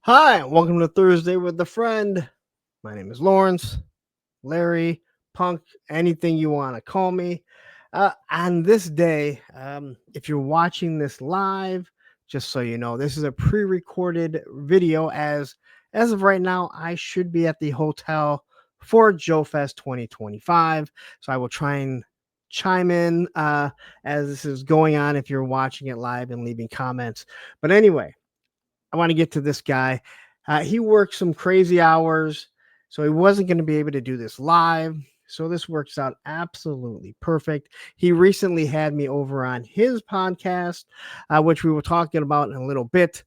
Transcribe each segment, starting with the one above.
Hi, welcome to Thursday with a Friend. My name is Lawrence, Larry, Punk, anything you want to call me. On this day, if you're watching this live, just so you know, this is a pre-recorded video. As of right now, I should be at the hotel for Joe Fest 2025, so I will try and chime in as this is going on. If you're watching it live and leaving comments, but anyway. I want to get to this guy. He worked some crazy hours, so he wasn't going to be able to do this live. So this works out absolutely perfect. He recently had me over on his podcast, which we were talking about in a little bit.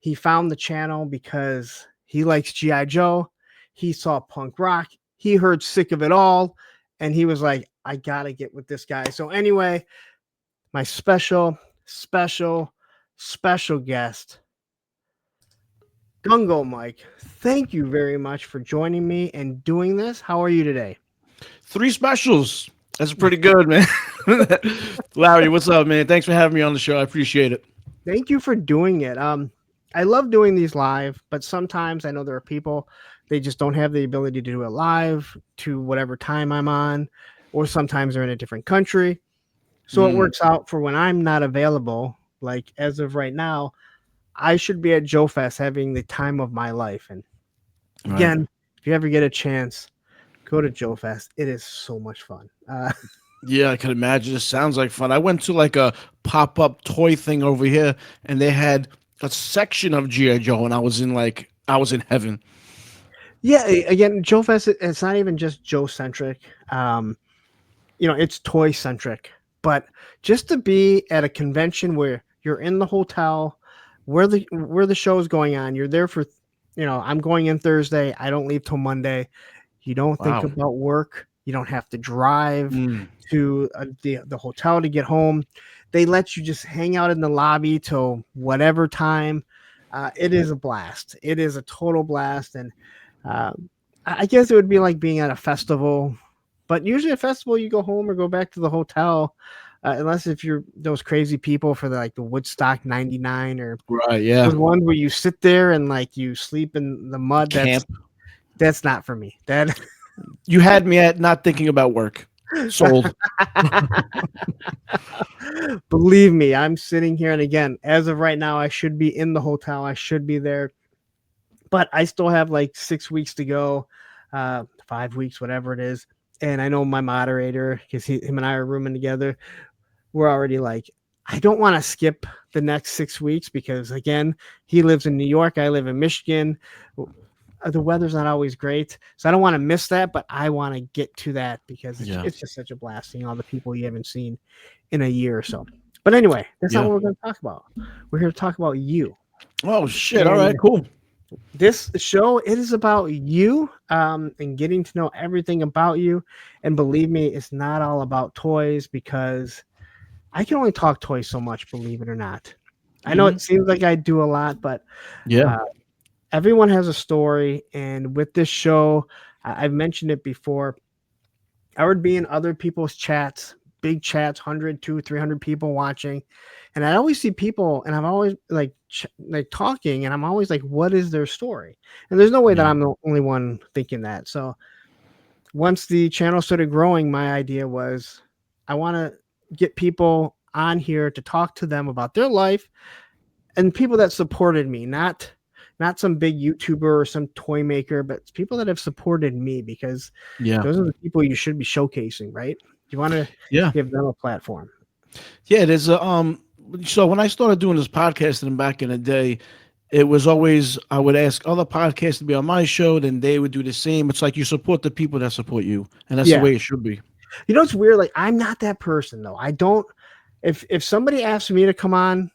He found the channel because he likes G.I. Joe. He saw punk rock. He heard Sick of It All. And he was like, I got to get with this guy. So anyway, my special guest, GUNGO Mike, thank you very much for joining me and doing this. How are you today? 3 specials. That's pretty good, man. Larry, what's up, man? Thanks for having me on the show. I appreciate it. Thank you for doing it. I love doing these live, but sometimes I know there are people, they just don't have the ability to do it live to whatever time I'm on, or sometimes they're in a different country. So it works out for when I'm not available. Like as of right now, I should be at Joe Fest having the time of my life. And again, Right. if you ever get a chance, go to Joe Fest. It is so much fun. Yeah, I can imagine. It sounds like fun. I went to like a pop-up toy thing over here, and they had a section of G.I. Joe, and I was in heaven. Yeah, again, Joe Fest, it's not even just Joe centric. It's toy centric. But just to be at a convention where you're in the hotel, where the show is going on, you're there for, I'm going in Thursday. I don't leave till Monday. You don't think Wow. about work. You don't have to drive Mm, to the hotel to get home. They let you just hang out in the lobby till whatever time. It is a blast. It is a total blast, and uh, I guess it would be like being at a festival. But usually, a festival, you go home or go back to the hotel, unless if you're those crazy people for the Woodstock '99 or right. Yeah. those ones where you sit there and like you sleep in the mud. That's Camp. that's not for me. That You had me at not thinking about work. Sold. Believe me, I'm sitting here, and again, as of right now, I should be in the hotel. I should be there, but I still have like 6 weeks to go, 5 weeks, whatever it is. And I know my moderator, because him and I are rooming together. We're already like, I don't want to skip the next 6 weeks because again, he lives in New York, I live in Michigan. The weather's not always great, so I don't want to miss that. But I want to get to that because it's, Yeah. it's just such a blast seeing all the people you haven't seen in a year or so. But anyway, that's not Yeah. what we're going to talk about. We're here to talk about you. Oh shit. All And right. Cool. this show, it is about you, and getting to know everything about you. And believe me, it's not all about toys because I can only talk toys so much, believe it or not. I know Hmm. it seems like I do a lot, but Yeah. uh, everyone has a story. And with this show, I've mentioned it before. I would be in other people's chats, big chats, 100, 200, 300 people watching. And I always see people, and I'm always like talking, and I'm always like, what is their story? And there's no way that Yeah. I'm the only one thinking that. So once the channel started growing, my idea was I want to get people on here to talk to them about their life and people that supported me, not some big YouTuber or some toy maker, but people that have supported me because Yeah. those are the people you should be showcasing, right? You want to Yeah. give them a platform. Yeah. There's a So when I started doing this podcasting back in the day, it was always I would ask other podcasts to be on my show, then they would do the same. It's like you support the people that support you, and that's the Yeah. way it should be. You know, it's weird. Like I'm not that person though. I don't, if somebody asks me to come on,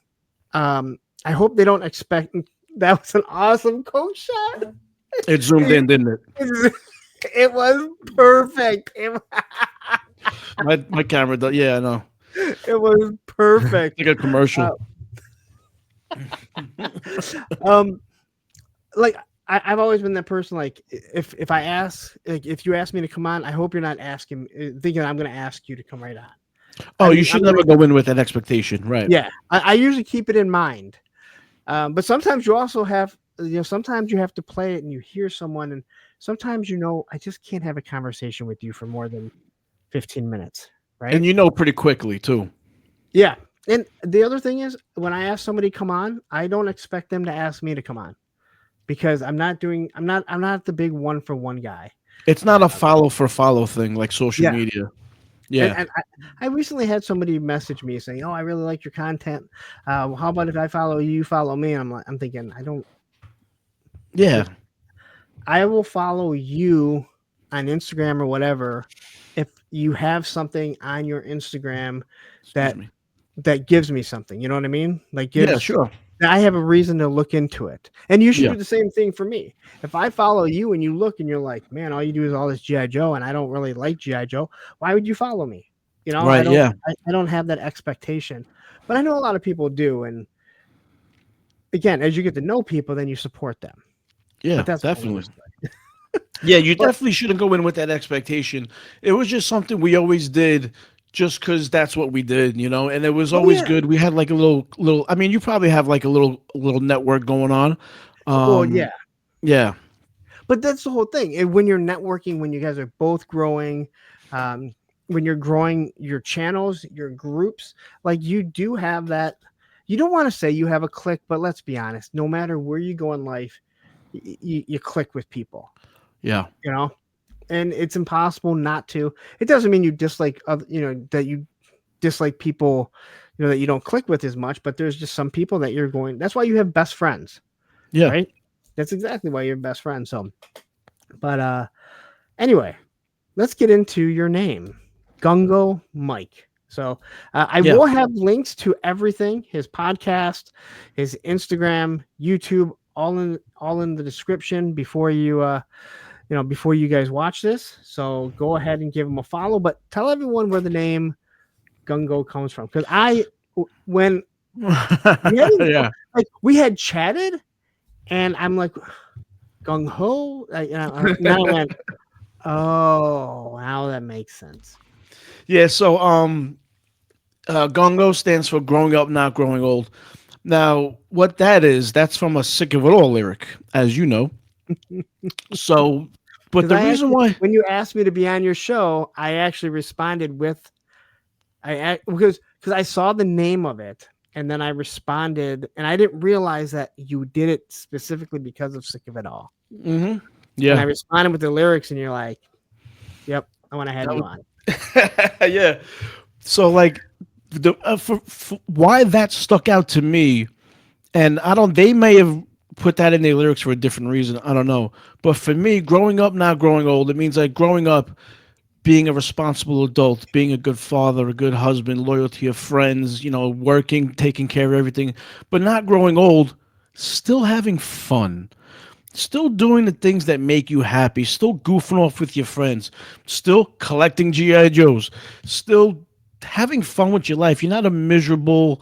I hope they don't expect that was an awesome coach shot. It zoomed in, didn't it? It was perfect. My camera does. Yeah, I know. It was perfect. Like a Uh, commercial. um, like I've always been that person. Like if I ask, like if you ask me to come on, I hope you're not asking, thinking I'm going to ask you to come right on. Oh, you I'm should gonna, never go in with an expectation, right? yeah. I usually keep it in mind. But sometimes you also have sometimes you have to play it and you hear someone, and sometimes I just can't have a conversation with you for more than 15 minutes, right? And you know pretty quickly too. Yeah. And the other thing is, when I ask somebody to come on, I don't expect them to ask me to come on, because I'm not the big one for one guy. It's not Uh, a follow for follow thing like social yeah. media. And, Yeah. and I recently had somebody message me saying, "Oh, I really like your content. How about if I follow you, you follow me?" And I'm thinking, I don't. Yeah. If I will follow you on Instagram or whatever, if you have something on your Instagram Excuse that me. gives me something. You know what I mean? Like, Yeah, gives sure. I have a reason to look into it. And you should Yeah. do the same thing for me. If I follow you and you look and you're like, man, all you do is all this GI Joe, and I don't really like GI Joe, why would you follow me? I Right. don't Yeah. I don't have that expectation. But I know a lot of people do. And again, as you get to know people, then you support them. But Yeah. that's a whole other Definitely. story. Yeah, you But definitely shouldn't go in with that expectation. It was just something we always did just because that's what we did, you know, and it was oh always yeah. good. We had like a little, I mean, you probably have like a little network going on. Well, yeah. Yeah. But that's the whole thing. And when you're networking, when you guys are both growing, um, when you're growing your channels, your groups, like, you do have that. You don't want to say you have a click, but let's be honest. No matter where you go in life, you click with people. Yeah. You know, and it's impossible not to. It doesn't mean you dislike other, that you dislike people, that you don't click with as much. But there's just some people that you're going. That's why you have best friends, Yeah. right? That's exactly why you're best friends. So, but anyway, let's get into your name, Gungo Mike. So I Yeah. will have links to everything: his podcast, his Instagram, YouTube, all in the description before you guys watch this. So go ahead and give him a follow. But tell everyone where the name Gungo comes from, because when we hadn't Yeah. like we had chatted, and I'm like, Gung Ho. Now I went, oh, now that makes sense. Yeah. So, GUNGO stands for growing up, not growing old. Now, what that is, that's from a Sick of It All lyric, as you know. So, but Because the I reason actually, why, when you asked me to be on your show, I actually responded with because I saw the name of it, and then I responded, and I didn't realize that you did it specifically because of Sick of It All. hmm And I yeah, responded with the lyrics, and you're like, "Yep, I want to have that you was, on." yeah. So, like, for why that stuck out to me, and I don't, they may have put that in their lyrics for a different reason. I don't know. But for me, growing up, not growing old, it means like growing up, being a responsible adult, being a good father, a good husband, loyal to your friends, working, taking care of everything, but not growing old, still having fun, still doing the things that make you happy, still goofing off with your friends, still collecting GI Joes, still having fun with your life. You're not a miserable.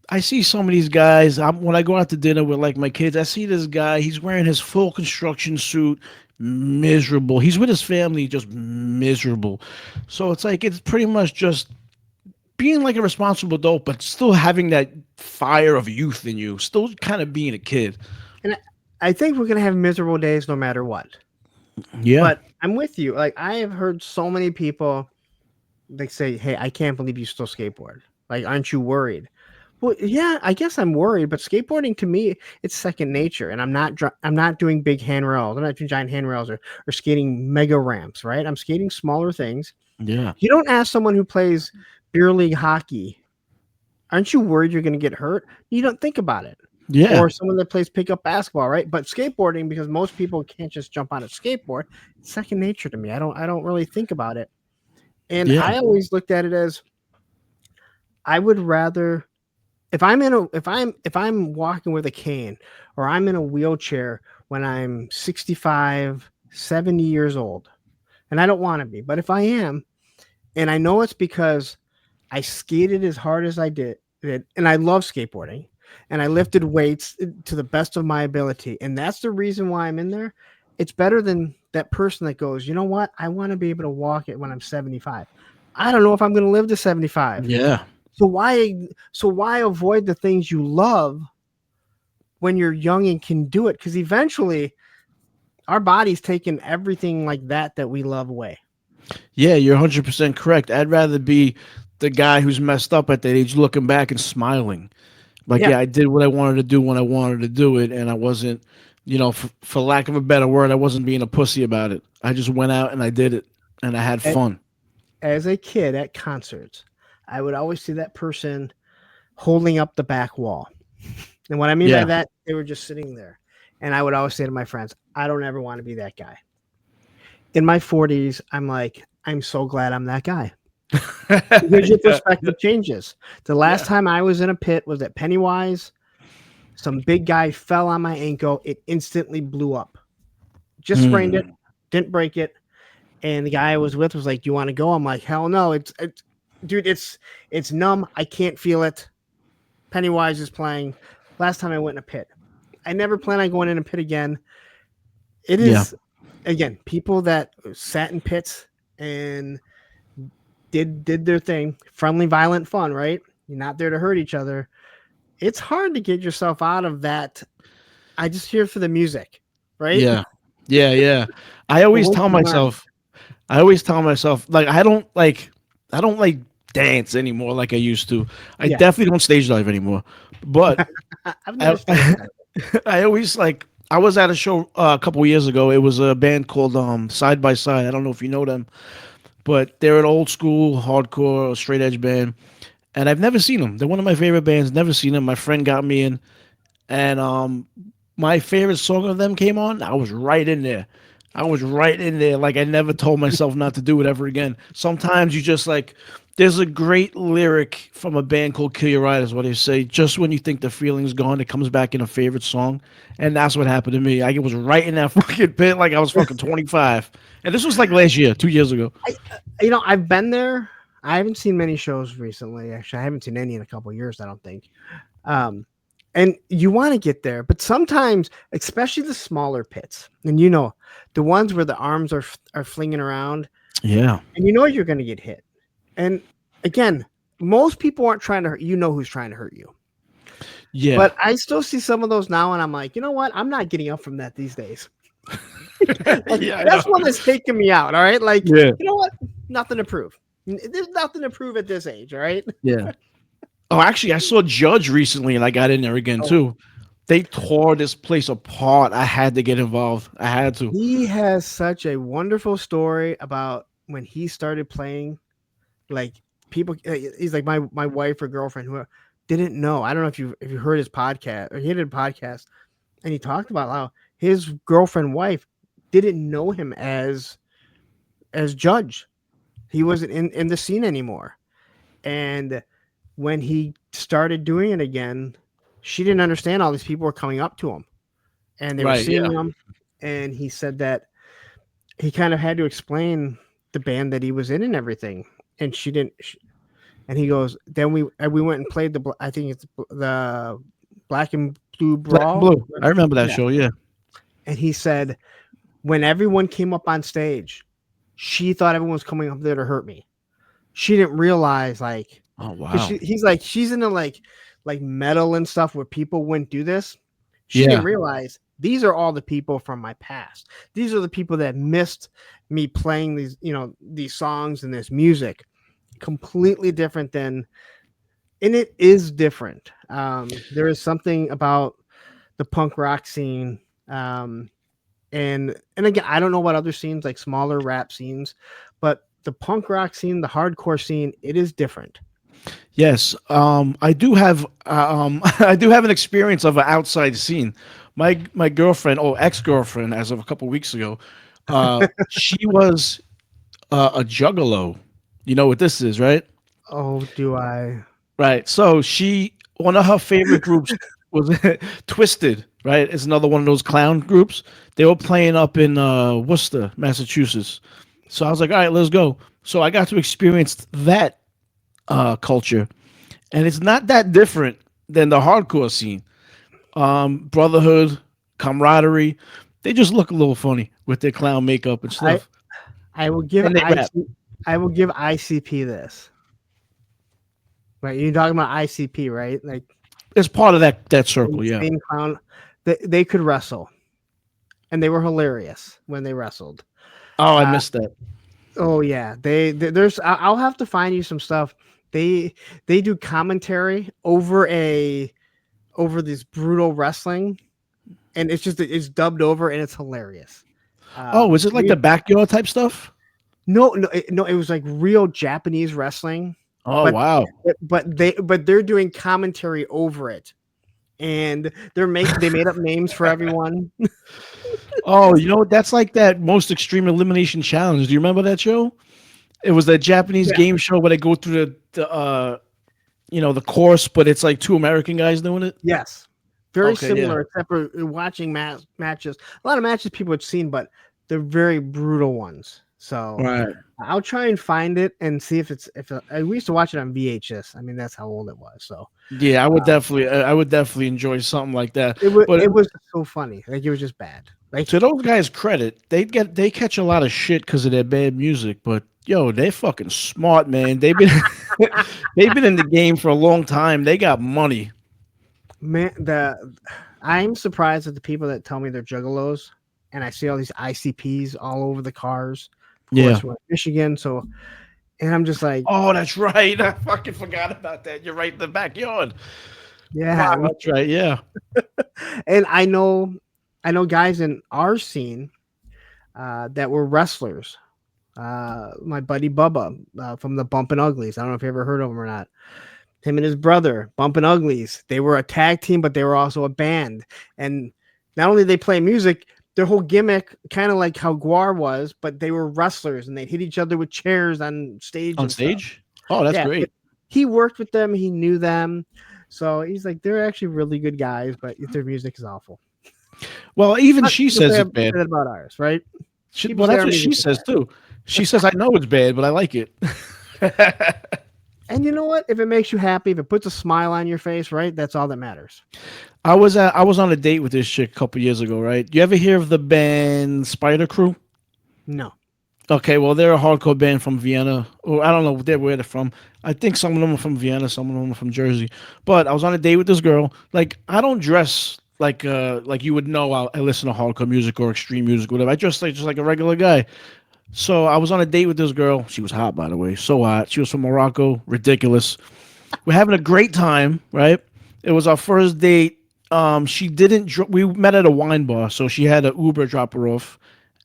I see some of these guys. When I go out to dinner with like my kids, I see this guy. He's wearing his full construction suit, miserable. He's with his family, just miserable. So it's like it's pretty much just being like a responsible adult, but still having that fire of youth in you, still kind of being a kid. And I think we're gonna have miserable days no matter what. Yeah, But I'm with you. Like, I have heard so many people, they say, "Hey, I can't believe you still skateboard. Like, aren't you worried?" Well, yeah, I guess I'm worried, but skateboarding to me, it's second nature, and I'm not doing big handrails. I'm not doing giant handrails or skating mega ramps, right? I'm skating smaller things. yeah, You don't ask someone who plays beer league hockey, aren't you worried you're going to get hurt? You don't think about it. yeah, Or someone that plays pickup basketball, right? But skateboarding, because most people can't just jump on a skateboard, it's second nature to me. I don't really think about it. And yeah, I always looked at it as, I would rather, if I'm walking with a cane, or I'm in a wheelchair when I'm 65, 70 years old, and I don't want to be, but if I am, and I know it's because I skated as hard as I did, and I love skateboarding, and I lifted weights to the best of my ability, and that's the reason why I'm in there. It's better than that person that goes, you know what? I want to be able to walk it when I'm 75. I don't know if I'm going to live to 75. yeah, So why avoid the things you love when you're young and can do it, because eventually our body's taking everything like that we love away. Yeah, you're 100% correct. I'd rather be the guy who's messed up at that age, looking back and smiling. Like, Yeah. yeah, I did what I wanted to do when I wanted to do it, and I wasn't, for lack of a better word, I wasn't being a pussy about it. I just went out and I did it, and I had fun. As a kid at concerts, I would always see that person holding up the back wall. And what I mean by Yeah. that, they were just sitting there. And I would always say to my friends, I don't ever want to be that guy. In my 40s, I'm like, I'm so glad I'm that guy. Because your Yeah. perspective changes. The last Yeah. time I was in a pit was at Pennywise. Some big guy fell on my ankle. It instantly blew up. Just sprained it, Mm. didn't break it. And the guy I was with was like, "Do you want to go?" I'm like, "Hell no! Dude, it's numb. I can't feel it." Pennywise is playing. Last time I went in a pit, I never plan on going in a pit again. It Yeah. is, again, people that sat in pits and did their thing, friendly, violent fun. Right? You're not there to hurt each other. It's hard to get yourself out of that. I just here for the music, right? Yeah. Yeah. Yeah. I But always once tell you learn, myself, I always tell myself, like, I don't like dance anymore like I used to. I yeah, definitely don't stage dive anymore. But I've never I, stayed. I always like. I was at a show a couple of years ago. It was a band called Side by Side. I don't know if you know them, but they're an old school hardcore straight edge band, and I've never seen them. They're one of my favorite bands. Never seen them. My friend got me in, and my favorite song of them came on. I was right in there. I was right in there. Like, I never told myself not to do it ever again. Sometimes you just like. There's a great lyric from a band called Kill Your Riders where they say, "Just when you think the feeling's gone, it comes back in a favorite song," and that's what happened to me. I was right in that fucking pit, like I was fucking 25, and this was like last year, 2 years ago. I've been there. I haven't seen many shows recently. Actually, I haven't seen any in a couple of years, I don't think. Um, and you want to get there, but sometimes, especially the smaller pits, and the ones where the arms are flinging around, Yeah, and you're going to get hit. And again, most people aren't trying to hurt you. Know who's trying to hurt you. yeah, But I still see some of those now, and I'm like, you know what? I'm not getting up from that these days. Like, yeah. I that's know. one that's taking me out. All right, like, Yeah, you know what? Nothing to prove. There's nothing to prove at this age. All right. yeah. Oh, actually, I saw Judge recently, and I got in there again Oh, too. They tore this place apart. I had to get involved. I had to. he has such a wonderful story about when he started playing. Like people, he's like my wife or girlfriend who didn't know. I don't know if you heard his podcast or he did a podcast, and he talked about how his girlfriend wife didn't know him as Judge. He wasn't in the scene anymore, and when he started doing it again, she didn't understand all these people were coming up to him and they were Right. seeing Yeah. him, and he said that he kind of had to explain the band that he was in and everything, and she didn't. And he goes, then we went and played I think it's the Black and Blue Black and Brawl. Blue. I remember that Yeah. show. Yeah. And he said, when everyone came up on stage, she thought everyone was coming up there to hurt me. She didn't realize, like, Oh because wow. he's like, she's into like metal and stuff where people wouldn't do this. She didn't Yeah. realize these are all the people from my past. These are the people that missed me playing these songs and this music. Completely different than, and it is different. There is something about the punk rock scene. And again, I don't know about other scenes like smaller rap scenes, but the punk rock scene, the hardcore scene, it is different. Yes, I do have I do have an experience of an outside scene. My girlfriend, or ex girlfriend, as of a couple weeks ago, she was a juggalo. You know what this is, right? Oh, do I? Right. So one of her favorite groups was Twisted. Right, it's another one of those clown groups. They were playing up in Worcester, Massachusetts. So I was like, all right, let's go. So I got to experience that culture, and it's not that different than the hardcore scene. Brotherhood, camaraderie. They just look a little funny with their clown makeup and I stuff, I will give and they rap. I will give ICP this. Right, you're talking about ICP, right? Like It's part of that circle. Yeah, insane clown. They could wrestle, and they were hilarious when they wrestled. Oh, I Uh, missed that. oh yeah, there's I'll have to find you some stuff. They they do commentary over this brutal wrestling, and it's dubbed over, and it's hilarious. Oh, is it like Real, the backyard type stuff? no, it was like real Japanese wrestling, Oh but wow. they're doing commentary over it, and they made up names for everyone. Oh, you know that's like that most extreme elimination challenge. Do you remember that show? It was that Japanese Yeah. game show where they go through the course, but it's like two American guys doing it. Yes, very Okay, yeah. similar, except for watching matches. A lot of matches people have seen, but they're very brutal ones. So Right. I'll try and find it and see if we used to watch it on VHS. I mean, that's how old it was. So Yeah, I would definitely enjoy something like that. But it was so funny. Like it was just bad. Like to those guys' credit, they catch a lot of shit because of their bad music. But yo, they're fucking smart, man. They've been they've been in the game for a long time. They got money. man, I'm surprised at the people that tell me they're juggalos, and I see all these ICPs all over the cars. Of Yeah. course, we're in Michigan, so and I'm just like, Oh, that's right. I fucking forgot about that. You're right in the backyard. yeah. Wow, that's right. Yeah. And I know guys in our scene that were wrestlers. My buddy Bubba from the Bumpin' Uglies. I don't know if you ever heard of him or not. Him and his brother, Bumpin' Uglies. They were a tag team, but they were also a band. And not only they play music, their whole gimmick, kind of like how Guar was, but they were wrestlers and they'd hit each other with chairs on stage On and stuff. stage? Oh, that's Yeah, great. he worked with them. He knew them. So he's like, they're actually really good guys, but their music is awful. Well, even she People says say it's bad. that about ours, right? People Well, say that's our what she music is says bad. too. She says, I know it's bad, but I like it. And you know what? If it makes you happy, if it puts a smile on your face, right? That's all that matters. I was on a date with this chick a couple years ago, right? You ever hear of the band Spider Crew? No. Okay, well, they're a hardcore band from Vienna, or I don't know where they're from. I think some of them are from Vienna, some of them are from Jersey. But I was on a date with this girl. Like, I don't dress like you would know. I listen to hardcore music or extreme music, whatever. I dress like just like a regular guy. So I was on a date with this girl. She was hot, by the way, so hot. She was from Morocco, ridiculous. We're having a great time, right? It was our first date. She didn't. We met at a wine bar, so she had an Uber drop her off,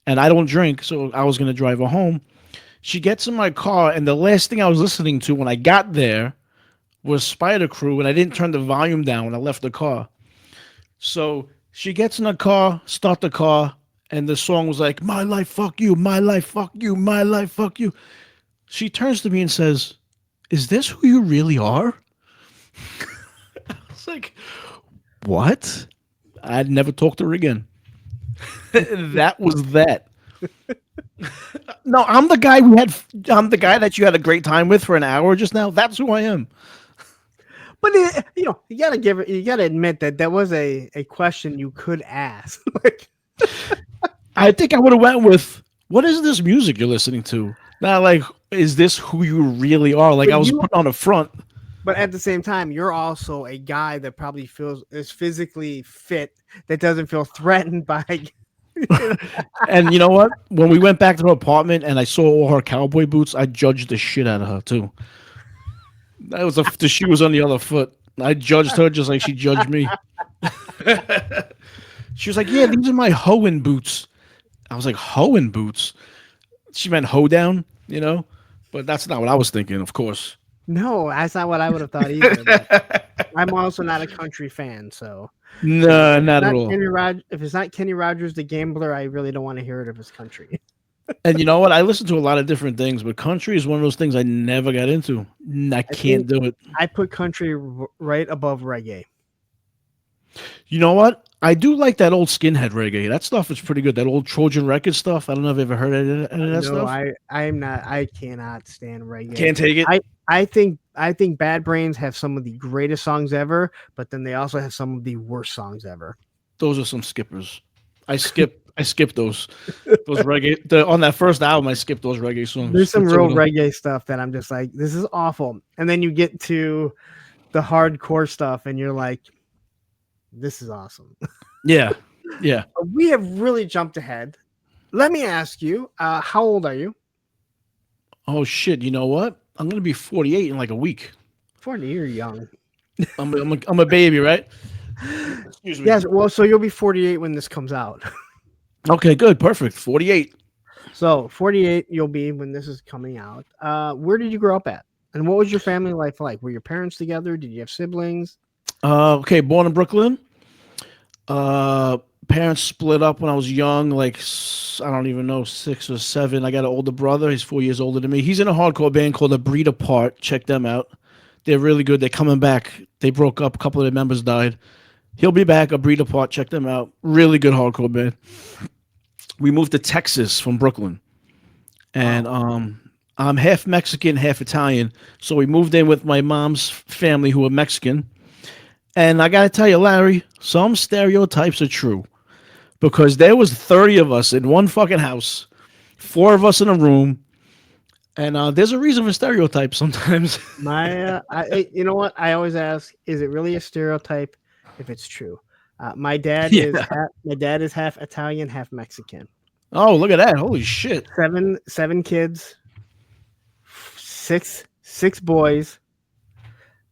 and I don't drink, so I was gonna drive her home. She gets in my car, and the last thing I was listening to when I got there was Spider Crew, and I didn't turn the volume down when I left the car. So she gets in the car, start the car, and the song was like, "My life, fuck you, my life, fuck you, my life, fuck you." She turns to me and says, "Is this who you really are?" It's like, what? I'd never talked to her again. That was that. No, I'm the guy that you had a great time with for an hour just now. That's who I am. But you gotta admit that that was a question you could ask. Like, I think I would have went with, what is this music you're listening to? Not like, is this who you really are? Like but I was put on a front. but at the same time, you're also a guy that probably is physically fit, that doesn't feel threatened by. And you know what? When we went back to her apartment and I saw all her cowboy boots, I judged the shit out of her too. That was the shoe was on the other foot. I judged her just like she judged me. She was like, "Yeah, these are my hoeing boots." I was like, "Hoeing boots?" She meant hoe down, you know. But that's not what I was thinking, of course. No, that's not what I would have thought either. But I'm also not a country fan, so No, not at all. If it's not Kenny Rogers the Gambler, I really don't want to hear it if it's country. And you know what? I listen to a lot of different things, but country is one of those things I never got into. I I can't think do it. I put country right above reggae. You know what? I do like that old skinhead reggae. That stuff is pretty good. That old Trojan record stuff. I don't know if you've ever heard any of that No, stuff. I'm not. I cannot stand reggae. Can't take it. I think Bad Brains have some of the greatest songs ever, but then they also have some of the worst songs ever. Those are some skippers. I skip those reggae. On that first album, I skipped those reggae songs. There's some That's real all. reggae stuff that I'm just like, this is awful. And then you get to the hardcore stuff, and you're like, this is awesome. Yeah. Yeah. We have really jumped ahead. Let me ask you, how old are you? Oh shit! You know what? I'm gonna be 48 in like a week. 40, you're young. I'm a baby, right? Excuse me. Yes, well, so you'll be 48 when this comes out. Okay, good, perfect. 48. So 48 you'll be when this is coming out. Where did you grow up at? And what was your family life like? Were your parents together? Did you have siblings? Okay, born in Brooklyn. Uh, Parents split up when I was young, like I don't even know, 6 or 7. I got an older brother. He's 4 years older than me. He's in a hardcore band called A Breed Apart. Check them out. They're really good. They're coming back. They broke up. A couple of their members died. He'll be back. A Breed Apart. Check them out. Really good hardcore band. We moved to Texas from Brooklyn, and Wow. I'm half Mexican, half Italian. So we moved in with my mom's family who are Mexican. And I gotta tell you, Larry, some stereotypes are true because there was 30 of us in one fucking house, 4 of us in a room, and there's a reason for stereotypes sometimes. You know what? I always ask, is it really a stereotype if it's true? Yeah. My dad is half Italian, half Mexican. Oh, look at that! Holy shit! Seven kids, six boys.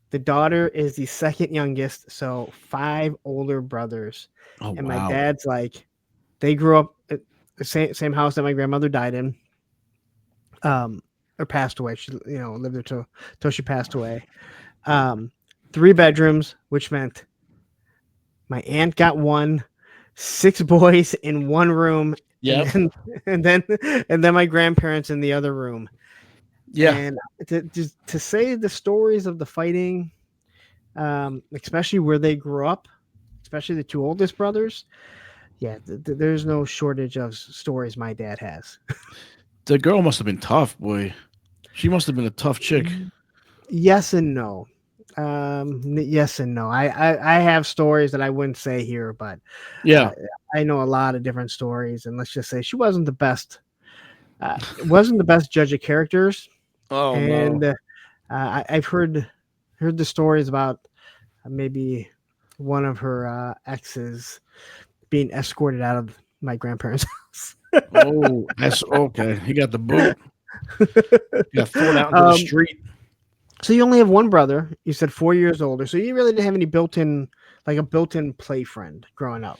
The daughter is the second youngest, so 5 older brothers. Oh And my wow! dad's like, they grew up at the same house that my grandmother died in, or passed away. She lived there till she passed away. Um, 3 bedrooms, which meant my aunt got one, 6 boys in one room, and Yep. then and then and then my grandparents in the other room. Yeah. And to say the stories of the fighting, especially where they grew up, especially the 2 oldest brothers, yeah, there's no shortage of stories my dad has. The girl must have been tough, boy. She must have been a tough chick. Yes and no. Yes and no. I have stories that I wouldn't say here, but uh, Yeah. I know a lot of different stories, and let's just say she wasn't the best. Wasn't the best judge of characters, Oh and no. I've heard the stories about maybe one of her exes being escorted out of my grandparents' house. Oh, that's okay. He got the boot. He got thrown out into the um, street. so you only have one brother. You said 4 years older, so you really didn't have any built-in play friend growing up.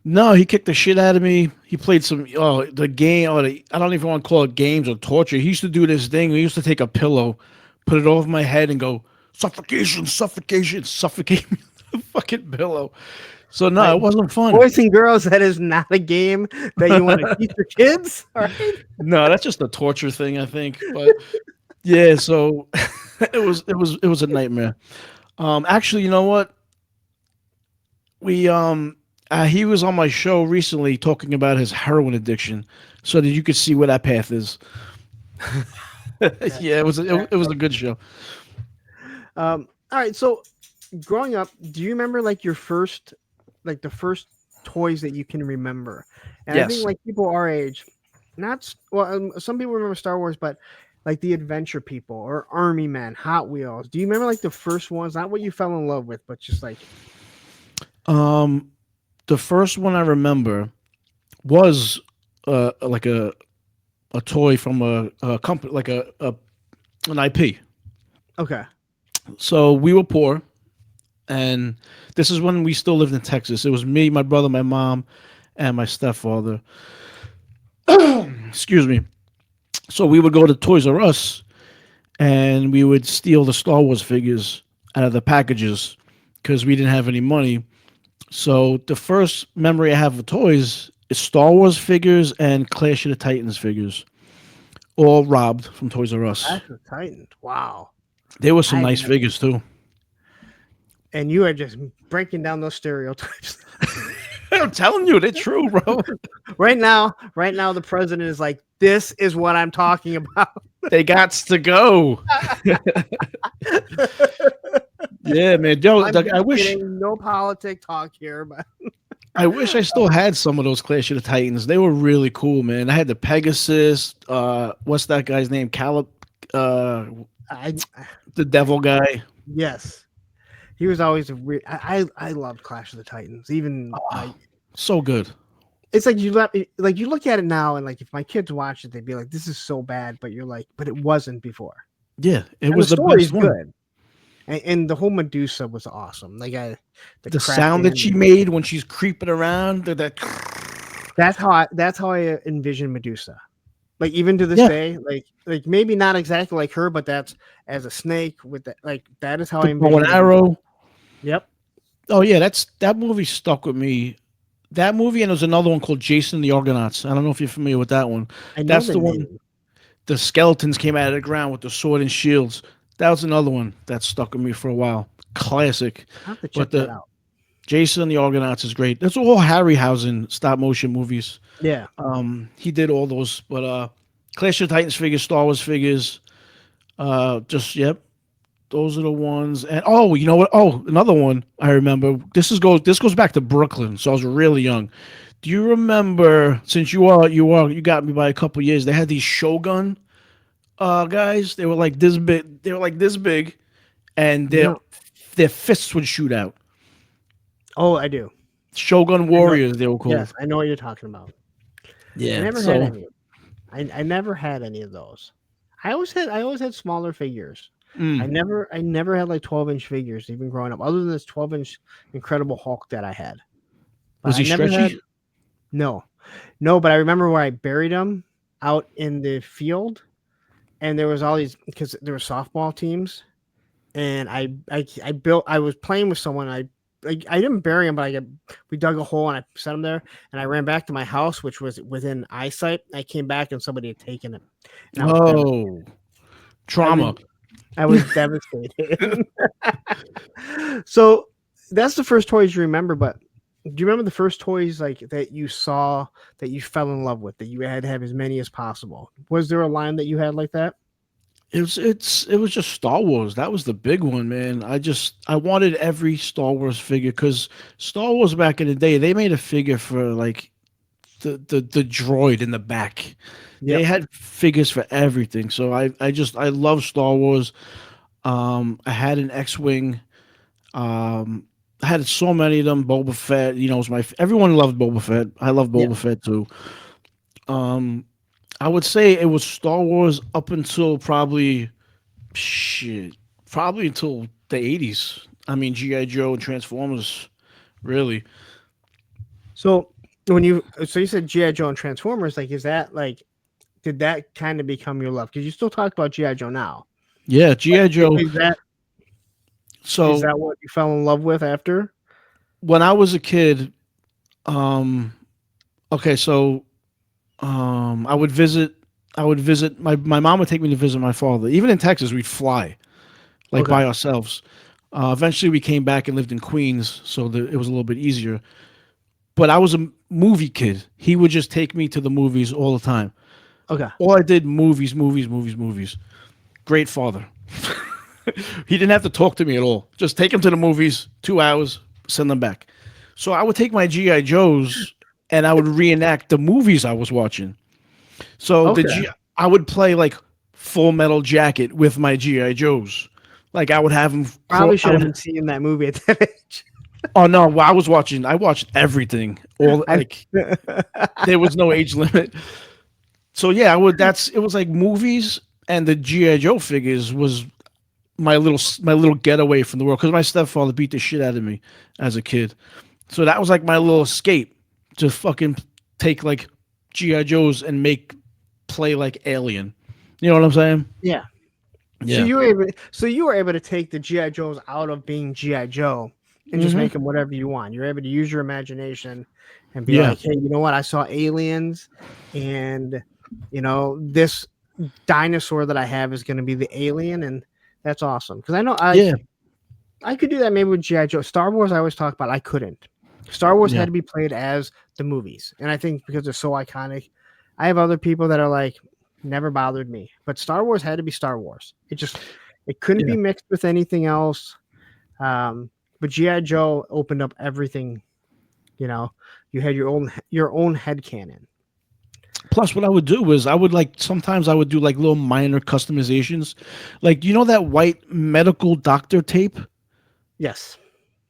No, he kicked the shit out of me. He played some the game I don't even want to call it games or torture. He used to do this thing. He used to take a pillow, put it over my head, and go suffocation, suffocation, suffocate me with the fucking pillow. So no, Like it wasn't fun. boys and girls, that is not a game that you want to teach your kids. All right. No, that's just a torture thing, I think. But yeah, so it was a nightmare. Actually, you know what? We he was on my show recently talking about his heroin addiction, so that you could see where that path is. That, Yeah, it was that, a good show. all right. So growing up, do you remember like the first toys that you can remember? And I think Yes. like people our age, some people remember Star Wars, but like the adventure people or Army Men, Hot Wheels. Do you remember like the first ones? Not what you fell in love with, but just like Um, the first one I remember was like a toy from a company, like a an IP. okay, So we were poor, and this is when we still lived in Texas. It was me, my brother, my mom, and my stepfather. Excuse me. So we would go to Toys R Us and we would steal the Star Wars figures out of the packages because we didn't have any money. So the first memory I have of toys is Star Wars figures and Clash of the Titans figures, all robbed from Toys R Us. Attack of the Titans. Wow, There were some I nice figures too. and you are just breaking down those stereotypes. I'm telling you, they're true, bro. Right now, the president is like, "This is what I'm talking about." They got to go. Yeah, man. Yo, I'm Doug, just kidding. No politic talk here, but I wish I still had some of those Clash of the Titans. They were really cool, man. I had the Pegasus. What's that guy's name? Uh, I the Devil guy. yes, He was always I loved Clash of the Titans. Even Oh, like so good. it's like you look at it now and like if my kids watch it, they'd be like, "This is so bad," but you're like, "But it wasn't before." Yeah, it And the was the best story's one. good, and the whole Medusa was awesome. Like the The sound that she Kraken. made when she's creeping around, that That's how I envision Medusa. Like even to this yeah, day, like maybe not exactly like her, but that's as a snake with that. Like that is how I the bow envision and Medusa. arrow. Yep, Oh yeah, that movie stuck with me. That movie, and there's another one called Jason the Argonauts. I don't know if you're familiar with that one. I know That's the the one. name. The skeletons came out of the ground with the sword and shields. That was another one that stuck with me for a while. Classic. I have to But check that the out. Jason and the Argonauts is great. That's all Harryhausen stop motion movies. Yeah. He did all those. But Clash of Titans figures, Star Wars figures, just yep, those are the ones. And oh, you know what? Oh, another one I remember. This goes back to Brooklyn, so I was really young. Do you remember? Since you got me by a couple years. They had these Shogun guys. They were like this big. They were like this big, and No. their fists would shoot out. Oh, I do. Shogun I know. warriors, they were Yes, called. I know what you're talking about. I Yeah. never had So, any. I never had any of those. I always had smaller figures. I mm, never I never had like 12-inch figures even growing up, other than this 12-inch Incredible Hulk that I had. But was I he never stretchy? had no. No, but I remember where I buried them out in the field, and there was all these because there were softball teams, and I built. I was playing with someone. I didn't bury him, but we dug a hole and I set him there, and I ran back to my house, which was within eyesight. I came back and somebody had taken it, and I was devastated. Oh, I was trauma. I was devastated. So that's the first toys you remember, but do you remember the first toys like that you saw that you fell in love with that you had to have as many as possible? Was there a line that you had like that? It was just Star Wars. That was the big one, man. I wanted every Star Wars figure because Star Wars back in the day, they made a figure for like the droid in the back. They Yep. had figures for everything. So I love Star Wars. I had an X-wing. I had so many of them. Boba Fett, was everyone loved Boba Fett. I love Yeah. Boba Fett too. Um, I would say it was Star Wars up until shit, probably until the 80s. I mean, GI Joe and Transformers, really. So you said GI Joe and Transformers, like is that like did that kind of become your love? Because you still talk about GI Joe now. Yeah, But GI Joe. is So that what you fell in love with after? when I was a kid, um, okay, so I would visit. My mom would take me to visit my father. Even in Texas, we'd fly like Okay. by ourselves. Eventually, we came back and lived in Queens, so it was a little bit easier. But I was a movie kid. He would just take me to the movies all the time. Okay. All I did movies, movies, movies, movies. Great father. He didn't have to talk to me at all. Just take him to the movies, 2 hours, send them back. So I would take my GI Joes and I would reenact the movies I was watching. So Okay. I would play like Full Metal Jacket with my GI Joes. Like I would have them. Probably should have been seeing that movie at that age. Oh no! Well, I watched everything. All I like there was no age limit. So yeah, I would. It was like movies and the GI Joe figures was my little getaway from the world because my stepfather beat the shit out of me as a kid. So that was like my little escape to fucking take like GI Joes and make play like Alien. You know what I'm saying? yeah. So Yeah. you were able to take the GI Joes out of being GI Joe and just Hmm. make them whatever you want. You're able to use your imagination and be Yeah. like, hey, you know what? I saw aliens, and this dinosaur that I have is going to be the alien, and that's awesome. Because I know Yeah. I could do that maybe with GI Joe. Star Wars, I always talk about. I couldn't. Star Wars Yeah. had to be played as the movies, and I think because they're so iconic, I have other people that are like, never bothered me. But Star Wars had to be Star Wars. It couldn't Yeah. be mixed with anything else. But GI Joe opened up everything. You know, you had your own head canon. Plus, what I would do was sometimes I would do like little minor customizations, like that white medical doctor tape. Yes.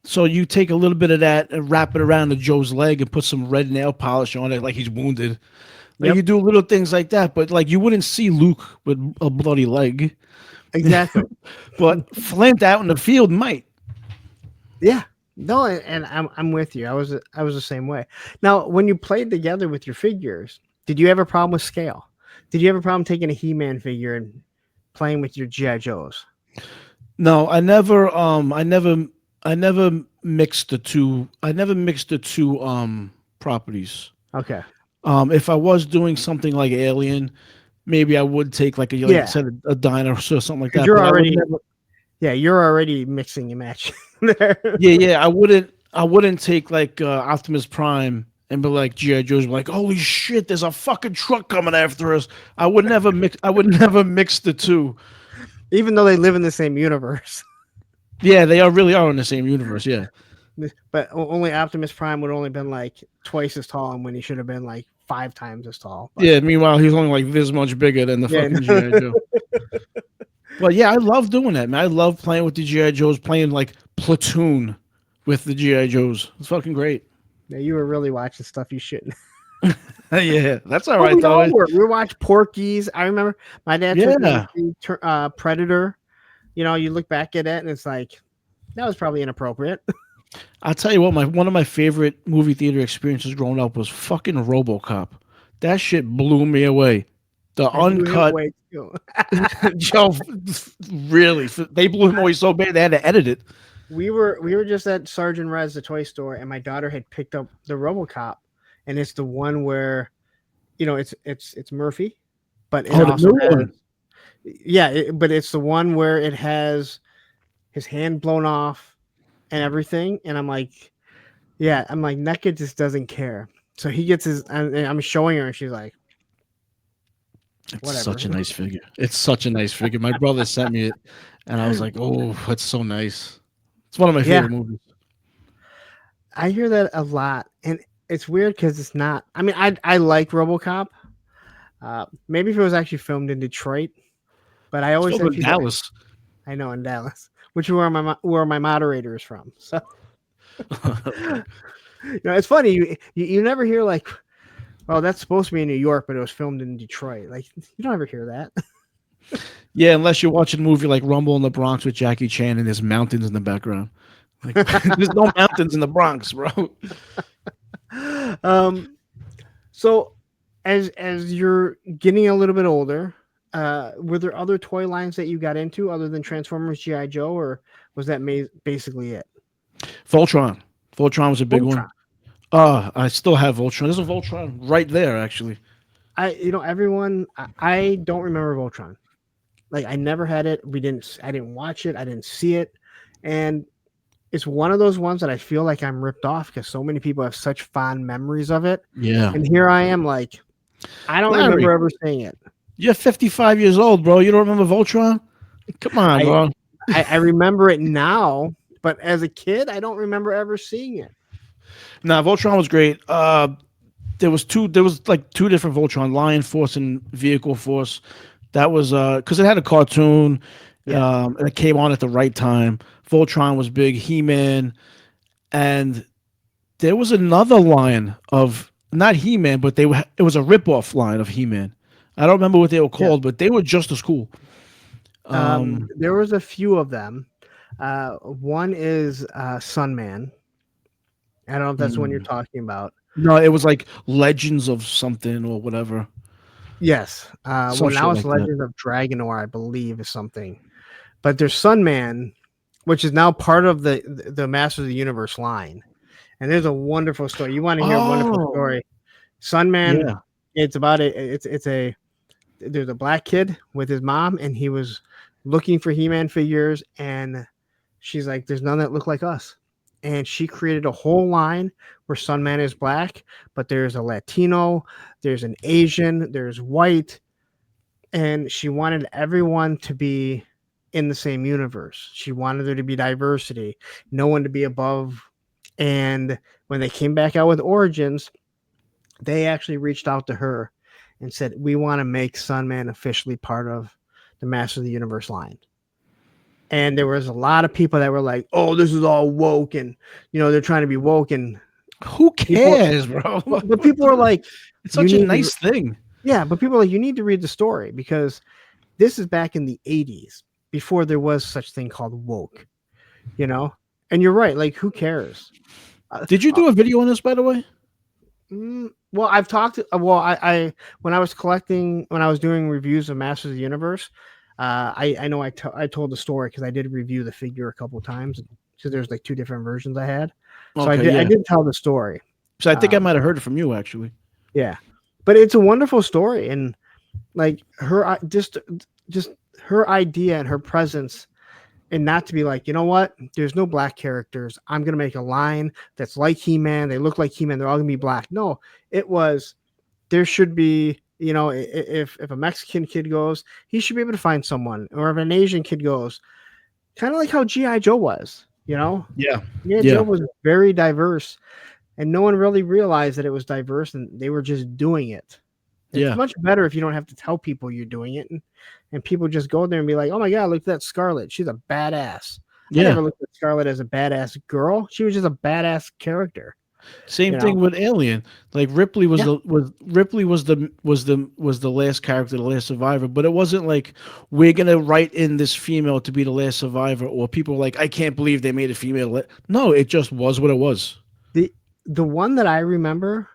So you take a little bit of that and wrap it around the Joe's leg and put some red nail polish on it, like he's wounded. Like you Yep. do little things like that, but like you wouldn't see Luke with a bloody leg. Exactly. But Flint out in the field might. Yeah. No, and I'm with you. I was the same way. Now, when you played together with your figures, did you have a problem with scale? Did you have a problem taking a He-Man figure and playing with your GI Joes? No, I never mixed the two. I never mixed the two properties. Okay. If I was doing something like Alien, maybe I would take like you Yeah, said, a dinosaur or something like because that. you're But I would already never. you're already mixing and matching there. Yeah. I wouldn't take like Optimus Prime and be like GI Joe's, be like, holy shit, there's a fucking truck coming after us. I would never mix. I would never mix the two. Even though they live in the same universe. Yeah, they are really are in the same universe. Yeah. But only Optimus Prime would only been like twice as tall, and when he should have been like 5 times as tall. But Yeah. Meanwhile, he's only like this much bigger than the yeah, fucking GI Joe. But yeah, I love doing that, man. I love playing with the GI Joes, playing like Platoon with the GI Joes. It's fucking great. yeah, you were really watching stuff you shouldn't. Yeah, that's all Well, right we all though. were. We watched Porky's. I remember my dad took me Yeah, to see Predator. You know, you look back at it and it's like that was probably inappropriate. I'll tell you what. My one of my favorite movie theater experiences growing up was fucking RoboCop. That shit blew me away. The That blew him uncut away too. Joe, really, they blew him away so bad they had to edit it. We were just at Sergeant Red's, the toy store, and my daughter had picked up the RoboCop, and it's the one where it's Murphy, but it Oh, the also new has one. but it's the one where it has his hand blown off and everything, and I'm like NECA just doesn't care. So he gets his, and I'm showing her, and she's like, It's whatever. such a nice figure. It's such a nice figure. My brother sent me it, and I was like, oh, that's so nice. It's one of my Yeah, favorite movies. I hear that a lot, and it's weird because it's not. I mean, I like RoboCop. Maybe if it was actually filmed in Detroit, but I It's always filmed have in people Dallas. I know in Dallas, which is where my moderator is from. So Okay. it's funny you never hear like, oh, that's supposed to be in New York, but it was filmed in Detroit. Like you don't ever hear that. Yeah, unless you're watching a movie like Rumble in the Bronx with Jackie Chan and there's mountains in the background. Like, there's no mountains in the Bronx, bro. um, so as you're getting a little bit older, were there other toy lines that you got into other than Transformers, GI Joe, or was that basically it? Voltron. Voltron was a big one. Voltron. I still have Voltron. There's a Voltron right there, actually. Everyone. I don't remember Voltron. Like I never had it. I didn't watch it. I didn't see it, and it's one of those ones that I feel like I'm ripped off because so many people have such fond memories of it, Yeah. and here I am like I don't remember Larry, ever seeing it. you're 55 years old, bro. You don't remember Voltron? Come on, I bro. I remember it now, but as a kid, I don't remember ever seeing it. Nah, Voltron was great. There was like two different Voltron, Lion Force and Vehicle Force. That was because it had a cartoon, Yeah, and it came on at the right time. Voltron was big, He-Man, and there was another line of not He-Man, but it was a rip-off line of He-Man. I don't remember what they were yeah. called, but they were just as cool. There was a few of them. One is Sunman. I don't know if that's the one you're mm, talking about. no, it was like Legends of something or whatever, Yes. some Well, shit now it's like that. Legends of Dragonor, I believe, is something. But there's Sunman, which is now part of the Masters of the Universe line. And there's a wonderful story. You want to hear a wonderful Oh, story? Sunman, yeah. it's about it's a there's a black kid with his mom, and he was looking for He-Man figures, and she's like, "There's none that look like us." And she created a whole line where Sunman is black, but there's a Latino, there's an Asian, there's white, and she wanted everyone to be in the same universe. She wanted there to be diversity, no one to be above. And when they came back out with Origins, they actually reached out to her and said, "We want to make Sunman officially part of the Master of the Universe line." And there was a lot of people that were like, "Oh, this is all woke," and they're trying to be woke, and Who people, cares, bro? but people are like, It's "You such a need to." nice thing. Yeah, but people are like, "You need to read the story because this is back in the '80s before there was such thing called woke." You know, and you're right. Like, who cares? Uh, Did you uh, do a video on this, by the way? well, I've talked. Well, I when I was collecting, when I was doing reviews of Masters of the Universe, I know I told the story because I did review the figure a couple of times. So there's like two different versions I had. So Okay, I yeah. did tell the story. So I think I Um, might have heard it from you actually. yeah, but it's a wonderful story, and like just her idea and her presence, and not to be like, there's no black characters. I'm gonna make a line that's like He-Man. They look like He-Man. They're all gonna be black. No, it was there should be, if a Mexican kid goes, he should be able to find someone, or if an Asian kid goes, kind of like how GI Joe was. Yeah, GI Joe yeah, was very diverse, and no one really realized that it was diverse, and they were just doing it. It's yeah, much better if you don't have to tell people you're doing it, and people just go there and be like, "Oh my god, look at that Scarlet! She's a badass." I yeah. never looked at Scarlet as a badass girl. She was just a badass character. Same You know? thing with Alien. Like Ripley was Yeah. the last character, the last survivor. But it wasn't like we're gonna write in this female to be the last survivor, or people were like, I can't believe they made a female. No, it just was what it was. The the one that I remember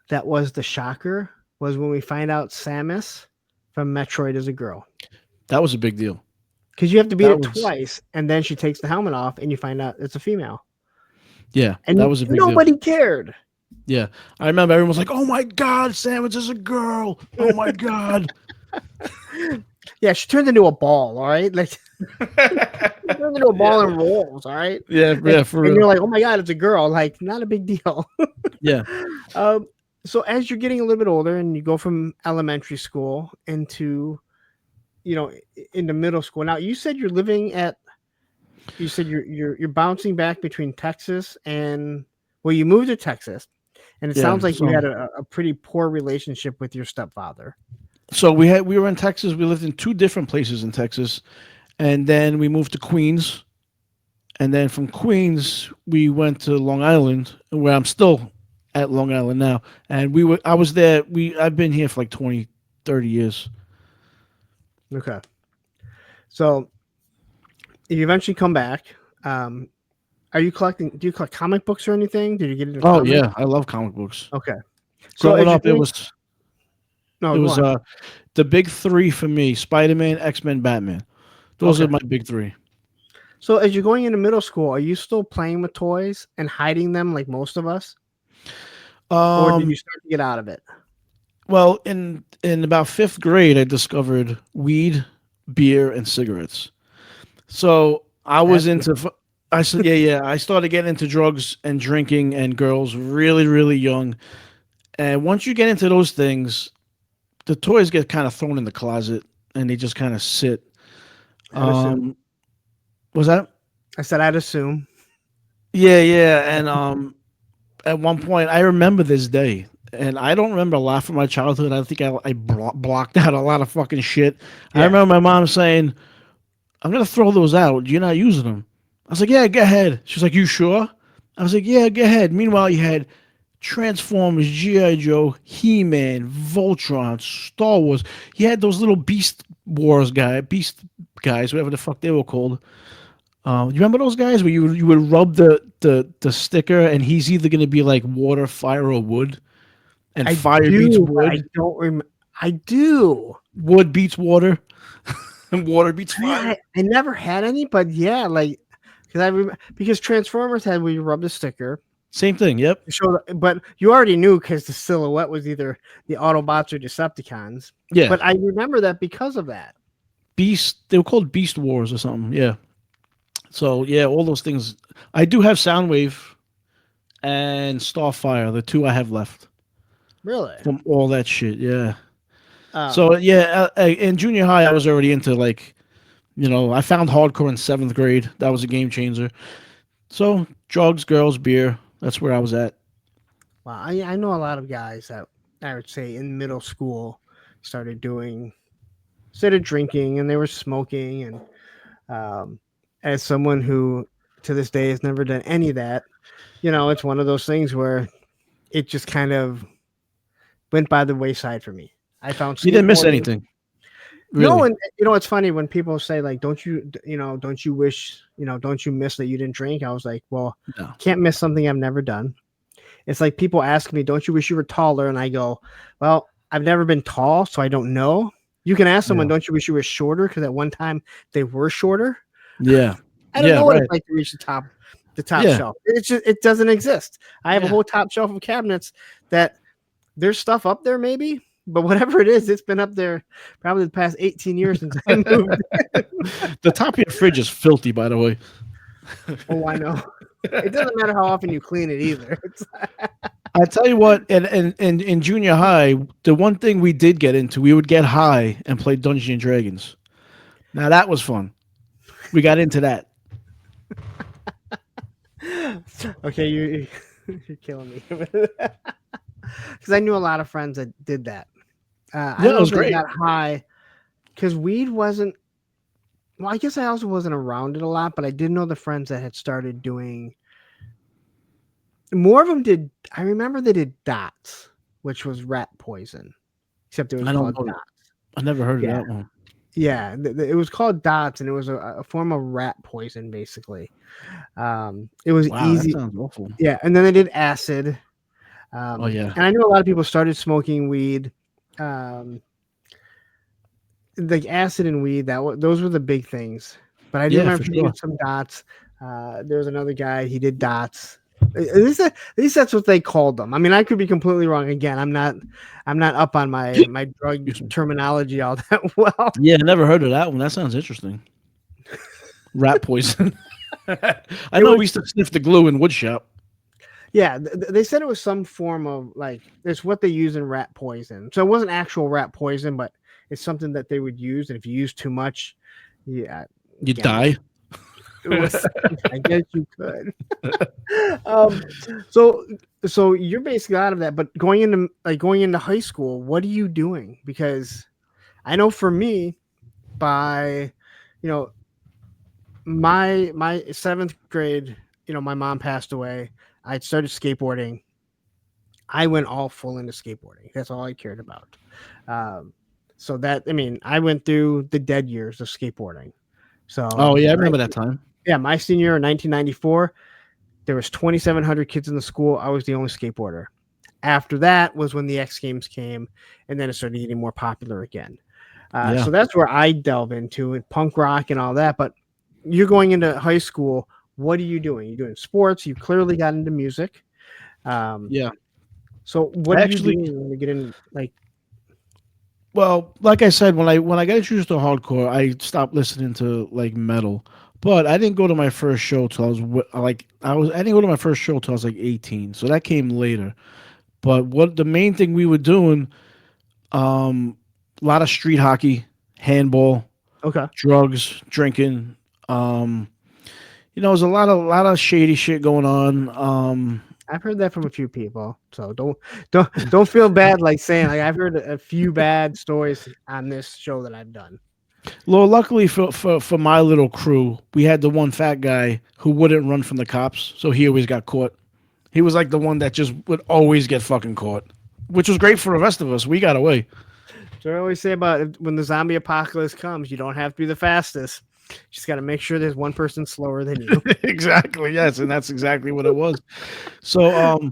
that was the shocker was when we find out Samus from Metroid is a girl. That was a big deal. Because you have to beat That it was twice, and then she takes the helmet off, and you find out it's a female, yeah, that and was a big deal. nobody cared. Yeah, I remember everyone was like, "Oh my God, Sandwich is a girl! Oh my God!" Yeah, she turns into a ball. All right, like she turns into a Yeah, ball and rolls. All right, yeah, and, yeah, for and real. you're like, oh my god, it's a girl. Like, not a big deal. Yeah, um, so as you're getting a little bit older, and you go from elementary school into into middle school. Now, you said you're living at. You said you're bouncing back between Texas and, well, you moved to Texas, and it yeah. sounds like you So, had a pretty poor relationship with your stepfather. so we were in Texas. We lived in two different places in Texas, and then we moved to Queens, and then from Queens we went to Long Island, where I'm still at Long Island now. And I was there. I've been here for like 20, 30 years. Okay, so you eventually come back. Um, are you collecting? Do you collect comic books or anything? Did you get into Oh comics? yeah, I love comic books. Okay, so Growing as you're up, it getting, was no, it go was on. the big three for me: Spider-Man, X-Men, Batman. Those are Okay, my big three. so as you're going into middle school, are you still playing with toys and hiding them like most of us, or did Um, you start to get out of it? well, in about fifth grade, I discovered weed, beer, and cigarettes. So I was That's into. I said, yeah, yeah. I started getting into drugs and drinking and girls really, really young. And once you get into those things, the toys get kind of thrown in the closet and they just kind of sit. I'd assume. Um, was that? I said I'd assume. Yeah, yeah. And at one point, I remember this day, and I don't remember a lot from my childhood. I think I blocked out a lot of fucking shit. I Yeah, remember my mom saying, "I'm gonna throw those out. You're not using them." I was like, "Yeah, go ahead." She's like, "You sure?" I was like, "Yeah, go ahead." Meanwhile, you had Transformers, GI Joe, He-Man, Voltron, Star Wars. You had those little Beast guys, whatever the fuck they were called. You remember those guys where you would rub the sticker and he's either gonna be like water, fire, or wood, and I fire beats do, but I wood, don't remember. I do. wood beats water, and water beats fire. I never had any, but yeah, like because Transformers had where you rub the sticker Same thing. Yep. to show, but you already knew because the silhouette was either the Autobots or Decepticons. Yeah. But I remember that because of that. Beast. They were called Beast Wars or something. Yeah. So yeah, all those things. I do have Soundwave and Starfire, the two I have left Really. from all that shit. Yeah. Um, So yeah, in junior high, I was already into like, I found hardcore in seventh grade. That was a game changer. So drugs, girls, beer. That's where I was at. well, I know a lot of guys that I would say in middle school started drinking, and they were smoking, and um, as someone who to this day has never done any of that, it's one of those things where it just kind of went by the wayside for me. I found You didn't miss skateboarding. anything, No, really. and it's funny when people say like, don't you wish, don't you miss that you didn't drink? I was like, well, No. can't miss something I've never done. It's like people ask me, don't you wish you were taller? And I go, well, I've never been tall, so I don't know. You can ask someone, Yeah. don't you wish you were shorter? Because at one time they were shorter. Yeah. I don't Yeah. know what it's Right. like to reach the top Yeah. shelf. It's just it doesn't exist. I have a Yeah. whole top shelf of cabinets that there's stuff up there maybe, but whatever it is, it's been up there probably the past 18 years since I moved. The top of your fridge is filthy, by the way. Oh, I know. It doesn't matter how often you clean it either. It's I tell you what, and in junior high, the one thing we did get into, we would get high and play Dungeons and Dragons. Now that was fun. We got into that. okay, you're killing me. Because I knew a lot of friends that did that. I Yeah, don't it know was if they great. got high because weed wasn't. Well, I guess I also wasn't around it a lot, but I did know the friends that had started doing. More of them did. I remember they did dots, which was rat poison, except it was I don't called know. dots. I never heard of Yeah, that one. yeah, it was called dots, and it was a form of rat poison, basically. It was Wow, that easy. sounds awful. Yeah, and then they did acid. Oh yeah. And I knew a lot of people started smoking weed. Um, like acid and weed, those were the big things. But I do Yeah, remember for he sure. did some dots. There was another guy, he did dots. At least that's what they called them. I mean, I could be completely wrong. Again, I'm not up on my drug Excuse me. terminology all that well. Yeah, I never heard of that one. That sounds interesting. Rat poison. I It know we was used to sniff the glue in wood shop. Yeah, they said it was some form of like it's what they use in rat poison. So it wasn't actual rat poison, but it's something that they would use, and if you use too much, yeah, You again, die. it was. I guess you could. um, so you're basically out of that, but going into high school, what are you doing? Because I know for me, by you know my seventh grade, my mom passed away. I started skateboarding. I went all full into skateboarding. That's all I cared about. Um, so that I mean, I went through the dead years of skateboarding. So Oh yeah, I remember that time. my senior year in 1994, there was 2,700 kids in the school. I was the only skateboarder. After that was when the X Games came, and then it started getting more popular again. Yeah. So that's where I delve into it, punk rock and all that. But you're going into high school. What are you doing? You're doing sports. You clearly got into music. Um, Yeah. so what I are you actually doing when you get in? Like, Well, like I said, when I got introduced to hardcore, I stopped listening to like metal. But I didn't go to my first show till I didn't go to my first show till I was like 18. So that came later. But what the main thing we were doing, um, a lot of street hockey, handball, okay, drugs, drinking. Um, there's a lot of shady shit going on. I've heard that from a few people. So don't feel bad like saying like I've heard a few bad stories on this show that I've done. Well, luckily for my little crew, we had the one fat guy who wouldn't run from the cops, so he always got caught. He was like the one that just would always get fucking caught, which was great for the rest of us. We got away. So I always say about when the zombie apocalypse comes, you don't have to be the fastest. You just got to make sure there's one person slower than you. Exactly, yes, and that's exactly what it was. So,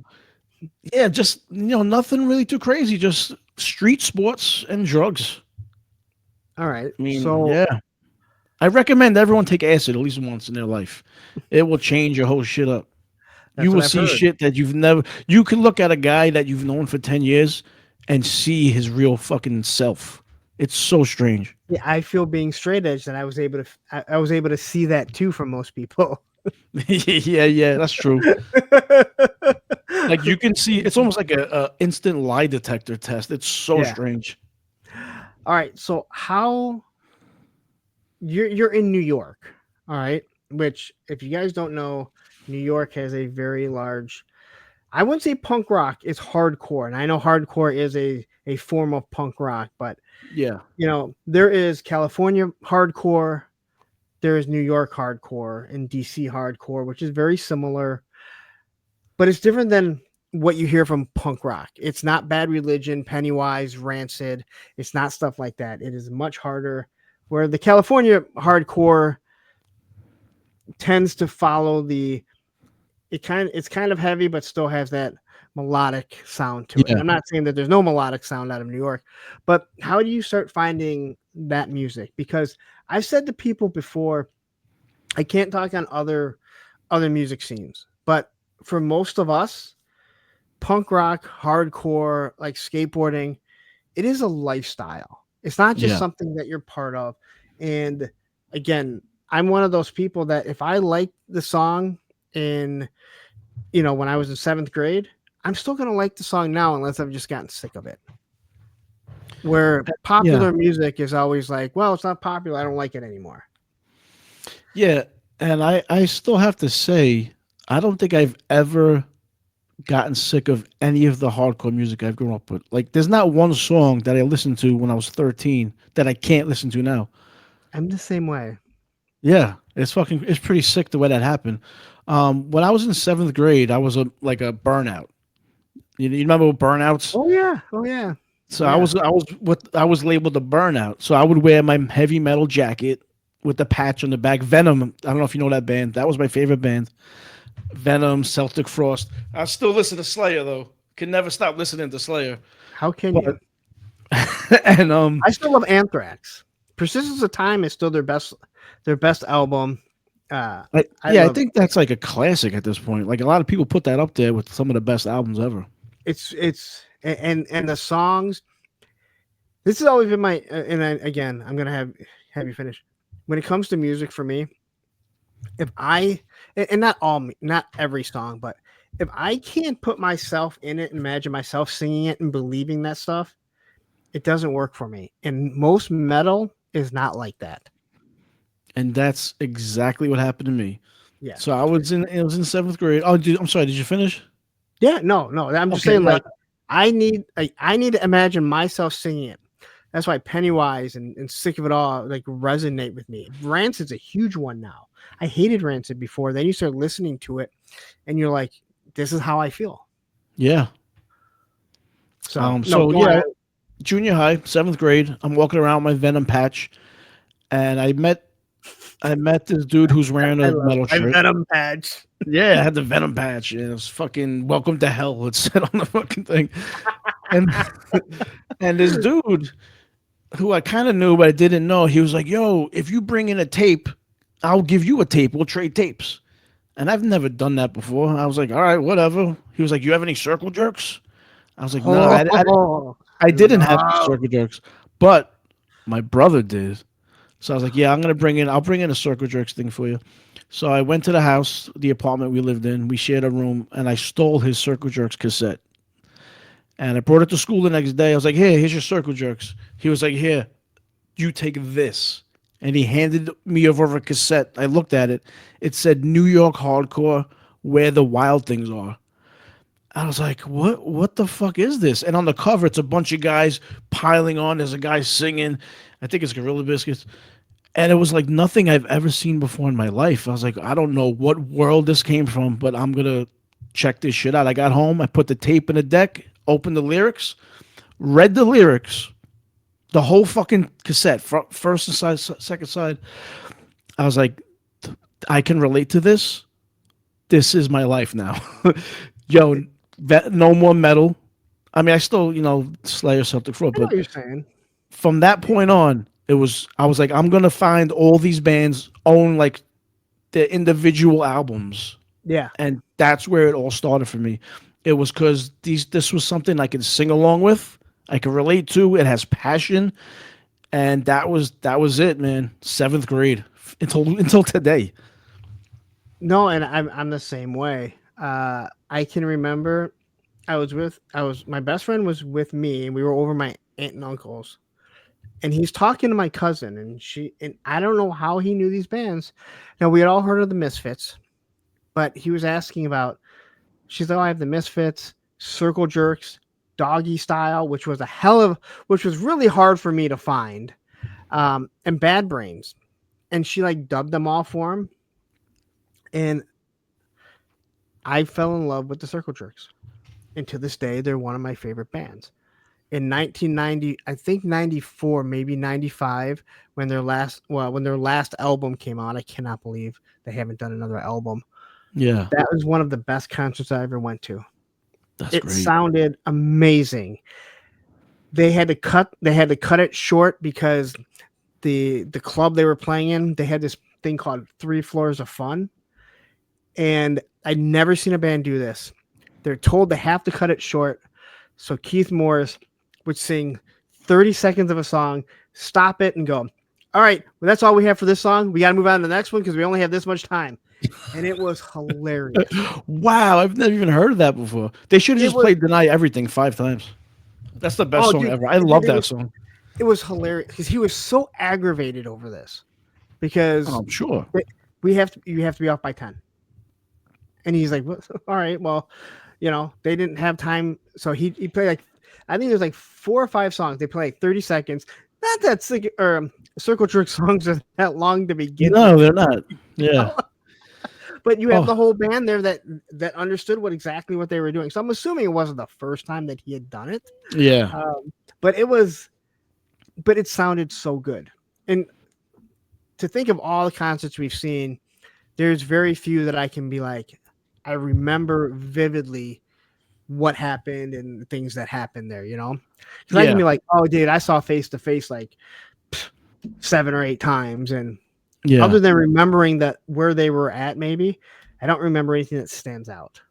yeah, just nothing really too crazy, just street sports and drugs. All right. I mean, So yeah, I recommend everyone take acid at least once in their life. It will change your whole shit up. You that's what will I've see heard. shit that you've never. You can look at a guy that you've known for 10 years and see his real fucking self. It's so strange. Yeah, I feel being straight edge that I was able to see that too from most people. Yeah, yeah, that's true. Like you can see, it's almost like a instant lie detector test. It's so Yeah. strange. All right. So how you're in New York, all right? Which if you guys don't know, New York has a very large. I wouldn't say punk rock is hardcore, and I know hardcore is a form of punk rock, but Yeah, there is California hardcore, there is New York hardcore and DC hardcore, which is very similar, but it's different than what you hear from punk rock. It's not Bad Religion, Pennywise, Rancid. It's not stuff like that. It is much harder. Where the California hardcore tends to follow the it's kind of heavy, but still has that melodic sound to it. Yeah. I'm not saying that there's no melodic sound out of New York, but how do you start finding that music? Because I've said to people before, I can't talk on other music scenes, but for most of us, punk rock, hardcore, like skateboarding, it is a lifestyle. It's not just Yeah. something that you're part of. And again, I'm one of those people that if I like the song in, when I was in seventh grade, I'm still going to like the song now unless I've just gotten sick of it. Where Yeah. popular music is always like, well, it's not popular. I don't like it anymore. Yeah. And I still have to say, I don't think I've ever gotten sick of any of the hardcore music I've grown up with. Like, there's not one song that I listened to when I was 13 that I can't listen to now. I'm the same way. Yeah, it's pretty sick the way that happened. When I was in seventh grade, I was a burnout. You remember what burnouts? Oh yeah. Oh yeah. So Oh I yeah. was I was what I was labeled a burnout. So I would wear my heavy metal jacket with the patch on the back. Venom. I don't know if you know that band. That was my favorite band. Venom, Celtic Frost. I still listen to Slayer though. Can never stop listening to Slayer. How can But you? and I still love Anthrax. Persistence of Time is still their best album. I I love think that's like a classic at this point. Like a lot of people put that up there with some of the best albums ever. and the songs. This has always been my again. I'm gonna have you finish. When it comes to music for me, if I and not every song, but if I can't put myself in it, and imagine myself singing it and believing that stuff, it doesn't work for me. And most metal is not like that. And that's exactly what happened to me. So Yes. I was in seventh grade. Oh, I'm sorry. Did you finish? Yeah. No. No. I'm just Okay. saying. Yeah. Like, I need to imagine myself singing it. That's why Pennywise and Sick of It All like resonate with me. Rancid's a huge one now. I hated Rancid before. Then you start listening to it, and you're like, "This is how I feel." Yeah. So no, So go on. yeah, junior high, seventh grade. I'm walking around with my Venom patch, and I met this dude who's wearing I a love metal my shirt. Venom patch. Yeah, I had the Venom patch. And it was fucking "Welcome to Hell." It said on the fucking thing, and and this dude who I kind of knew but I didn't know, he was like, "Yo, if you bring in a tape, I'll give you a tape. We'll trade tapes." And I've never done that before. I was like, "All right, whatever." He was like, "You have any circle jerks?" I was like, "No, Oh, I didn't have any love. circle jerks, but my brother did." So I was like, "Yeah, I'll bring in a circle jerks thing for you." So I went to the house, the apartment we lived in. We shared a room, and I stole his circle jerks cassette. And I brought it to school the next day. I was like, "Here, here's your circle jerks." He was like, "Here, you take this." And he handed me over a cassette. I looked at it. It said New York Hardcore, Where the Wild Things Are. I was like, what the fuck is this? And on the cover, it's a bunch of guys piling on. There's a guy singing. I think it's Gorilla Biscuits. And it was like nothing I've ever seen before in my life. I was like, I don't know what world this came from, but I'm going to check this shit out. I got home. I put the tape in the deck, opened the lyrics, read the lyrics, the whole fucking cassette, first and side, second side. I was like, I can relate to this. This is my life now. Yo, no more metal. I mean, I still, Slayer, Celtic Frost, I know but what you're saying. from that point on, I was like, I'm gonna find all these bands own like their individual albums, Yeah. and that's where it all started for me. It was because this was something I could sing along with, I could relate to. It has passion, and that was it, man. Seventh grade until today. No, and I'm the same way. I can remember my best friend was with me, and we were over my aunt and uncle's, and he's talking to my cousin, and I don't know how he knew these bands. Now we had all heard of the Misfits, but he was asking about. She's like, "Oh, I have the Misfits, Circle Jerks, Doggy Style," which was really hard for me to find, and Bad Brains. and she like dubbed them all for him, and I fell in love with the Circle Jerks, and to this day they're one of my favorite bands. In 1990, I think 94, maybe 95, when their last album came out. I cannot believe they haven't done another album. Yeah, That was one of the best concerts I ever went to. that's It great. sounded amazing. They had to cut it short because the club they were playing in, they had this thing called 3 Floors of Fun, and I'd never seen a band do this. They're told they have to cut it short, so Keith Morris would sing 30 seconds of a song, stop it, and go, all right, well, that's all we have for this song. We got to move on to the next one because we only have this much time. And it was hilarious. Wow, I've never even heard of that before. They should have just was- played Deny Everything 5 times. That's the best song dude, ever. I love that was- song. It was hilarious because he was so aggravated over this because Oh, I'm sure. you have to be off by 10. And he's like, well, all right, well, they didn't have time. So he played like, I think there's like 4 or 5 songs. They play like 30 seconds. Not that sick or Circle Jerk songs are that long to begin. No, they're not. Yeah. But you have the whole band there that understood exactly what they were doing. So I'm assuming it wasn't the first time that he had done it. Yeah. But it sounded so good. And to think of all the concerts we've seen, there's very few that I can be like, I remember vividly what happened and things that happened there, because I can be like, oh, dude, I saw Face to Face like 7 or 8 times, and other than remembering that where they were at, maybe I don't remember anything that stands out.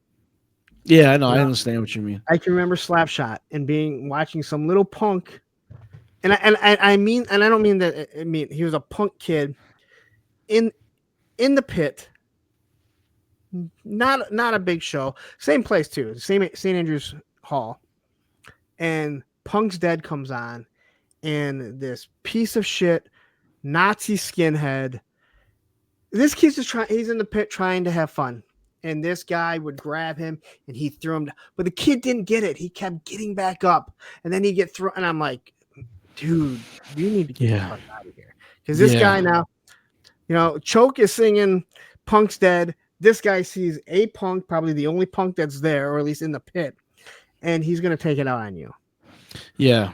Yeah, I know. I understand what you mean. I can remember Slapshot and watching some little punk, and I don't mean that. I mean he was a punk kid in the pit. Not a big show. Same place too. Same St. Andrew's Hall, and Punk's Dead comes on, and this piece of shit Nazi skinhead. This kid's just trying. He's in the pit trying to have fun, and this guy would grab him and he threw him down. But the kid didn't get it. He kept getting back up, and then he get thrown. And I'm like, dude, you need to get the fuck out of here, because this guy now, Choke is singing Punk's Dead. This guy sees a punk, probably the only punk that's there, or at least in the pit, and he's gonna take it out on you. Yeah.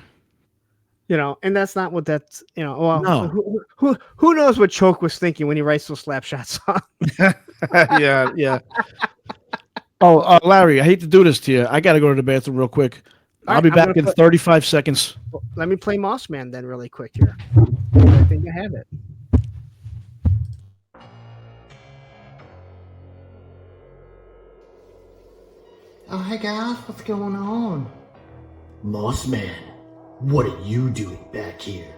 And that's not what that's, well, No. who knows what Choke was thinking when he writes those Slapshot songs. Yeah. Oh, Larry, I hate to do this to you. I got to go to the bathroom real quick. I'll be back in 35 seconds. Let me play Moss Man then really quick here. I think I have it. Oh, hey guys, what's going on? Moss Man, what are you doing back here?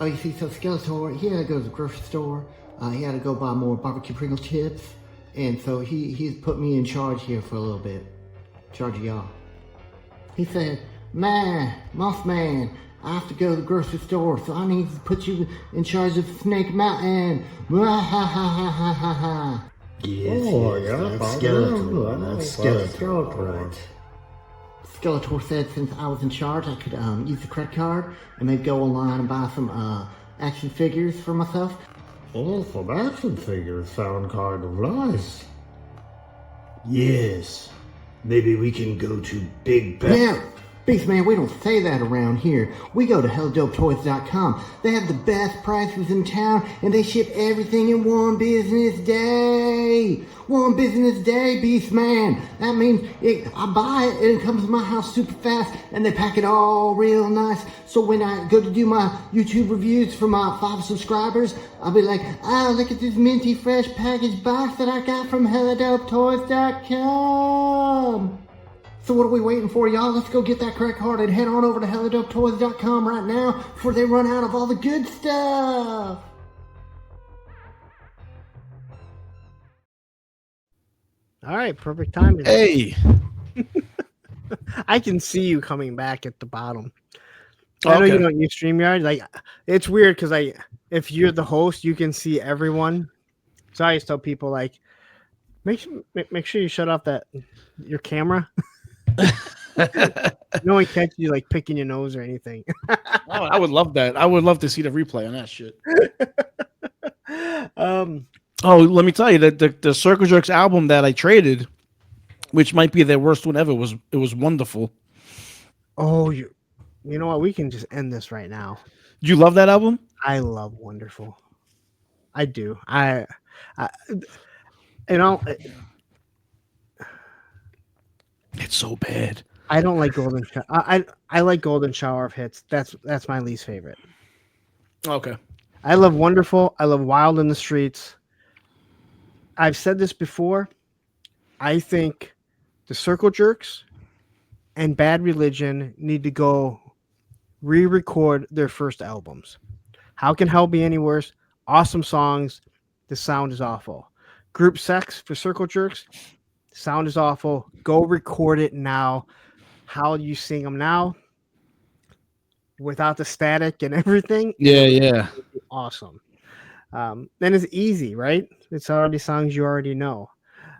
Oh, you see, so Skeletor, he had to go to the grocery store. He had to go buy more barbecue Pringle chips. And so he's put me in charge here for a little bit. In charge of y'all. He said, man, Moss Man, I have to go to the grocery store, so I need to put you in charge of Snake Mountain. Yes, that's Skeletor. That's Skeletor. Right. Skeletor said since I was in charge, I could use the credit card and maybe go online and buy some action figures for myself. Oh, some action figures sound kind of nice. Yes. Maybe we can go to Big Bad. Yeah, Beast Man, we don't say that around here. We go to HellDopeToys.com. They have the best prices in town, and they ship everything in one business day. One business day, Beast Man. That means I buy it, and it comes to my house super fast, and they pack it all real nice. So when I go to do my YouTube reviews for my 5 subscribers, I'll be like, oh, look at this minty fresh packaged box that I got from HelloDopeToys.com. So what are we waiting for, y'all? Let's go get that credit card and head on over to HelloDopeToys.com right now before they run out of all the good stuff. All right, perfect timing. Hey. I can see you coming back at the bottom. I know you don't use StreamYard. Like, it's weird because if you're the host, you can see everyone. So I always tell people like, make sure you shut off your camera. No one catches you like picking your nose or anything. Oh, I would love that. I would love to see the replay on that shit. Oh, let me tell you that the Circle Jerks album that I traded, which might be their worst one ever, was wonderful. Oh, you know what? We can just end this right now. Do you love that album? I love Wonderful. I do. I you know, It's so bad. I don't like Golden. I like Golden Shower of Hits. That's my least favorite. Okay. I love Wonderful. I love Wild in the Streets. I've said this before. I think the Circle Jerks and Bad Religion need to go re-record their first albums. How Can Hell Be Any Worse? Awesome songs. The sound is awful. Group Sex for Circle Jerks. Sound is awful. Go record it now. How you sing them now, without the static and everything, Yeah, yeah. awesome. Then it's easy, right? It's already songs you already know.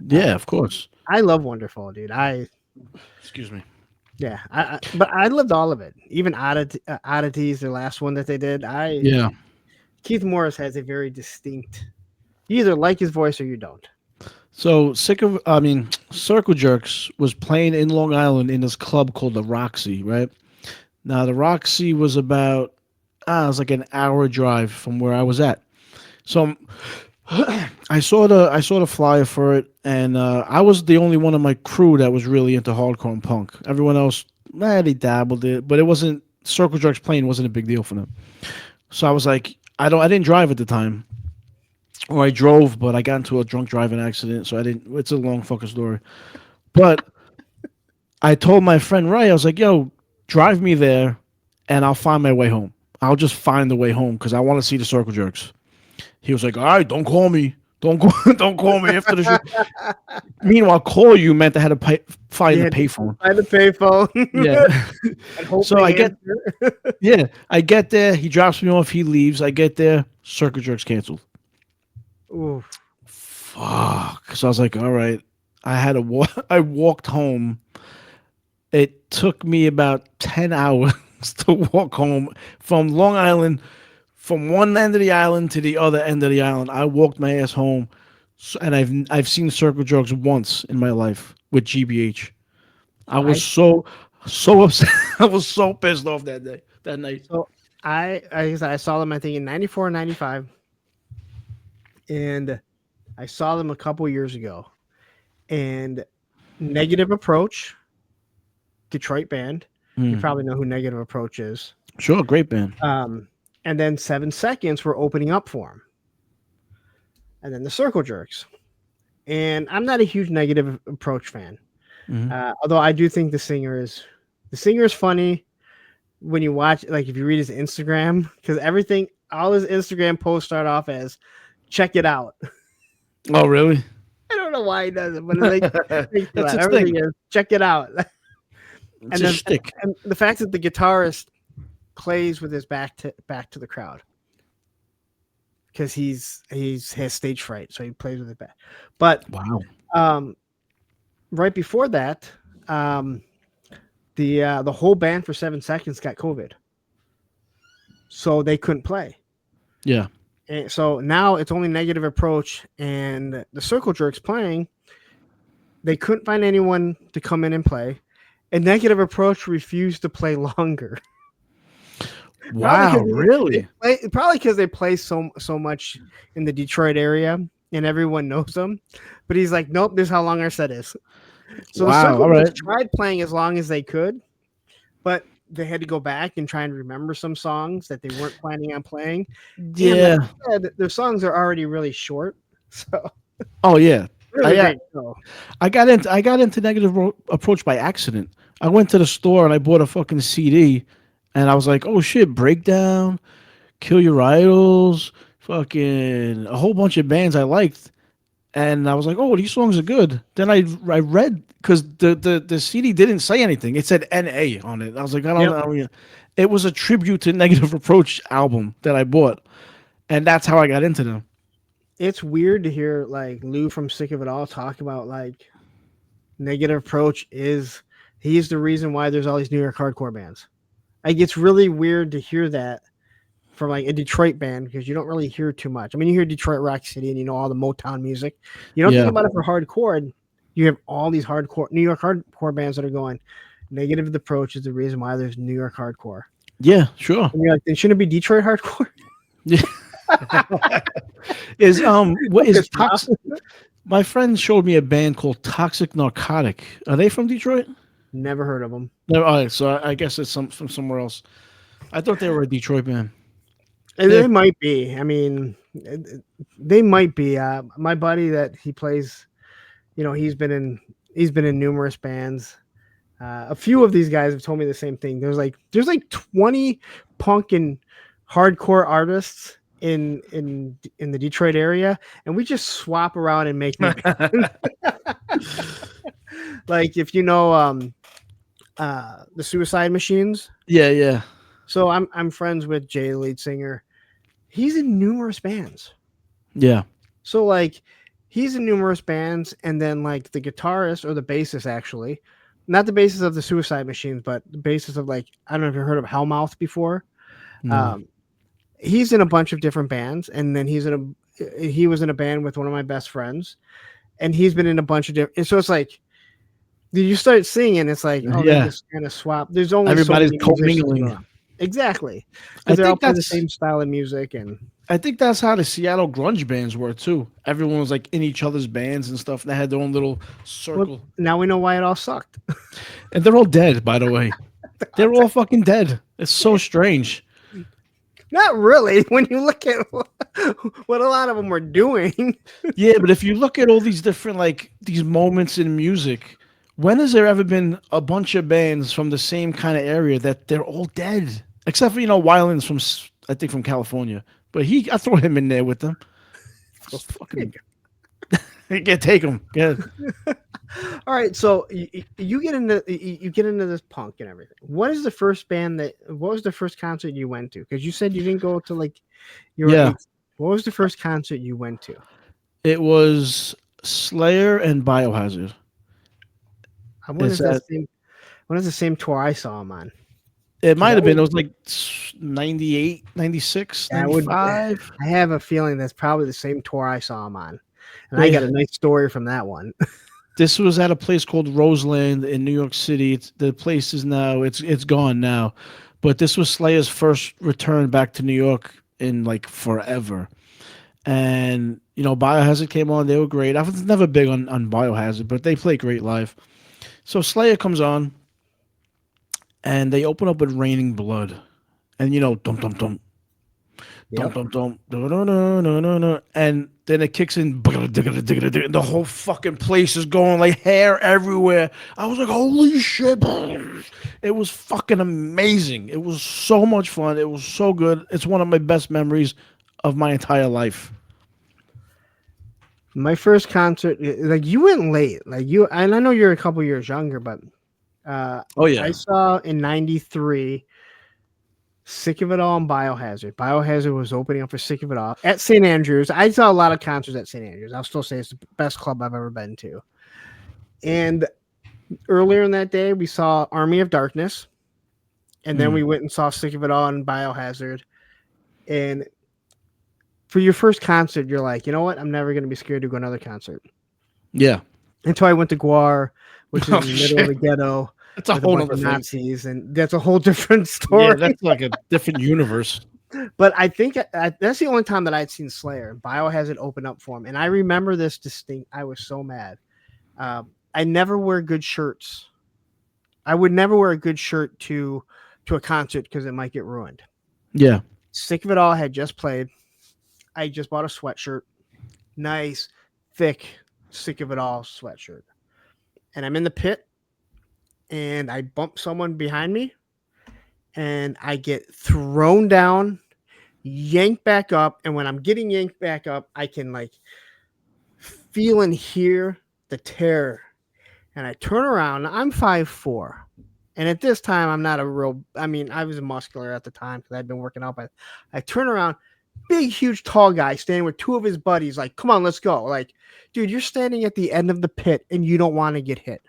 Yeah, of course. I love Wonderful, dude. Excuse me. Yeah, but I loved all of it. Even Oddities, the last one that they did. Yeah. Keith Morris has a very distinct. You either like his voice or you don't. So Circle Jerks was playing in Long Island in this club called the Roxy, right? Now the Roxy was about it was like an hour drive from where I was at. So I saw the flyer for it, and I was the only one of my crew that was really into hardcore and punk. Everyone else, they dabbled it, but it wasn't Circle Jerks playing wasn't a big deal for them. So I was like, I didn't drive at the time, or I drove, but I got into a drunk driving accident, so I didn't. It's a long fucking story, but I told my friend Ray, I was like, "Yo, drive me there, and I'll find my way home. I'll just find the way home because I want to see the Circle Jerks." He was like, "All right, don't call me. Don't call me after the show." Meanwhile, call you meant I had to find the payphone. I had to payphone. Yeah. So I get there. He drops me off. He leaves. I get there. Circle Jerks canceled. Oof. Fuck. So I was like, all right. I had to walk. I walked home. It took me about 10 hours to walk home from Long Island. From one end of the island to the other end of the island, I walked my ass home, and I've seen Circle Jerks once in my life with GBH. I was so upset. I was so pissed off that night. So I saw them, I think, in 94, 95, and I saw them a couple years ago. And Negative Approach, Detroit band. You probably know who Negative Approach is. Sure, great band. And then 7 Seconds were opening up for him. And then the Circle Jerks. And I'm not a huge Negative Approach fan. Although I do think the singer is funny when you watch, like if you read his Instagram, because all his Instagram posts start off as "check it out." Oh, really? I don't know why he does it, but that's everything is "check it out." It's a shtick. And the fact that the guitarist plays with his back to the crowd because he has stage fright, so he plays with his back. But wow. Right before that, the whole band for 7 Seconds got COVID, so they couldn't play. Yeah. And so now it's only Negative Approach and the Circle Jerks playing. They couldn't find anyone to come in and play, and Negative Approach refused to play longer. Wow, really? Probably because they play so much in the Detroit area and everyone knows them. But he's like, nope, this is how long our set is. So the Circle tried playing as long as they could, but they had to go back and try and remember some songs that they weren't planning on playing. Yeah. And like I said, their songs are already really short. So oh yeah. Really great show. I got into Negative Approach by accident. I went to the store and I bought a fucking CD. And I was like, oh shit, Breakdown, Kill Your Idols, fucking a whole bunch of bands I liked. And I was like, oh, these songs are good. Then I read, because the CD didn't say anything. It said NA on it. I was like, I don't know. It was a tribute to Negative Approach album that I bought. And that's how I got into them. It's weird to hear like Lou from Sick of It All talk about like Negative Approach he's the reason why there's all these New York hardcore bands. Like, it's really weird to hear that for like a Detroit band, because you don't really hear too much. I mean, you hear Detroit Rock City and you know all the Motown music. You don't think about it for hardcore. And you have all these New York hardcore bands that are going. Negative Approach is the reason why there's New York hardcore. Yeah, sure. And you're like, then shouldn't it be Detroit hardcore? Yeah. What is Toxic? My friend showed me a band called Toxic Narcotic. Are they from Detroit? Never heard of them. No, all right, so I guess it's from somewhere else. I thought they were a Detroit band. They might be. I mean, they might be. My buddy that he plays, you know, he's been in numerous bands. A few of these guys have told me the same thing. There's like 20 punk and hardcore artists in the Detroit area, and we just swap around and make new bands. Like if you know the Suicide Machines. Yeah. So I'm friends with Jay, the lead singer. He's in numerous bands. Yeah. So like he's in numerous bands, and then like the guitarist or the bassist, actually, not the bassist of the Suicide Machines, but the bassist of, like, I don't know if you've heard of Hellmouth before. No. He's in a bunch of different bands, and then he was in a band with one of my best friends, and he's been in a bunch of different. And so it's like, you start singing, it's like, oh, they just kind of swap. There's only everybody's so many co-mingling. Exactly. I Because they're all think playing the that's same style of music, and I think that's how the Seattle grunge bands were too. Everyone was like in each other's bands and stuff. They had their own little circle. well, now we know why it all sucked. And they're all dead, by the way. They're all fucking dead. It's so strange. Not really, when you look at what a lot of them were doing. Yeah, but if you look at all these different, like, these moments in music, when has there ever been a bunch of bands from the same kind of area that they're all dead? Except for, Wyland's from, I think, from California. But I throw him in there with them. Just fucking, take him. Yeah. All right, so you get into this punk and everything. What was the first concert you went to? Because you said you didn't go to like Yeah. What was the first concert you went to? It was Slayer and Biohazard. I wonder if that's the same tour I saw him on. It might have been. It was like 98, 96, 95. I have a feeling that's probably the same tour I saw him on. And I got a nice story from that one. This was at a place called Roseland in New York City. The place is now, it's gone now. But this was Slayer's first return back to New York in like forever. And, Biohazard came on. They were great. I was never big on Biohazard, but they play great live. So Slayer comes on, and they open up with Raining Blood. And, dum, dum, dum. Yep. Dum, dum, dum, and then it kicks in. The whole fucking place is going like hair everywhere. I was like, holy shit. It was fucking amazing. It was so much fun. It was so good. It's one of my best memories of my entire life. My first concert, like, you went late. Like, and I know you're a couple years younger, but oh yeah, I saw in '93 Sick of It All and Biohazard. Biohazard was opening up for Sick of It All at St. Andrews. I saw a lot of concerts at St. Andrews. I'll still say it's the best club I've ever been to. And earlier in that day, we saw Army of Darkness, and then we went and saw Sick of It All and Biohazard. And for your first concert, you're like, you know what? I'm never going to be scared to go to another concert. Yeah. Until I went to Guar, which is in the middle of the ghetto. It's a whole other Nazis, and that's a whole different story. Yeah, that's like a different universe. But I think that's the only time that I'd seen Slayer. Biohazard open up for him, and I remember this distinct. I was so mad. I never wear good shirts. I would never wear a good shirt to a concert because it might get ruined. Yeah. Sick of It All had just played. I just bought a sweatshirt, nice, thick, Sick of It All sweatshirt, and I'm in the pit. And I bump someone behind me, and I get thrown down, yanked back up. And when I'm getting yanked back up, I can like feel and hear the terror. And I turn around. I'm 5'4", and at this time, I'm not I was muscular at the time because I'd been working out. But I turn around, big, huge, tall guy standing with two of his buddies. Like, come on, let's go. Like, dude, you're standing at the end of the pit, and you don't want to get hit.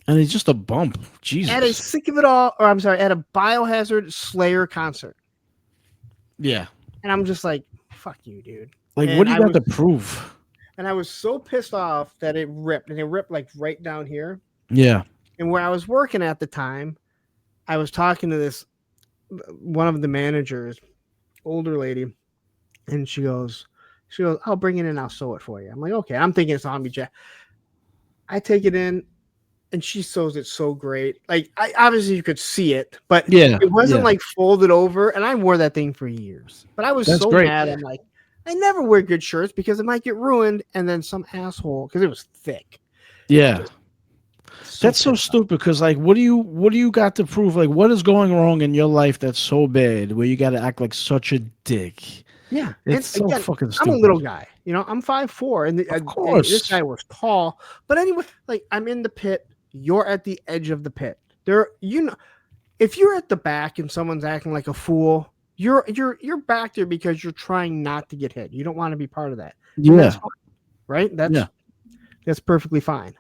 And it's just a bump. Jesus. At a Sick of It All, at a Biohazard Slayer concert. Yeah. And I'm just like, fuck you, dude. Like, And what do you I got was to prove? and I was so pissed off that it ripped, and it ripped like right down here. Yeah. And where I was working at the time, I was talking to this one of the managers, older lady, and she goes, I'll bring it in, I'll sew it for you. I'm like, okay. I'm thinking it's Zombie Jack. I take it in, and she sews it so great. Like, I obviously you could see it, but Yeah. it wasn't Yeah. like folded over. And I wore that thing for years. But I was That's so great. mad. I'm like, I never wear good shirts because it might get ruined. And then some asshole, because it was thick. Yeah. So That's so pissed off. stupid because like what do you got to prove? Like what is going wrong in your life that's so bad where you got to act like such a dick? Yeah, It's and so again, fucking I'm stupid. a little guy. You know, I'm 5'4", and, Of and this course. guy was tall. But anyway, like I'm in the pit. You're at the edge of the pit. There, you know, if you're at the back and someone's acting like a fool, you're back there because you're trying not to get hit. You don't want to be part of that, and that's Yeah. fine, right? Yeah. That's perfectly fine.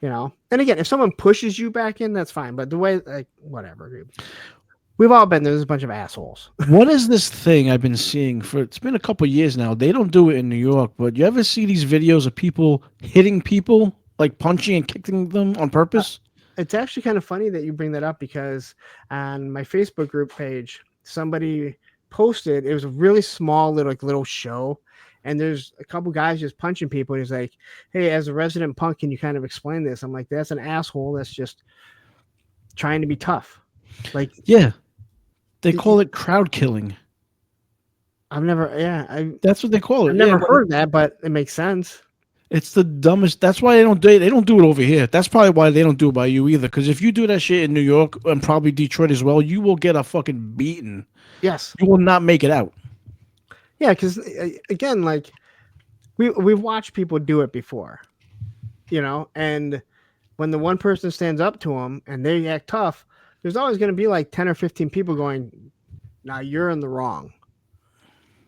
You know, and again, if someone pushes you back in, that's fine. But the way, like, whatever, dude. We've all been there. There's a bunch of assholes. What is this thing I've been seeing for? It's been a couple years now. They don't do it in New York, but you ever see these videos of people hitting people, like punching and kicking them on purpose? It's actually kind of funny that you bring that up because on my Facebook group page, somebody posted, it was a really small little show, and there's a couple guys just punching people. And he's like, hey, as a resident punk, can you kind of explain this? I'm like, that's an asshole that's just trying to be tough. Like, Yeah. They call it crowd killing. I've never That's what they call it. I've never but heard that, but it makes sense. It's the dumbest. That's why they don't do it over here. That's probably why they don't do it by you either. Because if you do that shit in New York and probably Detroit as well, you will get a fucking beating. Yes. You will not make it out. Yeah, because again, like we've watched people do it before, you know, and when the one person stands up to them and they act tough, there's always going to be like 10 or 15 people going, "Now you're in the wrong."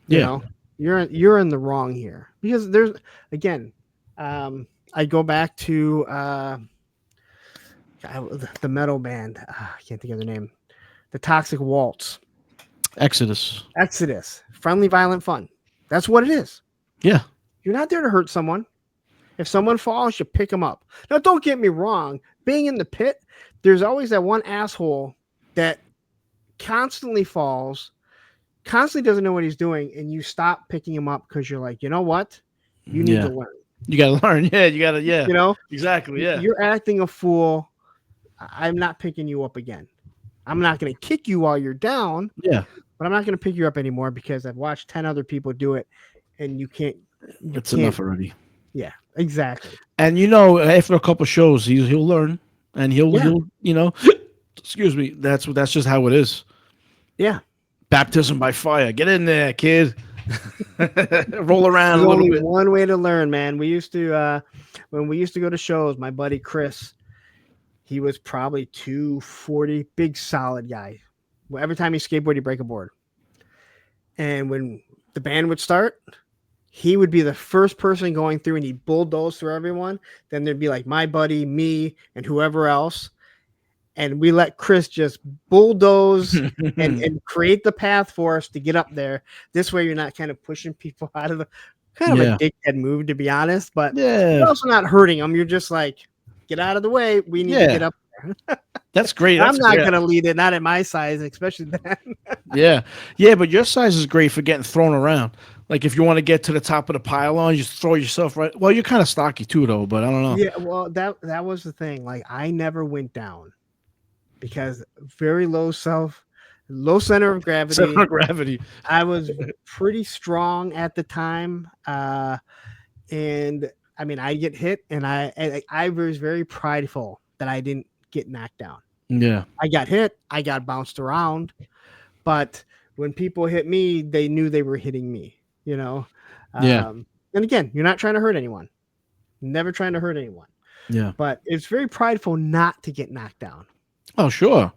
You know, you're in the wrong here because there's again, I go back to the metal band. I can't think of their name. The Toxic Waltz. Exodus. Friendly, violent fun. That's what it is. Yeah. You're not there to hurt someone. If someone falls, you pick them up. Now, don't get me wrong. Being in the pit, there's always that one asshole that constantly falls, constantly doesn't know what he's doing, and you stop picking him up because you're like, you know what? You need to learn. You got to learn. Yeah, you got to. Yeah. You know? Exactly. Yeah. You're acting a fool. I'm not picking you up again. I'm not going to kick you while you're down. Yeah. But I'm not going to pick you up anymore because I've watched 10 other people do it, and you can't. It's enough already. Yeah, exactly. And after a couple shows, he'll learn, and he'll excuse me. That's just how it is. Yeah. Baptism by fire. Get in there, kid. Roll around There's a little only bit. one way to learn, man. We used to when we used to go to shows. My buddy Chris, he was probably 240, big solid guy. Well, every time he skateboarded, he'd break a board. And when the band would start, he would be the first person going through, and he'd bulldoze through everyone. Then there'd be like my buddy, me, and whoever else. And we let Chris just bulldoze and create the path for us to get up there. This way, you're not kind of pushing people out of the kind of a dickhead move, to be honest. But you're also not hurting them. You're just like, get out of the way. We need to get up there. That's great. I'm not going to lead it, not at my size, especially then. Yeah, but your size is great for getting thrown around. Like if you want to get to the top of the pylon, you just throw yourself right. Well, you're kind of stocky too, though. But I don't know. Yeah, well, that was the thing. Like I never went down because very low center of gravity. Center of gravity. I was pretty strong at the time, and I mean, I get hit, and I was very prideful that I didn't get knocked down. Yeah, I got hit, I got bounced around, but when people hit me, they knew they were hitting me. You know, And again, you're not trying to hurt anyone. Never trying to hurt anyone. Yeah, but it's very prideful not to get knocked down. Oh, sure.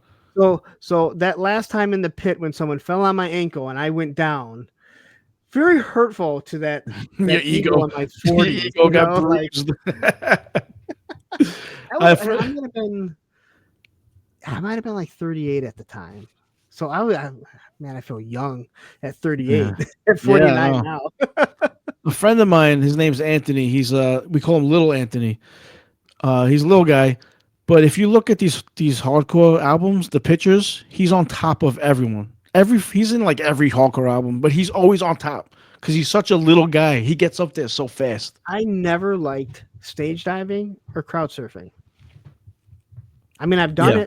So that last time in the pit when someone fell on my ankle and I went down, very hurtful to that your ego in my 40s. Ego got bruised. I might have been like 38 at the time. So man, I feel young at 38, Yeah. at Yeah. I 49 know. now. A friend of mine, his name's Anthony. He's we call him Little Anthony. He's a little guy, but if you look at these hardcore albums, the pictures, he's on top of everyone. He's in like every hardcore album, but he's always on top because he's such a little guy. He gets up there so fast. I never liked stage diving or crowd surfing. I mean, I've done Yeah.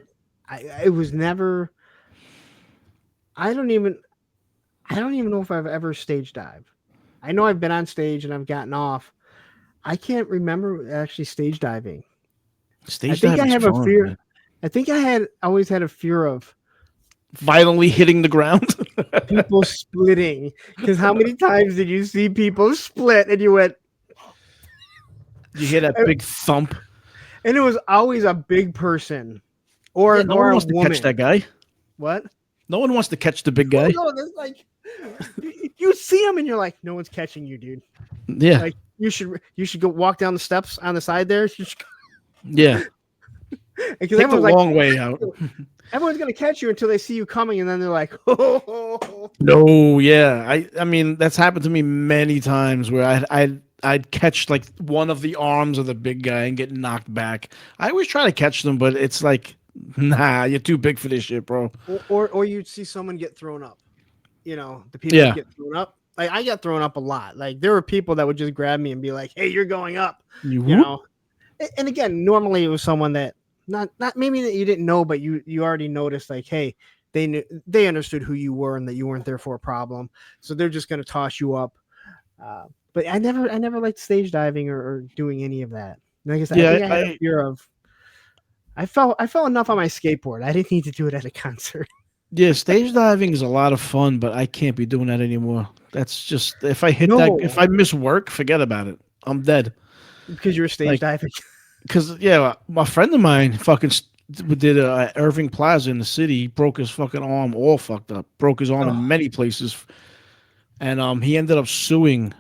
it. It was never. I don't even. I don't even know if I've ever stage dived. I know I've been on stage and I've gotten off. I can't remember actually stage diving. I Stage think I diving's have a fun, fear. man. I think I always had a fear of Violently hitting the ground. people splitting. Because how many times did you see people split and you went, You hear that big thump. and it was always a big person Yeah, no or one a wants to woman. catch that guy. What? No one wants to catch the big Oh, guy. no, that's like you see him and you're like, no one's catching you, dude. Yeah. Like you should go walk down the steps on the side there. Yeah. Because Take the everyone's like, long way out. everyone's gonna catch you until they see you coming, and then they're like, oh. No, yeah. I mean, that's happened to me many times where I'd catch like one of the arms of the big guy and get knocked back. I always try to catch them, but it's like, nah, you're too big for this shit, bro. Or you'd see someone get thrown up. You know, the people that get thrown up. Like I got thrown up a lot. Like there were people that would just grab me and be like, "Hey, you're going up." You know. And again, normally it was someone that not maybe that you didn't know, but you already noticed. Like, hey, they understood who you were and that you weren't there for a problem, so they're just going to toss you up. But I never liked stage diving or doing any of that. Like I said, I think I had a fear of. I fell enough on my skateboard. I didn't need to do it at a concert. Yeah, stage diving is a lot of fun, but I can't be doing that anymore. That's just if I if I miss work, forget about it. I'm dead. Because you were stage diving. Because my friend of mine fucking did Irving Plaza in the city. He broke his fucking arm, all fucked up. Broke his arm in many places, and he ended up suing,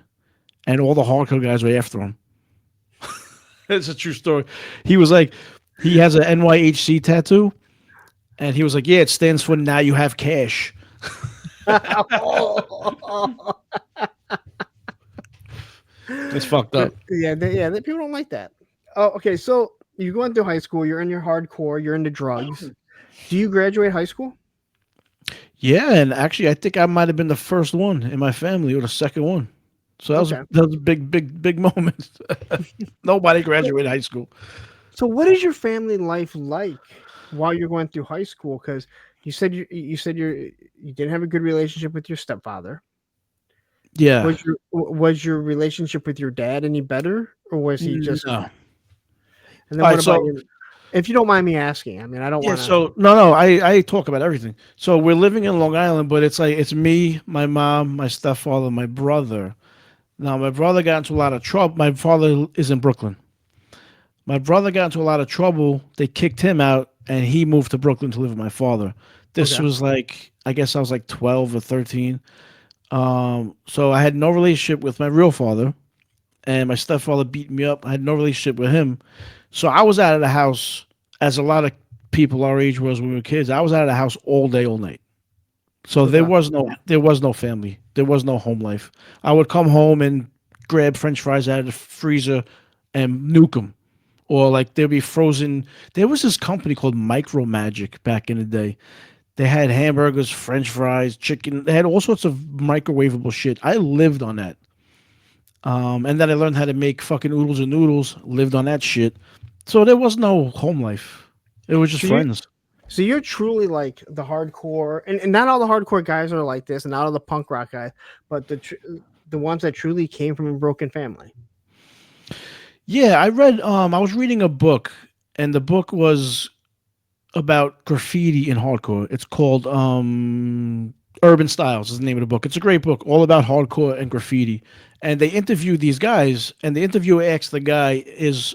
and all the hardcore guys were after him. It's a true story. He was like, he has an NYHC tattoo. And he was like, yeah, it stands for now you have cash. It's fucked up. Yeah, people don't like that. Oh, okay. So you're going through high school, you're in your hardcore, you're into drugs. Do you graduate high school? Yeah, and actually I think I might have been the first one in my family or the second one. So that was a big moment. Nobody graduated high school. So what is your family life like while you're going through high school? Because you said you didn't have a good relationship with your stepfather. Yeah. Was your relationship with your dad any better, or was he just? No. And then what about you? If you don't mind me asking, I mean, I don't want to. So no, I talk about everything. So we're living in Long Island, but it's like it's me, my mom, my stepfather, my brother. Now my brother got into a lot of trouble. My father is in Brooklyn. My brother got into a lot of trouble. They kicked him out, and he moved to Brooklyn to live with my father. This was like, I guess I was like 12 or 13. So I had no relationship with my real father, and my stepfather beat me up. I had no relationship with him. So I was out of the house, as a lot of people our age was when we were kids. I was out of the house all day, all night. So there was no family. There was no home life. I would come home and grab French fries out of the freezer and nuke them. Or like there'd be frozen. There was this company called Micro Magic back in the day. They had hamburgers, French fries, chicken. They had all sorts of microwavable shit. I lived on that. And then I learned how to make fucking oodles and noodles. Lived on that shit. So there was no home life. It was just friends. So you're truly like the hardcore, and not all the hardcore guys are like this, and not all the punk rock guys, but the ones that truly came from a broken family. Yeah, I read. I was reading a book, and the book was about graffiti in hardcore. It's called Urban Styles is the name of the book. It's a great book, all about hardcore and graffiti. And they interviewed these guys, and the interviewer asked the guy,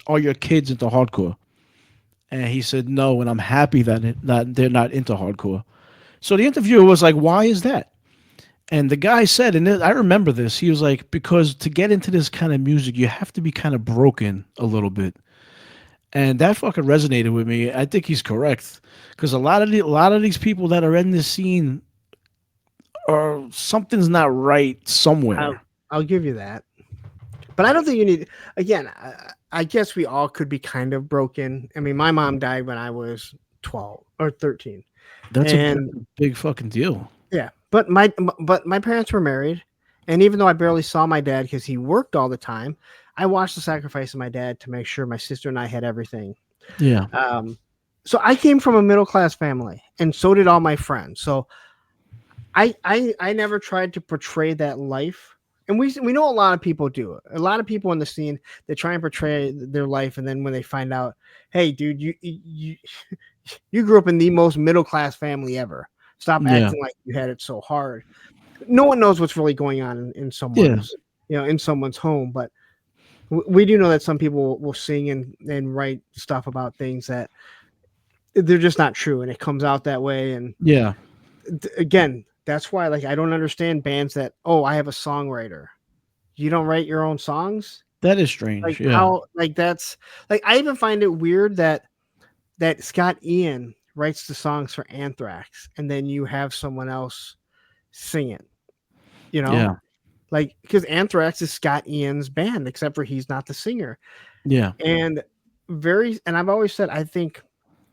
"Are your kids into hardcore?" And he said, "No," and I'm happy that they're not into hardcore. So the interviewer was like, "Why is that?" And the guy said, and I remember this, he was like, because to get into this kind of music, you have to be kind of broken a little bit. And that fucking resonated with me. I think he's correct because a lot of these people that are in this scene are something's not right I'll, somewhere. I'll give you that. But I don't think you need. Again, I guess we all could be kind of broken. I mean, my mom died when I was 12 or 13, That's and a big fucking deal. yeah. But my parents were married, and even though I barely saw my dad because he worked all the time, I watched the sacrifice of my dad to make sure my sister and I had everything. Yeah, Um, so I came from a middle class family, and so did all my friends. So I never tried to portray that life. And we know a lot of people do it. A lot of people in the scene, they try and portray their life, and then when they find out, hey, dude, you grew up in the most middle class family ever. Stop yeah, acting like you had it so hard. No one knows what's really going on in yeah, someone's home, but we do know that some people will sing and write stuff about things that they're just not true, and it comes out that way. And yeah. again, that's why like I don't understand bands that, oh, I have a songwriter. You don't write your own songs? That is strange. Like Yeah, how like that's like I even find it weird that Scott Ian writes the songs for Anthrax and then you have someone else sing it, you know? yeah, Like because Anthrax is Scott Ian's band, except for he's not the singer. yeah, And I've always said I think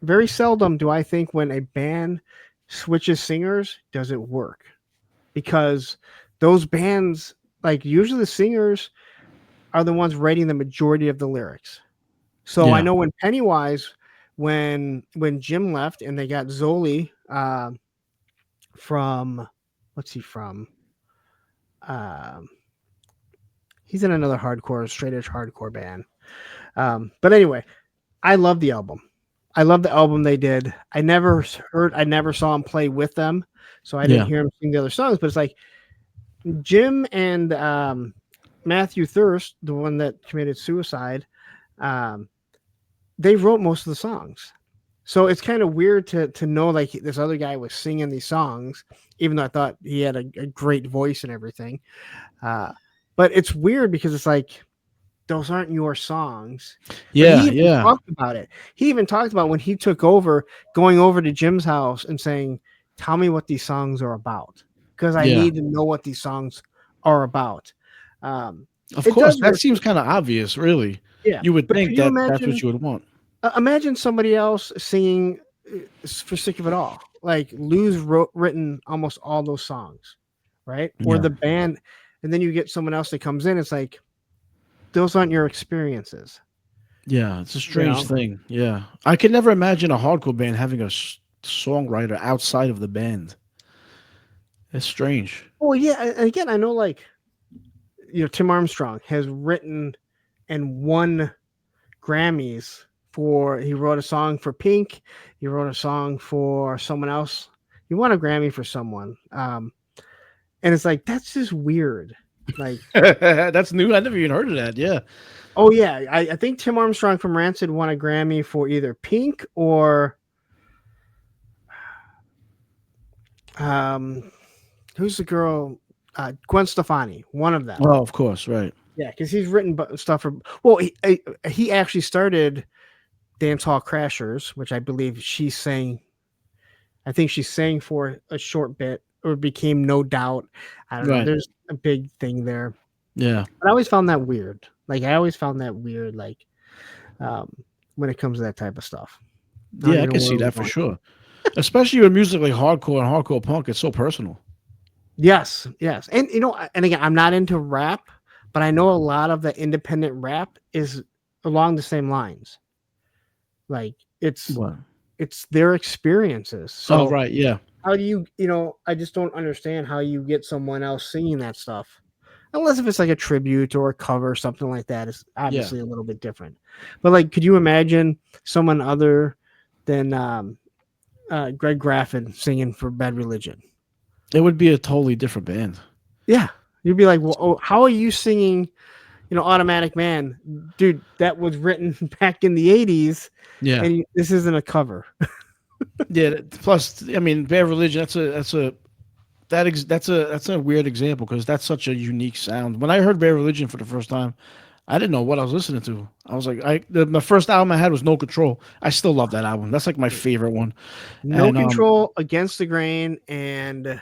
very seldom do I think when a band switches singers does it work, because those bands, like usually the singers are the ones writing the majority of the lyrics. So I yeah. know when Pennywise, when Jim left and they got Zoli from, what's he from? Um, he's in another hardcore, straight edge hardcore band. But anyway, I love the album. I love the album they did. I never saw him play with them, so I didn't Yeah. hear him sing the other songs. But it's like Jim and Matthew Thirst, the one that committed suicide, um, they wrote most of the songs. So it's kind of weird to know like this other guy was singing these songs, even though I thought he had a great voice and everything. Uh, but it's weird because it's like those aren't your songs. But he Yeah, even yeah, talked about it. He even talked about when he took over, going over to Jim's house and saying, "Tell me what these songs are about, because I yeah. need to know what these songs are about." Um, Of it course, does that work, seems kind of obvious, really. yeah. You would But could think you that that's what imagine? you would want. Imagine somebody else singing "For Sick of It All." Like Lou's written almost all those songs, right? Or Yeah. the band, and then you get someone else that comes in. It's like those aren't your experiences, Yeah, it's a you strange know. thing. Yeah. I could never imagine a hardcore band having a songwriter outside of the band. It's strange. Well, yeah. Again, I know, like Tim Armstrong has written and won Grammys for. He wrote a song for Pink. He wrote a song for someone else. He won a Grammy for someone. And it's like that's just weird. Like, That's new. I never even heard of that. Yeah. oh yeah, I think Tim Armstrong from Rancid won a Grammy for either Pink or um, who's the girl? Gwen Stefani, one of them. Oh, of course, right. Yeah, because he's written stuff for. Well, he actually started Dance Hall Crashers, which I believe she sang. I think she sang for a short bit, or became No Doubt. I don't know. Right. There's a big thing there, Yeah. but I always found that weird. Like I always found that weird. Like um, when it comes to that type of stuff. I don't Yeah, I even know can where see we're that for going. sure. Especially with music like hardcore and hardcore punk, it's so personal. Yes, yes, and and again, I'm not into rap, but I know a lot of the independent rap is along the same lines. Like What? it's their experiences. Oh, So right. Yeah. how do I just don't understand how you get someone else singing that stuff. Unless if it's like a tribute or a cover, something like that is Yeah. obviously a little bit different. But like, could you imagine someone other than Greg Graffin singing for Bad Religion? It would be a totally different band. Yeah, you'd be like, well, oh, how are you singing? Automatic Man, dude, that was written back in the '80s, Yeah. and this isn't a cover. Yeah. Plus, I mean, Bad Religion. That's a weird example because that's such a unique sound. When I heard Bad Religion for the first time, I didn't know what I was listening to. I was like, the first album I had was No Control. I still love that album. That's like my favorite one. No And Control, Against the Grain, and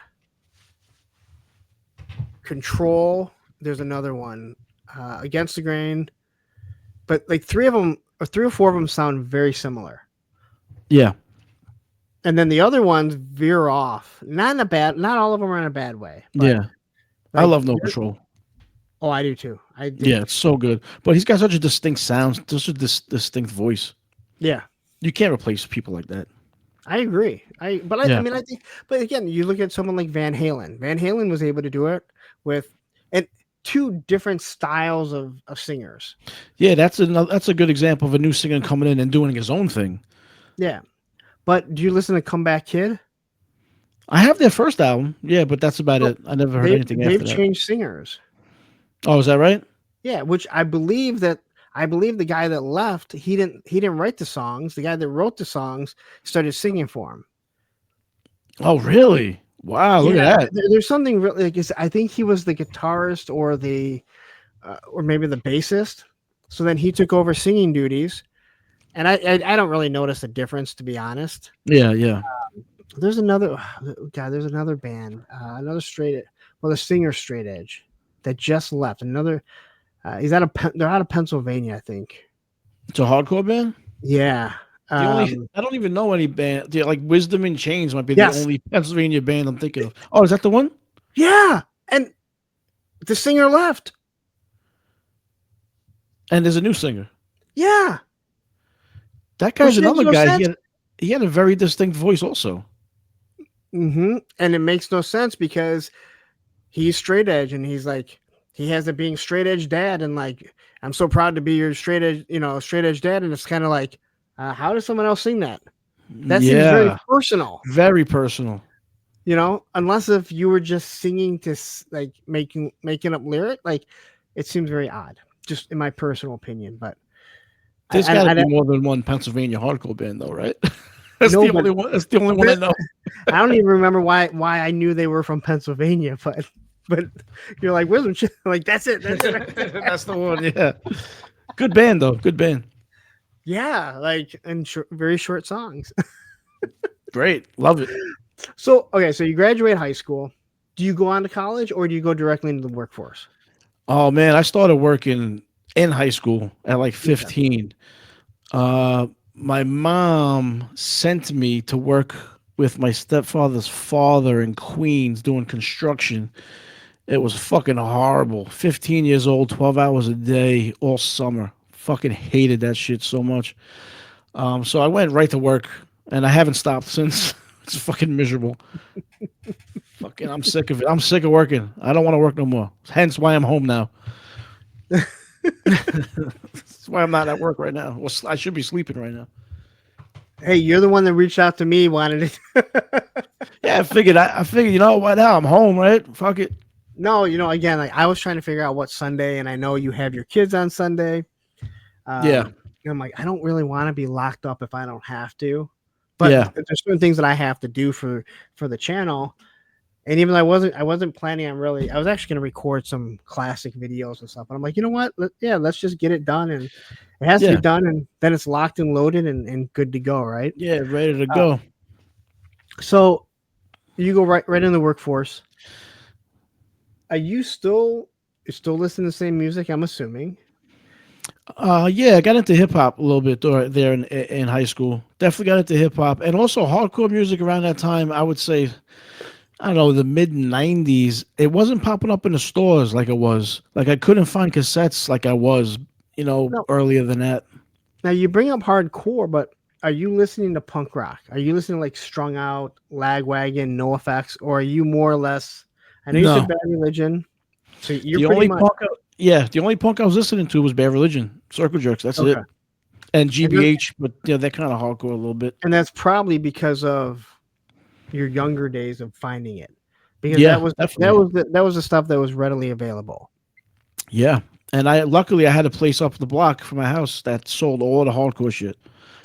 Control. There's another one, Against the Grain, but like three of them or three or four of them sound very similar. yeah, And then the other ones veer off. Not all of them are in a bad way. But yeah. I like, love No Control. oh, I do too. I do. Yeah, it's so good. But he's got such a distinct sound, such a distinct voice. Yeah. You can't replace people like that. I agree. I Yeah. mean I think, but again, you look at someone like Van Halen. Van Halen was able to do it with and two different styles of singers. Yeah, that's a good example of a new singer coming in and doing his own thing. Yeah. But do you listen to Comeback Kid? I have their first album, yeah, but that's about Well, it. I never heard anything after They've that. changed singers. Oh, is that right? Yeah, which I believe the guy that left, he didn't write the songs. The guy that wrote the songs started singing for him. Oh, really? Wow, look at that. There's something really like I think he was the guitarist or or maybe the bassist. So then he took over singing duties, and I don't really notice a difference, to be honest. Yeah. There's another There's another band, the singer Straight Edge that just left. Another they're out of Pennsylvania, I think. It's a hardcore band? Yeah. I don't even know any band. Like Wisdom in Chains might be Yes. the only Pennsylvania band I'm thinking of. Oh, is that the one? Yeah, and the singer left. And there's a new singer. Yeah, That guy's Which makes another no guy. sense. He had a very distinct voice also. and it makes no sense because he's straight edge, and he's like he has a being straight edge dad, and like I'm so proud to be your straight edge dad, and it's kind of like how does someone else sing that? That seems very personal. Very personal. Unless if you were just singing to like making up lyric, like it seems very odd, just in my personal opinion. But There's got to be more than one Pennsylvania hardcore band, though, right? That's the only one. That's the only one I know. I don't even remember why I knew they were from Pennsylvania, but you're like Wisdom, like that's it. That's the one. Yeah. Good band, though. Good band. Yeah, like and very short songs. Great. Love it. So you graduate high school. Do you go on to college or do you go directly into the workforce? Oh man, I started working in high school at like 15. My mom sent me to work with my stepfather's father in Queens doing construction. It was fucking horrible. 15 years old, 12 hours a day, all summer. Fucking hated that shit so much. So I went right to work, and I haven't stopped since. It's fucking miserable. Fucking, I'm sick of it. I'm sick of working. I don't want to work no more. Hence why I'm home now. That's why I'm not at work right now. Well, I should be sleeping right now. Hey, you're the one that reached out to me, wanted it. Yeah, I figured, why now? I'm home, right? Fuck it. No, again, like I was trying to figure out what Sunday, and I know you have your kids on Sunday. Yeah. I'm like, I don't really want to be locked up if I don't have to. But Yeah. there's certain things that I have to do for the channel. And even though I wasn't planning on I was actually going to record some classic videos and stuff. And I'm like, you know what? Let's just get it done. And it has to be done. And then it's locked and loaded and good to go. Right. Yeah. Ready to go. So you go right in the workforce. Are you still listening to the same music? I'm assuming. Yeah, I got into hip hop a little bit there in high school. Definitely got into hip hop and also hardcore music around that time. I would say, I don't know, the mid 90s. It wasn't popping up in the stores like it was. Like I couldn't find cassettes like I was, earlier than that. Now you bring up hardcore, but are you listening to punk rock? Are you listening to like Strung Out, Lagwagon, NoFX, or are you more or less? I know you said Bad Religion. So you're the only punk I was listening to was Bad Religion, Circle Jerks. That's it, and GBH. But they're kind of hardcore a little bit. And that's probably because of your younger days of finding it, because that was the stuff that was readily available. Yeah, and luckily I had a place up the block from my house that sold all the hardcore shit,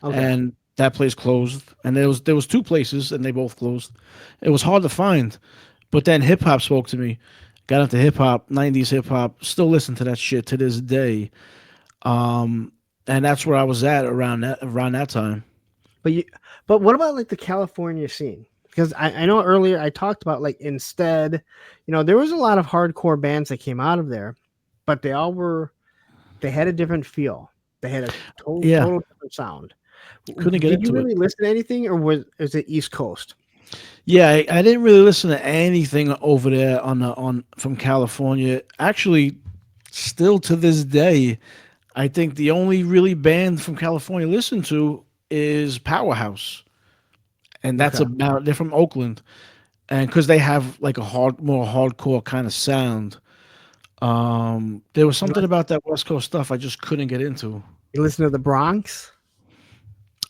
and that place closed. And there was two places, and they both closed. It was hard to find, but then hip hop spoke to me. got into hip hop, 90s hip hop, still listen to that shit to this day. And that's where I was at around that time. But but what about like the California scene? Because I know earlier I talked about like Instead, there was a lot of hardcore bands that came out of there, but they had a different feel. They had a Yeah, total different sound. couldn't get Did you into it. really listen to anything, or is it East Coast? Yeah, I didn't really listen to anything over there on from California. Actually, still to this day, I think the only really band from California I listen to is Powerhouse, and that's Okay. about they're from Oakland, and because they have like a more hardcore kind of sound. There was You, something about that West Coast stuff I just couldn't get into. you listen to the Bronx?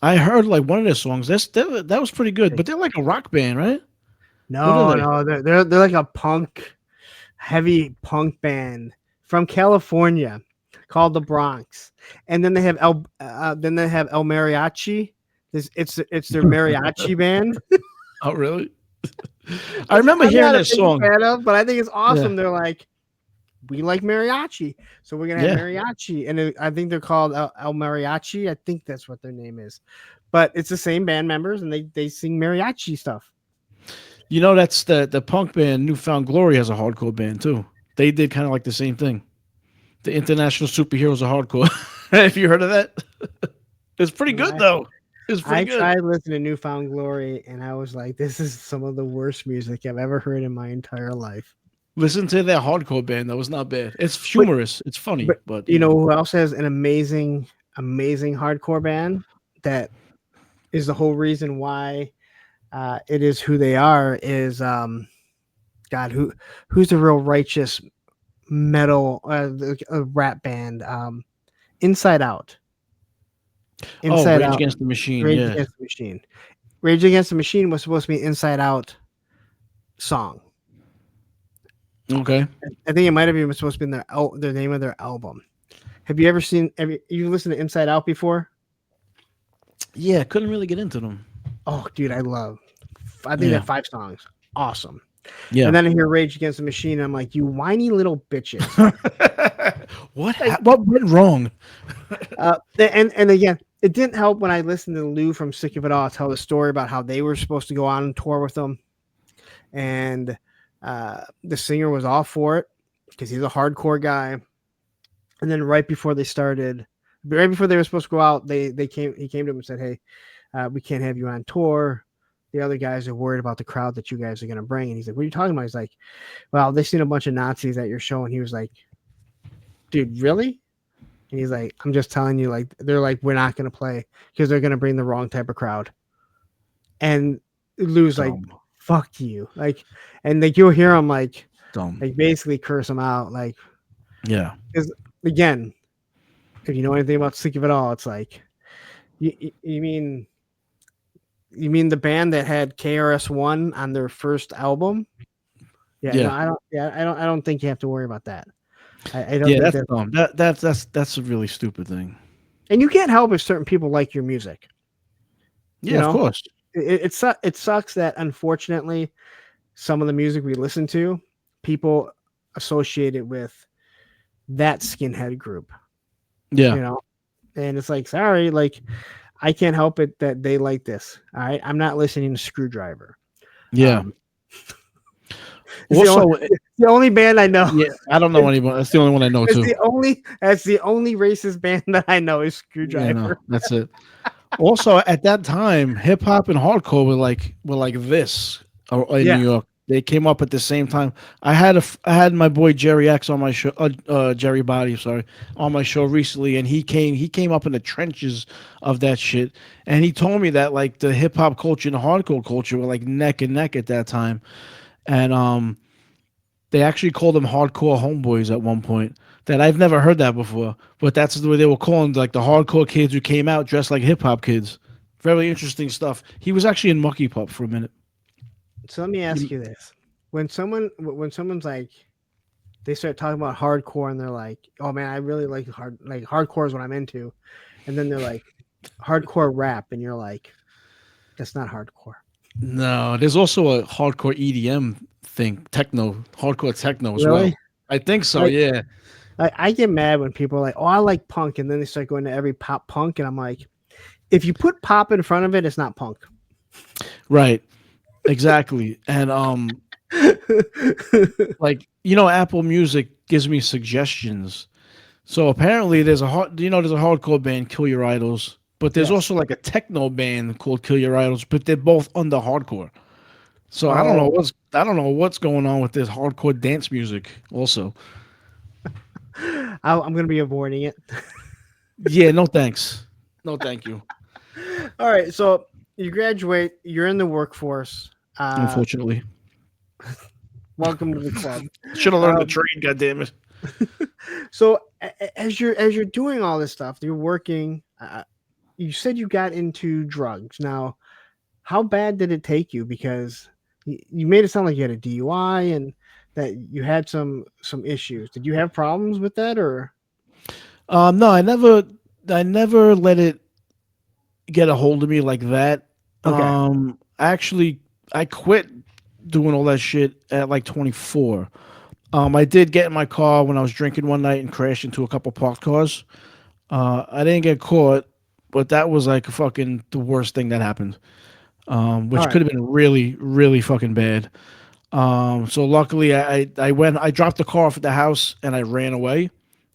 I heard like one of their songs. That was pretty good, but they're like a rock band, right? What are No, they? no, they're like a heavy punk band from California called the Bronx, and then they have El Mariachi. It's their mariachi band. Oh, really? I Which remember I'm hearing not a that big song. fan of, but I think it's Yeah, awesome. They're like, we like mariachi, so we're gonna have yeah. mariachi, and I think they're called El Mariachi. I think that's what their name is, but it's the same band members, and they sing mariachi stuff. That's the punk band Newfound Glory has a hardcore band too. They did kind of like the same thing. The International Superheroes of Hardcore. Have you heard of that? It's pretty good I, though. It's pretty I good. tried listening to Newfound Glory, and I was like, this is some of the worst music I've ever heard in my entire life. Listen to that hardcore band. That was not bad. It's But humorous. It's funny, but but you know who else has an amazing hardcore band that is the whole reason why it is who they are is God, who's the real righteous metal rap band? Inside Out. oh, Inside Rage Out. Against the Machine. Rage Yeah. Against the Machine. Rage Against the Machine was supposed to be Inside Out song. Okay. I think it might have even supposed to be in their name of their album. Have you listened to Inside Out before? Yeah, couldn't really get into them. Oh, dude, I think they Yeah. have 5 songs. Awesome. Yeah. And then I hear Rage Against the Machine. And I'm like, you whiny little bitches. What went wrong? And again, it didn't help when I listened to Lou from Sick of It All tell the story about how they were supposed to go on tour with them, and the singer was all for it because he's a hardcore guy. And then right before they were supposed to go out, he came to him and said, "Hey, we can't have you on tour. The other guys are worried about the crowd that you guys are going to bring." And he's like, "What are you talking about?" He's like, "Well, they seen a bunch of Nazis at your show." And he was like, "Dude, really?" And he's like, "I'm just telling you, like, they're like, we're not going to play because they're going to bring the wrong type of crowd." And Lou's like, Dumb. "Fuck you." Like, and like, you'll hear him like Dumb. basically curse him out. Like, Yeah. because again, if you know anything about Sick of It All, it's like, you mean the band that had KRS-One on their first album? Yeah, Yeah. no, I don't. Yeah, I don't think you have to worry about that. I don't Yeah, think that's that. dumb. That's a really stupid thing. And you can't help if certain people like your music. Yeah, of course. It sucks that unfortunately some of the music we listen to, people associate it with that skinhead group. Yeah. And it's like, sorry, like, I can't help it that they like this. All right, I'm not listening to Screwdriver. Yeah. It's Also, the only band I know. yeah, I don't know anyone. That's the only one I know It's too. that's the only racist band that I know is Screwdriver. Yeah, no, that's it. Also, at that time, hip hop and hardcore were like this in Yeah. New York. They came up at the same time. I had my boy Jerry X on my show, Jerry Body, sorry, on my show recently, and he came up in the trenches of that shit, and he told me that like the hip hop culture and the hardcore culture were like neck and neck at that time, and they actually called them hardcore homeboys at one point. That I've never heard that before, but that's the way they were calling like the hardcore kids who came out dressed like hip hop kids. Very interesting stuff. He was actually in Mucky Pup for a minute. So let me ask you this: when someone's like, they start talking about hardcore and they're like, "Oh man, I really like hardcore is what I'm into," and then they're like, "Hardcore rap," and you're like, "That's not hardcore." No, there's also a hardcore EDM think hardcore techno as well. Really? I think so. Like, Yeah. I get mad when people are like, "Oh, I like punk," and then they start going to every pop punk, and I'm like, if you put pop in front of it, it's not punk. Right. Exactly. And like Apple Music gives me suggestions. So apparently there's there's a hardcore band, Kill Your Idols, but there's Yes. also like a techno band called Kill Your Idols, but they're both under hardcore. So Oh, I don't know what's going on with this hardcore dance music also. I'm gonna be avoiding it. Yeah, no thanks. No thank you. All right, so you graduate, you're in the workforce. Unfortunately. Welcome to the club. Should have learned the Um, trade, goddammit. so as you're doing all this stuff, you're working. You said you got into drugs. Now, how bad did it take you? Because you made it sound like you had a DUI and that you had some issues. Did you have problems with that, or No, I never let it get a hold of me like that. okay? Actually, I quit doing all that shit at like 24. I did get in my car when I was drinking one night and crashed into a couple parked cars. I didn't get caught, but that was like fucking the worst thing that happened. All Which right. could have been really, really fucking bad. So luckily I dropped the car off at the house and I ran away.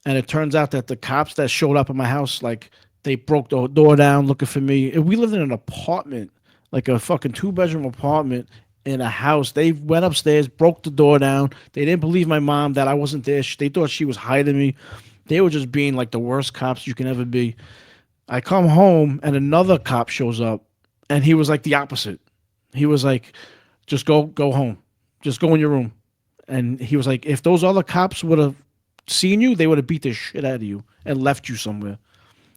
And it turns out that the cops that showed up at my house, like they broke the door down looking for me. And we lived in an apartment, like a fucking 2-bedroom apartment in a house. They went upstairs, broke the door down. They didn't believe my mom that I wasn't there. They thought she was hiding me. They were just being like the worst cops you can ever be. I come home and another cop shows up and he was like the opposite. He was like, just go home. Just go in your room. And he was like, if those other cops would have seen you, they would have beat the shit out of you and left you somewhere.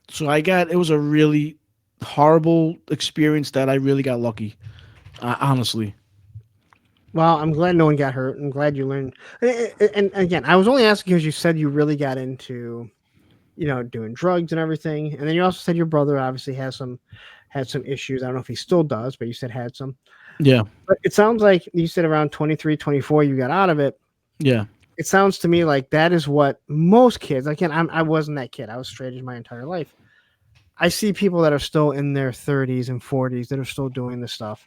So it was a really horrible experience that I really got lucky, honestly. Well, I'm glad no one got hurt. I'm glad you learned. And again, I was only asking because you said you really got into, doing drugs and everything. And then you also said your brother obviously had some issues. I don't know if he still does, but you said had some. Yeah, But it sounds like you said around 23, 24, you got out of it. yeah, It sounds to me like that is what most kids. Again, I wasn't that kid. I was straight edge my entire life. I see people that are still in their 30s and 40s that are still doing this stuff.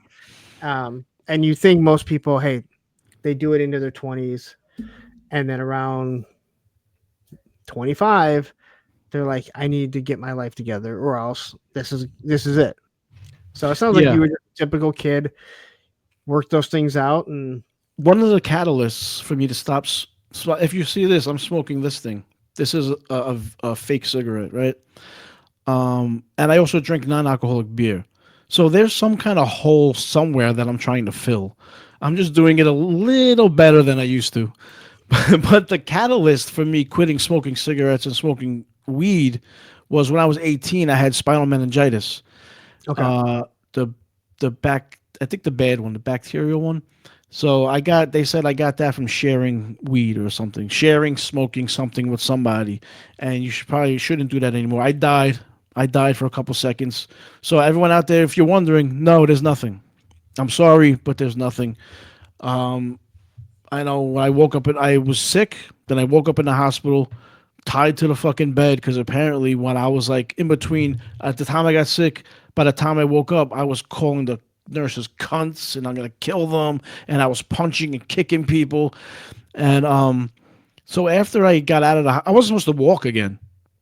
And you think most people, hey, they do it into their 20s, and then around 25, they're like, I need to get my life together, or else this is it. So it sounds like yeah. you were just a typical kid, worked those things out, and One of the catalysts for me to stop. If you see this, I'm smoking this thing. This is a fake cigarette, right? And I also drink non-alcoholic beer. So there's some kind of hole somewhere that I'm trying to fill. I'm just doing it a little better than I used to. But the catalyst for me quitting smoking cigarettes and smoking weed was when I was 18. I had spinal meningitis. okay. Uh, the I think the bad one, the bacterial one. So they said I got that from sharing weed or something, sharing smoking something with somebody, and you shouldn't do that anymore. I died for a couple seconds. So everyone out there, if you're wondering, no, there's nothing. I'm sorry, but there's nothing. Um, I know when I woke up, I was sick. Then I woke up in the hospital, tied to the fucking bed because apparently when I was like in between, at the time I got sick, by the time I woke up, I was calling the nurses cunts and I'm gonna kill them, and I was punching and kicking people, and so after I got out of I wasn't supposed to walk again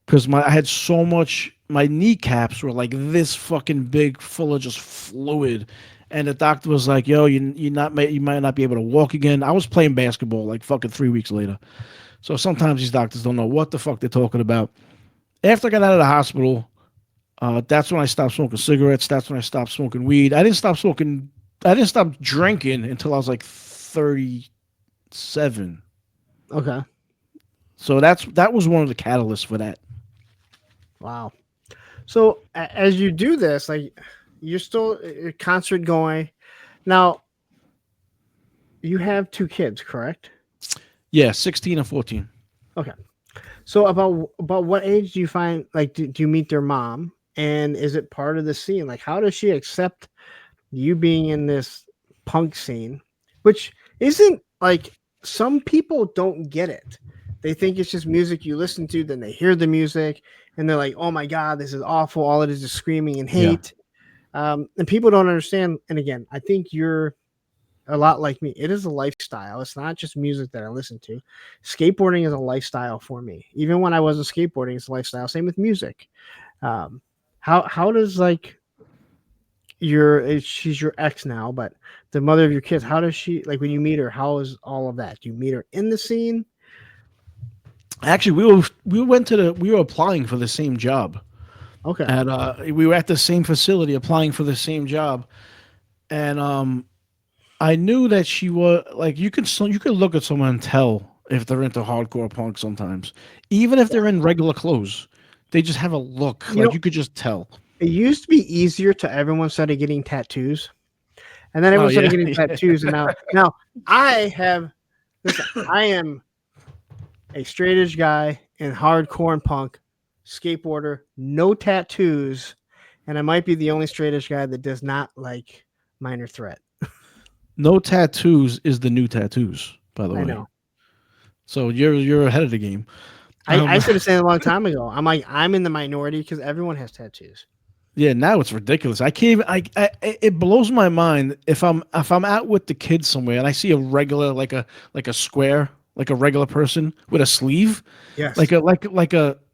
because I had so much. My kneecaps were like this fucking big, full of just fluid. And the doctor was like, "Yo, you might not be able to walk again." I was playing basketball like fucking 3 weeks later. So sometimes these doctors don't know what the fuck they're talking about. After I got out of the hospital, that's when I stopped smoking cigarettes. That's when I stopped smoking weed. I didn't stop smoking. I didn't stop drinking until I was like 37. Okay. So that was one of the catalysts for that. Wow. So as you do this, like you're still a concert going. Now, you have 2 kids, correct? Yeah, 16 and 14. Okay. So about what age do you find like do you meet their mom, and is it part of the scene? Like how does she accept you being in this punk scene, which isn't like some people don't get it. They think it's just music you listen to, then they hear the music and they're like, "Oh my god, this is awful. All it is screaming and Yeah. hate." And people don't understand. And again, I think you're a lot like me. It is a lifestyle. It's not just music that I listen to. Skateboarding is a lifestyle for me. Even when I wasn't skateboarding, it's a lifestyle. Same with music. Um, how does like she's your ex now, but the mother of your kids, how does she like when you meet her? How is all of that? Do you meet her in the scene? Actually, we were applying for the same job, Okay. and we were at the same facility applying for the same job, and I knew that she was like you could look at someone and tell if they're into hardcore punk sometimes, even if they're in regular clothes. They just have a look You like know, you could just tell. it used to be easier to everyone started getting tattoos. And then Oh everyone started yeah, getting tattoos. And now I have listen, I am a straight edge guy in hardcore and punk, skateboarder, no tattoos, and I might be the only straight edge guy that does not like minor threat. no tattoos is the new tattoos, by the I way. know. So you're ahead of the game. I should have said it a long time ago. I'm like, I'm in the minority because everyone has tattoos. Yeah, now it's ridiculous. I can't even, it blows my mind if I'm out with the kids somewhere and I see a regular like a square, like a regular person with a sleeve, Yes. like a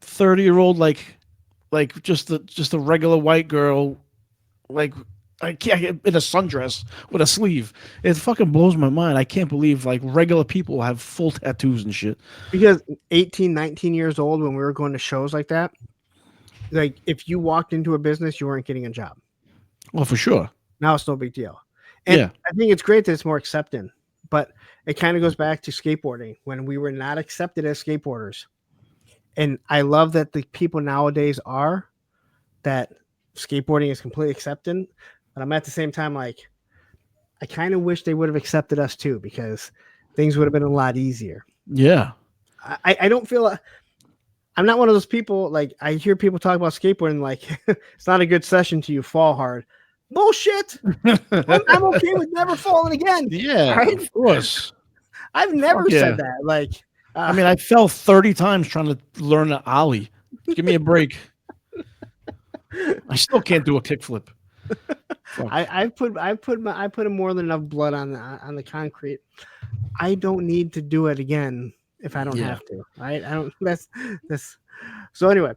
30-year-old like just a regular white girl like I can't in a sundress with a sleeve. It fucking blows my mind. I can't believe like regular people have full tattoos and shit. Because 18, 19 years old when we were going to shows like that, like if you walked into a business, you weren't getting a job. Well, for sure. Now it's no big deal. And Yeah. I think it's great that it's more accepting, but it kind of goes back to skateboarding when we were not accepted as skateboarders. And I love that the people nowadays are that skateboarding is completely accepted. But I'm at the same time like, I kind of wish they would have accepted us too because things would have been a lot easier. Yeah. I don't feel I'm not one of those people like I hear people talk about skateboarding like it's not a good session till you fall hard. Bullshit. I'm okay with never falling again. Yeah, Right? of course. I've never Fuck yeah. said that. Like, I mean, I fell 30 times trying to learn an ollie. Give me a break. I still can't do a kickflip. Fuck. I put more than enough blood on the concrete. I don't need to do it again if I don't Yeah. have to. Right? I don't. That's. So anyway.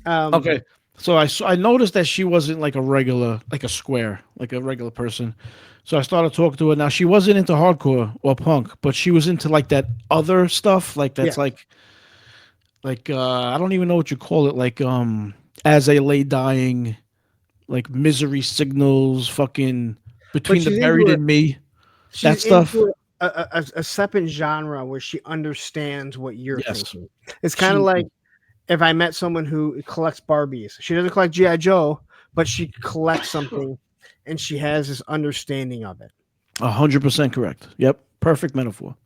Okay. So I noticed that she wasn't like a regular, like a square, like a regular person. So I started talking to her. Now she wasn't into hardcore or punk, but she was into like that other stuff, like that's Yeah. like I don't even know what you call it, like as I lay dying, like misery signals, fucking between the she's buried into it. and me, that She's stuff. into a separate genre where she understands what you're Yes. thinking. It's kind of like if I met someone who collects Barbies. She doesn't collect G.I. Joe, but she collects something and she has this understanding of it. 100% correct. Yep. Perfect metaphor.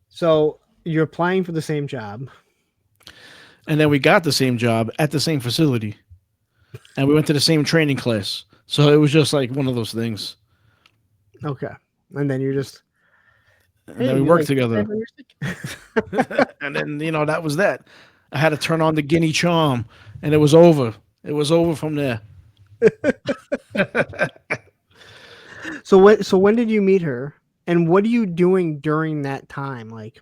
So you're applying for the same job. And then we got the same job at the same facility. And we went to the same training class. So it was just like one of those things. Okay. And then you're just And then we worked together. And then, that was that. I had to turn on the guinea charm and it was over. It was over from there. So when did you meet her? And what are you doing during that time? Like,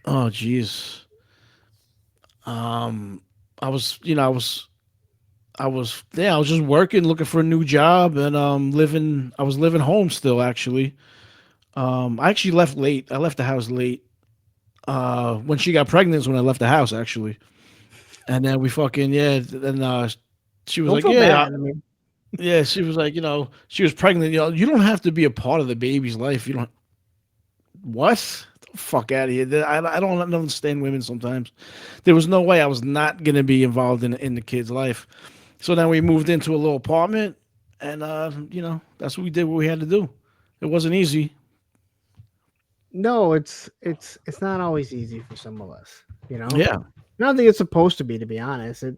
Oh, geez. I was just working, looking for a new job and I was living home still actually. I actually left late. I left the house late. When she got pregnant is when I left the house actually. And then we fucking then she was don't like, feel yeah, bad. I mean, yeah, she was like, she was pregnant. You don't have to be a part of the baby's life. You don't. What? The fuck out of here. I don't understand women sometimes. There was no way I was not going to be involved in the kid's life. So then we moved into a little apartment and, that's what we did, what we had to do. It wasn't easy. no, it's not always easy for some of us. Yeah. I don't think it's supposed to be honest. I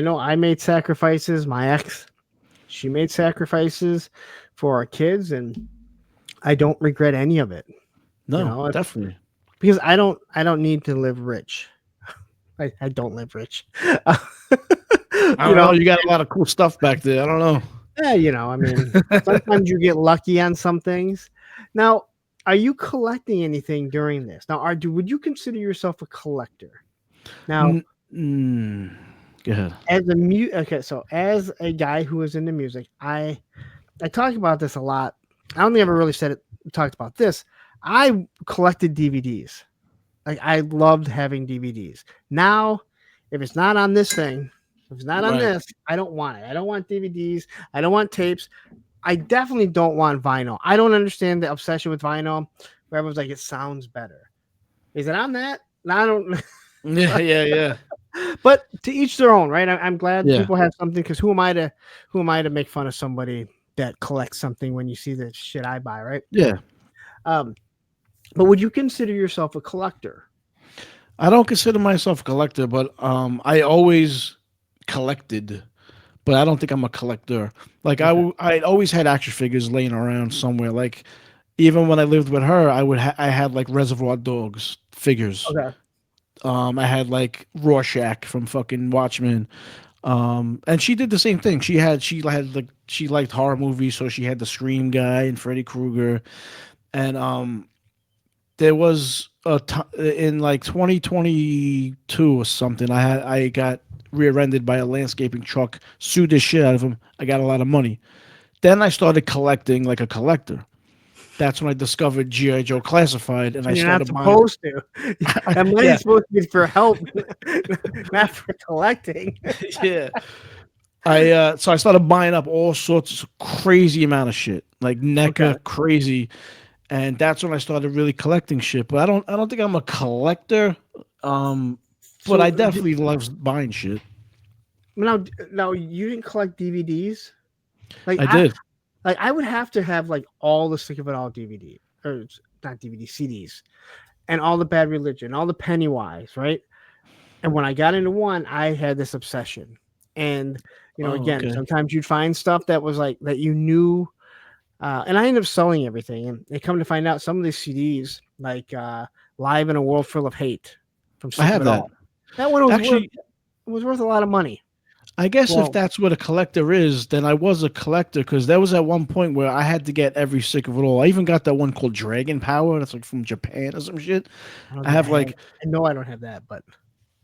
know I made sacrifices. My ex, She made sacrifices for our kids, and I don't regret any of it. No, definitely. Because I don't need to live rich. I don't live rich. I don't know. You got a lot of cool stuff back there. I don't know. Yeah, I mean, sometimes you get lucky on some things. Now, are you collecting anything during this? Now, would you consider yourself a collector? Now, Go ahead. so as a guy who is into music, I talk about this a lot. I only ever really talked about this. I collected DVDs. Like, I loved having DVDs. Now, if it's not on this thing, if it's not on this, I don't want it. I don't want DVDs. I don't want tapes. I definitely don't want vinyl. I don't understand the obsession with vinyl. Where everyone's like, it sounds better. Is it on that? No, I don't. Yeah. But to each their own, right? I'm glad people have something, because who am I to make fun of somebody that collects something when you see the shit I buy, right? Yeah. But would you consider yourself a collector? I don't consider myself a collector, but I always collected, but I don't think I'm a collector. Like I always had action figures laying around somewhere. Like even when I lived with her, I had like Reservoir Dogs figures. Okay. I had like Rorschach from fucking Watchmen. And she did the same thing. She liked horror movies, so she had the Scream guy and Freddy Krueger. And there was in like 2022 or something, I got rear-ended by a landscaping truck, sued the shit out of him. I got a lot of money. Then I started collecting like a collector. That's when I discovered G.I. Joe Classified, and You're not supposed to. That money's supposed to be for help, not for collecting. Yeah. So I started buying up all sorts of crazy amount of shit, like NECA crazy, and that's when I started really collecting shit. But I don't think I'm a collector. But I definitely love buying shit. Now you didn't collect DVDs? Like I did. Like, I would have to have like all the Sick of It All DVD, or not DVD, CDs, and all the Bad Religion, all the Pennywise, right? And when I got into one, I had this obsession. And sometimes you'd find stuff that was like that you knew, and I ended up selling everything. And they come to find out some of these CDs, like Live in a World Full of Hate, from Sick I have of It that. All. That one was Actually, was worth a lot of money. I guess if that's what a collector is, then I was a collector, because there was at one point where I had to get every Sick of It All. I even got that one called Dragon Power. That's like from Japan or some shit. I know I don't have that, but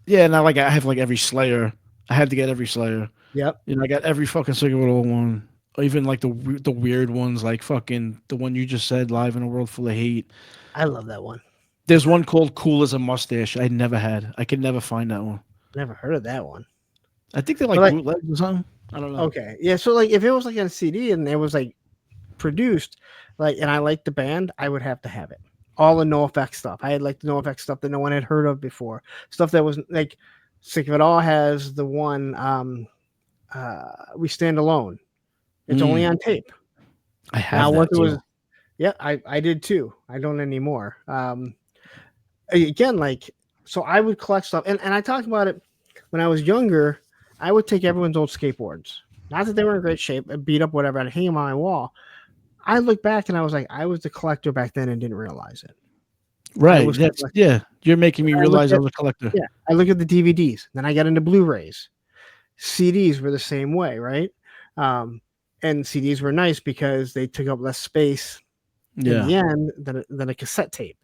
yeah, and I have like every Slayer. I had to get every Slayer. Yep. I got every fucking Sick of It All one. Or even like the weird ones, like fucking the one you just said, Live in a World Full of Hate. I love that one. There's one called Cool as a Mustache. I never had. I could never find that one. Never heard of that one. I think they're like bootlegs or something. I don't know. Okay. Yeah. So like if it was like on a CD and it was like produced, like, and I liked the band, I would have to have it. All the NoFX stuff. I had like the NoFX stuff that no one had heard of before. Stuff that was like Sick of It All has the one We Stand Alone. It's only on tape. I have that too. Yeah, I did too. I don't anymore. Again, like, so I would collect stuff, and I talked about it when I was younger. I would take everyone's old skateboards. Not that they were in great shape, beat up, whatever, and hang them on my wall. I look back and I was like, I was the collector back then and didn't realize it. Right. You're making me realize I was a collector. Yeah. I look at the DVDs. Then I got into Blu-rays. CDs were the same way, right? And CDs were nice because they took up less space in the end than a cassette tape.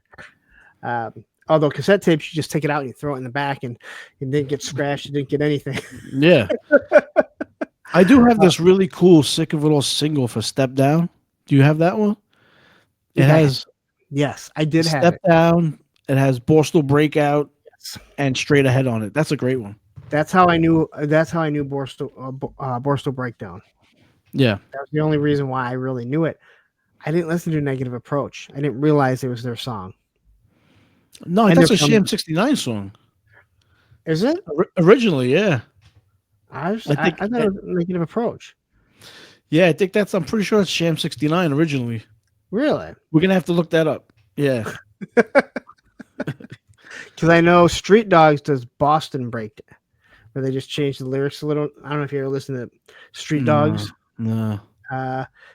Although cassette tapes, you just take it out and you throw it in the back, and it didn't get scratched. You didn't get anything. Yeah. I do have this really cool Sick of It All single for Step Down. Do you have that one? It has. Yes, I did have Step Down. It has Borstal Breakout and Straight Ahead on it. That's a great one. That's how I knew. That's how I knew Borstal Breakdown. Yeah, that was the only reason why I really knew it. I didn't listen to Negative Approach. I didn't realize it was their song. No, that's a Sham 69 song. Is it? Originally, yeah. I thought it was Negative Approach. Yeah, I think I'm pretty sure it's Sham 69 originally. Really? We're going to have to look that up. Yeah. Because I know Street Dogs does Boston Breakdown, where they just change the lyrics a little. I don't know if you ever listen to Street Dogs. No.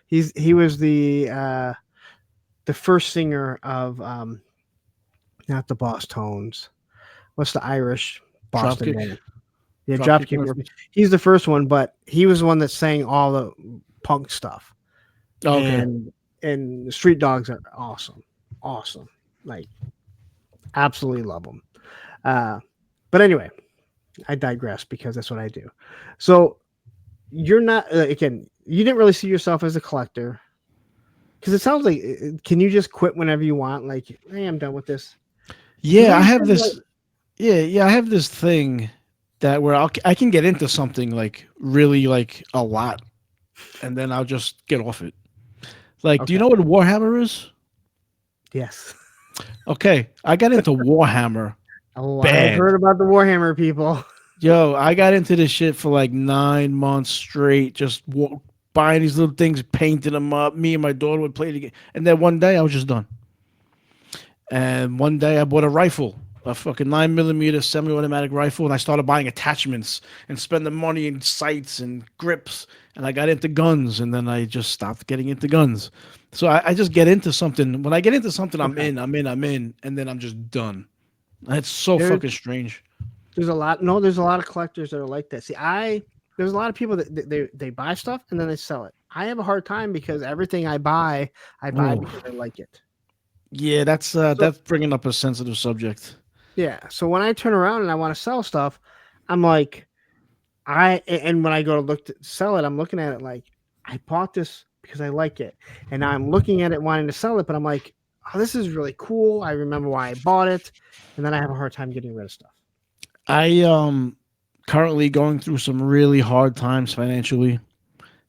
He was the first singer of not the Boss Tones. What's the Irish Boston Dropkick. band? Yeah, Dropkick Dropkick Murphy. Murphys. He's the first one, but he was the one that sang all the punk stuff. Oh, okay. And the Street Dogs are awesome, awesome. Like, absolutely love them. But anyway, I digress because that's what I do. So you're not again. You didn't really see yourself as a collector because it sounds like. Can you just quit whenever you want? Like, hey, I'm done with this. Yeah, I have this. Yeah, I have this thing that where I can get into something like really like a lot, and then I'll just get off it. Like, do you Okay. know what Warhammer is? Yes. Okay, I got into Warhammer. Oh, I've Bad. heard about the Warhammer people. Yo, I got into this shit for like 9 months straight, just buying these little things, painting them up. Me and my daughter would play the game, and then one day I was just done. And one day I bought a rifle, a fucking 9mm semi-automatic rifle, and I started buying attachments and spending money in sights and grips. And I got into guns, and then I just stopped getting into guns. So I just get into something. When I get into something, I'm in, and then I'm just done. It's so There- fucking strange. There's a lot. No, there's a lot of collectors that are like that. See, there's a lot of people that they buy stuff and then they sell it. I have a hard time because everything I buy Ooh. because I like it. Yeah, that's bringing up a sensitive subject. Yeah. So when I turn around and I want to sell stuff, I'm like, and when I go to look to sell it, I'm looking at it like I bought this because I like it, and now I'm looking at it wanting to sell it, but I'm like, oh, this is really cool. I remember why I bought it, and then I have a hard time getting rid of stuff. I currently going through some really hard times financially.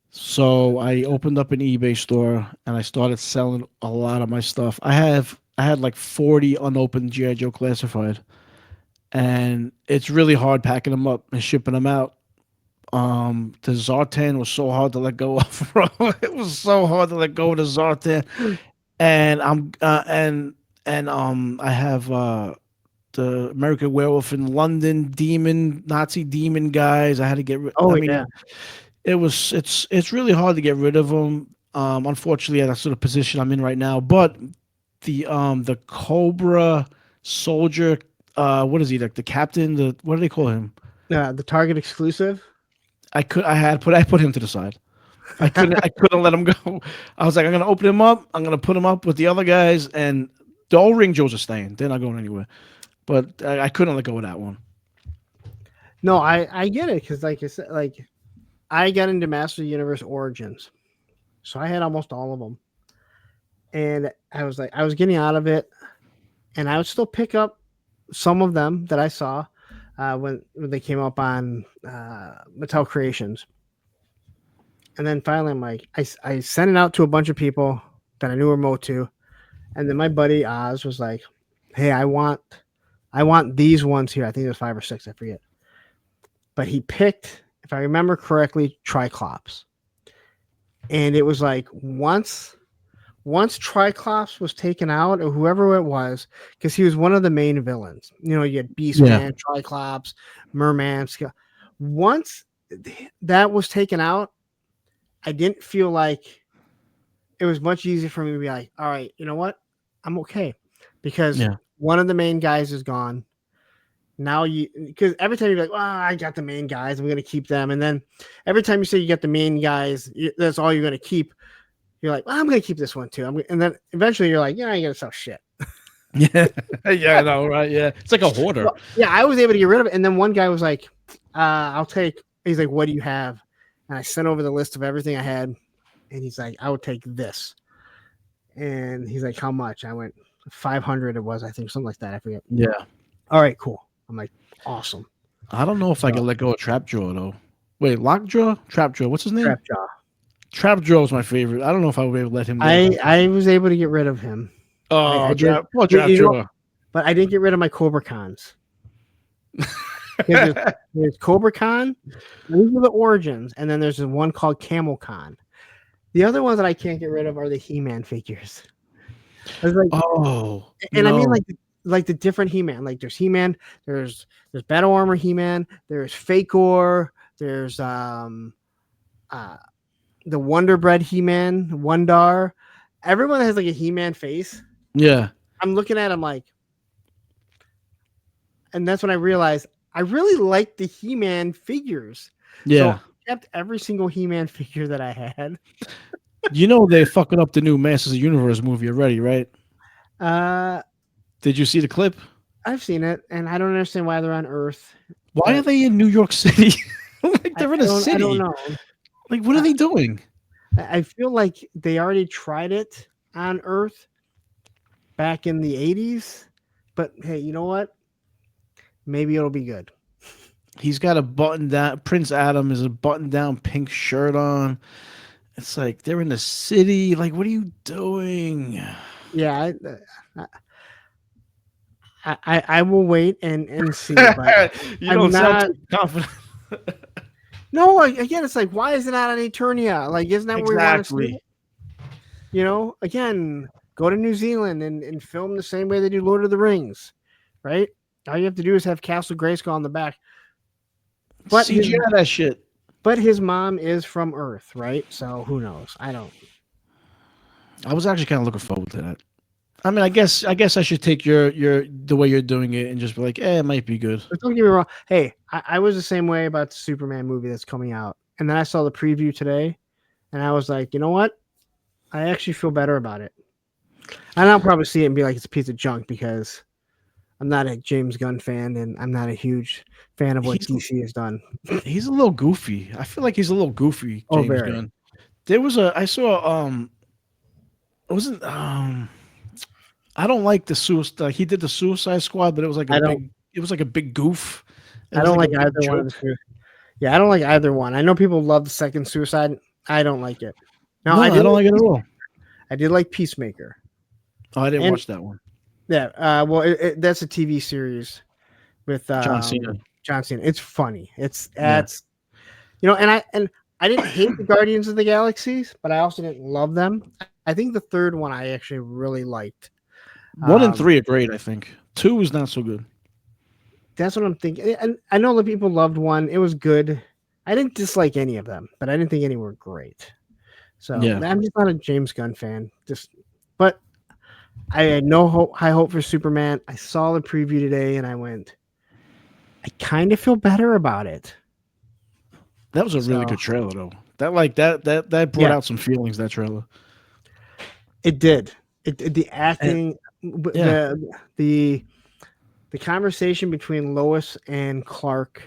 So I opened up an eBay store and I started selling a lot of my stuff. I had like 40 unopened G.I. Joe classified. And it's really hard packing them up and shipping them out. The Zartan was so hard to let go of, bro. It was so hard to let go of the Zartan. And I have the American Werewolf in London Nazi demon guys. I had to get rid. Oh, I mean, yeah. it's really hard to get rid of them. Unfortunately, at that sort of position I'm in right now. But the Cobra soldier, what is he, like the captain? What do they call him? The Target exclusive. I put him to the side. I couldn't let him go. I was like, I'm gonna open him up. I'm gonna put him up with the other guys, and the old ring Joes are staying. They're not going anywhere. But I couldn't let go of that one. No, I get it because, like I said, like I got into Master of the Universe Origins, so I had almost all of them, and I was getting out of it, and I would still pick up some of them that I saw when they came up on Mattel Creations, and then finally I'm like, I sent it out to a bunch of people that I knew were Motu, and then my buddy Oz was like, "Hey, I want these ones here. I think there's 5 or 6, I forget." But he picked, if I remember correctly, Triclops. And it was like once Triclops was taken out, or whoever it was, because he was one of the main villains. You know, you had Beastman, Triclops, Merman. Once that was taken out, I didn't feel like it was much easier for me to be like, all right, you know what? I'm okay. Because one of the main guys is gone. Now because every time you're like, well, I got the main guys, I'm going to keep them. And then every time you say you got the main guys, that's all you're going to keep. You're like, well, I'm going to keep this one too. And then eventually you're like, yeah, I got to sell shit. Yeah. Yeah, I know, right? Yeah. It's like a hoarder. Well, yeah, I was able to get rid of it. And then one guy was like, he's like, what do you have? And I sent over the list of everything I had. And he's like, I would take this. And he's like, how much? I went 500 it was, I think, something like that. I forget. Yeah. All right, cool. I'm like, awesome. I don't know if I can let go of Trapjaw though. Wait, Lockjaw? Trapjaw. What's his name? Trapjaw. Trapjaw is my favorite. I don't know if I would be able to let him go. I was able to get rid of him. Oh, Trapjaw. You know, but I didn't get rid of my Cobra Cons. There's Cobra Con. These are the origins. And then there's one called Camel Con. The other ones that I can't get rid of are the He-Man figures. I was like, I mean, like the different He-Man. Like there's He-Man, there's Battle Armor He-Man, there's Fakor, there's the Wonder Bread He-Man, Wondar. Everyone has like a He-Man face. Yeah. I'm looking at him like, and that's when I realized I really like the He-Man figures. So Yeah. I kept every single He-Man figure that I had. You know they're fucking up the new Masters of the Universe movie already, right? Uh, Did you see the clip? I've seen it, and I don't understand why they're on Earth. Why are But they in New York City? Like I, they're in I a don't. I don't city. know. Like what are they doing? I feel like they already tried it on Earth back in the 80s. But hey, you know what? Maybe it'll be good. He's got a button down. Prince Adam is a button down pink shirt on. It's like they're in the city. Like, what are you doing? Yeah, I will wait and see. But You I'm don't sound not. too confident. No, again, it's like, why is it not on Eternia? Like, isn't that where we want to see Exactly. it? You know, again, go to New Zealand and film the same way they do Lord of the Rings, right? All you have to do is have Castle Grayskull on the back. But his CGI that shit. but his mom is from Earth, right? So who knows? I don't. I was actually kind of looking forward to that. I mean, I guess I should take your the way you're doing it and just be like, it might be good. But don't get me wrong. Hey, I was the same way about the Superman movie that's coming out, and then I saw the preview today, and I was like, you know what? I actually feel better about it. And I'll probably see it and be like, it's a piece of junk because I'm not a James Gunn fan, and I'm not a huge fan of what He's DC has done. he's a little goofy. I feel like he's a little goofy, Oh, James very. Gunn. There was a I saw it wasn't I don't like the suicide. Like, he did the Suicide Squad, but it was like a I don't. big. It was like a big goof. It I was don't like a like big either one of joke. the two. Yeah, I don't like either one. I know people love the second Suicide. I don't like it. Now, No, I don't like it at all. I did like Peacemaker. Oh, I didn't And watch that one. yeah, well, that's a TV series with John Cena. John Cena. It's funny. It's Yeah. and I didn't hate the Guardians of the Galaxies, but I also didn't love them. I think the third one I actually really liked. 1 and 3 are great. I think 2 is not so good. That's what I'm thinking. And I know that people loved one. It was good. I didn't dislike any of them, but I didn't think any were great. So Yeah. I'm just not a James Gunn fan. But I had no high hope for Superman. I saw the preview today and I went, I kind of feel better about it. That was a really So, good trailer, though. That brought Yeah. out some feelings. That trailer. It did. The acting, yeah. the conversation between Lois and Clark,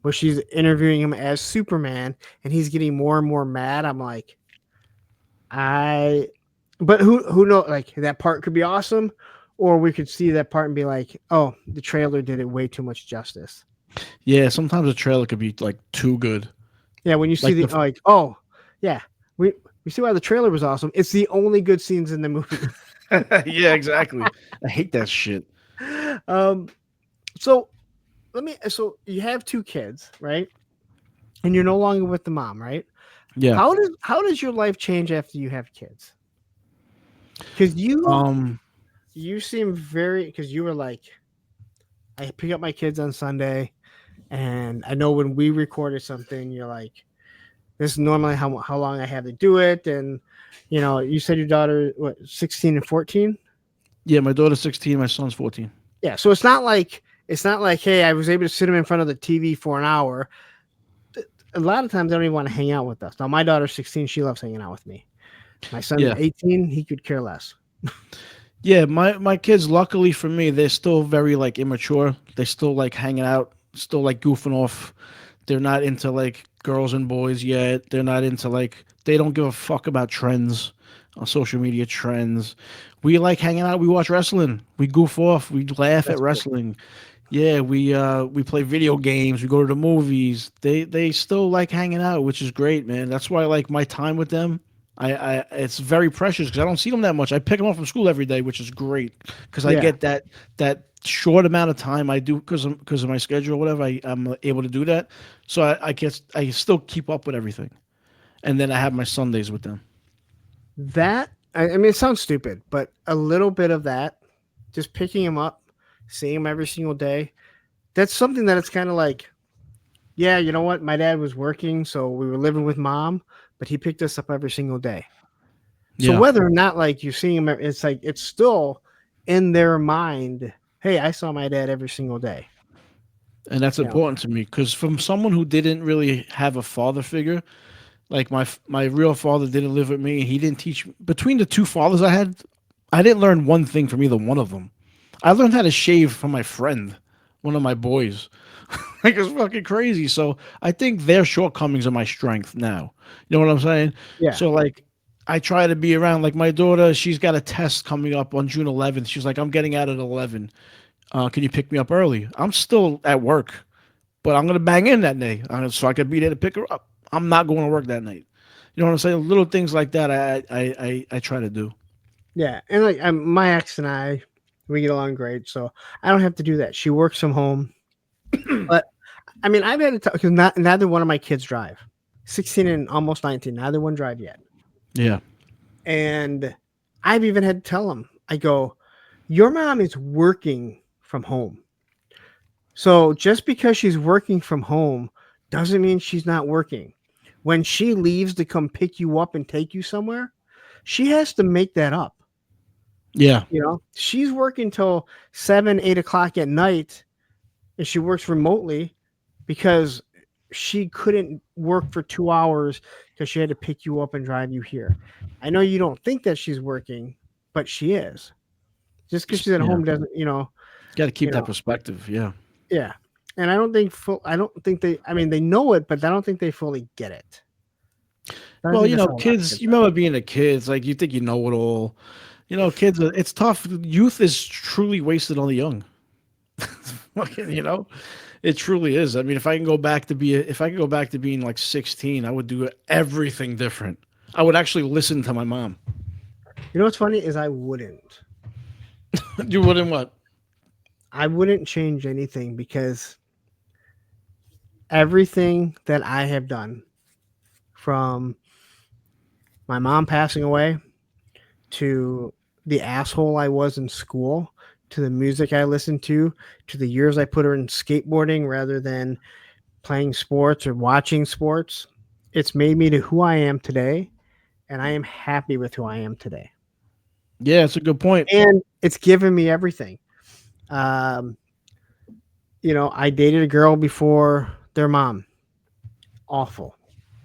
where she's interviewing him as Superman, and he's getting more and more mad. I'm like, but who knows? Like, that part could be awesome, or we could see that part and be like, oh, the trailer did it way too much justice. Yeah. Sometimes a trailer could be like too good. Yeah, when you see oh yeah, we see why the trailer was awesome. It's the only good scenes in the movie. Yeah. Exactly. I hate that shit. So so you have two kids, right? And you're no longer with the mom, right? Yeah. How does your life change after you have kids? Because you seem because you were like, I pick up my kids on Sunday, and I know when we recorded something, you're like, this is normally how long I have to do it, and you said your daughter 16 and 14. Yeah. My daughter's 16. My son's 14. Yeah, so it's not like hey, I was able to sit them in front of the TV for an hour. A lot of times they don't even want to hang out with us. Now my daughter's 16, she loves hanging out with me. My son's 18, he could care less. Yeah, my kids, luckily for me, they're still very like immature. They still like hanging out, still like goofing off. They're not into like girls and boys yet. They're not into like they don't give a fuck about trends on social media trends. We like hanging out, we watch wrestling, we goof off, we laugh at wrestling. Yeah, we play video games, we go to the movies. They still like hanging out, which is great, man. That's why like my time with them, I it's very precious because I don't see them that much. I pick them up from school every day, which is great because I get that short amount of time I do because of my schedule or whatever. I'm able to do that, so I still keep up with everything, and then I have my Sundays with them. That I mean, it sounds stupid, but a little bit of that, just picking him up, seeing him every single day, that's something that it's kind of like, yeah, you know what? My dad was working, so we were living with mom, but he picked us up every single day. So Yeah. whether or not like you see him, it's like it's still in their mind. Hey, I saw my dad every single day. And that's You know? important to me because from someone who didn't really have a father figure, like my real father didn't live with me. He didn't teach between the two fathers I had. I didn't learn one thing from either one of them. I learned how to shave from my friend, one of my boys. Like it's fucking crazy. So I think their shortcomings are my strength now. You know what I'm saying? Yeah. So like I try to be around like my daughter, she's got a test coming up on June 11th. She's like, I'm getting out at 11. Can you pick me up early? I'm still at work, but I'm gonna bang in that day so I could be there to pick her up. I'm not going to work that night. You know what I'm saying? Little things like that I try to do. Yeah. And like my ex and I, we get along great. So I don't have to do that. She works from home. But I mean, I've had to talk because neither one of my kids drive. 16 and almost 19. Neither one drive yet. Yeah. And I've even had to tell them, I go, your mom is working from home. So just because she's working from home doesn't mean she's not working. When she leaves to come pick you up and take you somewhere, she has to make that up. Yeah. You know, she's working till 7, 8 o'clock at night, and she works remotely because she couldn't work for 2 hours because she had to pick you up and drive you here. I know you don't think that she's working, but she is. Just because she's at home doesn't, Got to keep you that know, perspective. Yeah. yeah. And I don't think they, I mean, they know it, but I don't think they fully get it. I Well, think that's how a lot of kids, you remember being a kid, it's like you think you know it all. Kids, it's tough. Youth is truly wasted on the young. Fucking, it truly is. I mean, if I can go back to being like 16, I would do everything different. I would actually listen to my mom. You know what's funny is I wouldn't. You wouldn't what? I wouldn't change anything because everything that I have done from my mom passing away to the asshole I was in school to the music I listened to the years I put her in skateboarding rather than playing sports or watching sports, it's made me to who I am today, and I am happy with who I am today. Yeah, it's a good point. And it's given me everything. I dated a girl before their mom. Awful.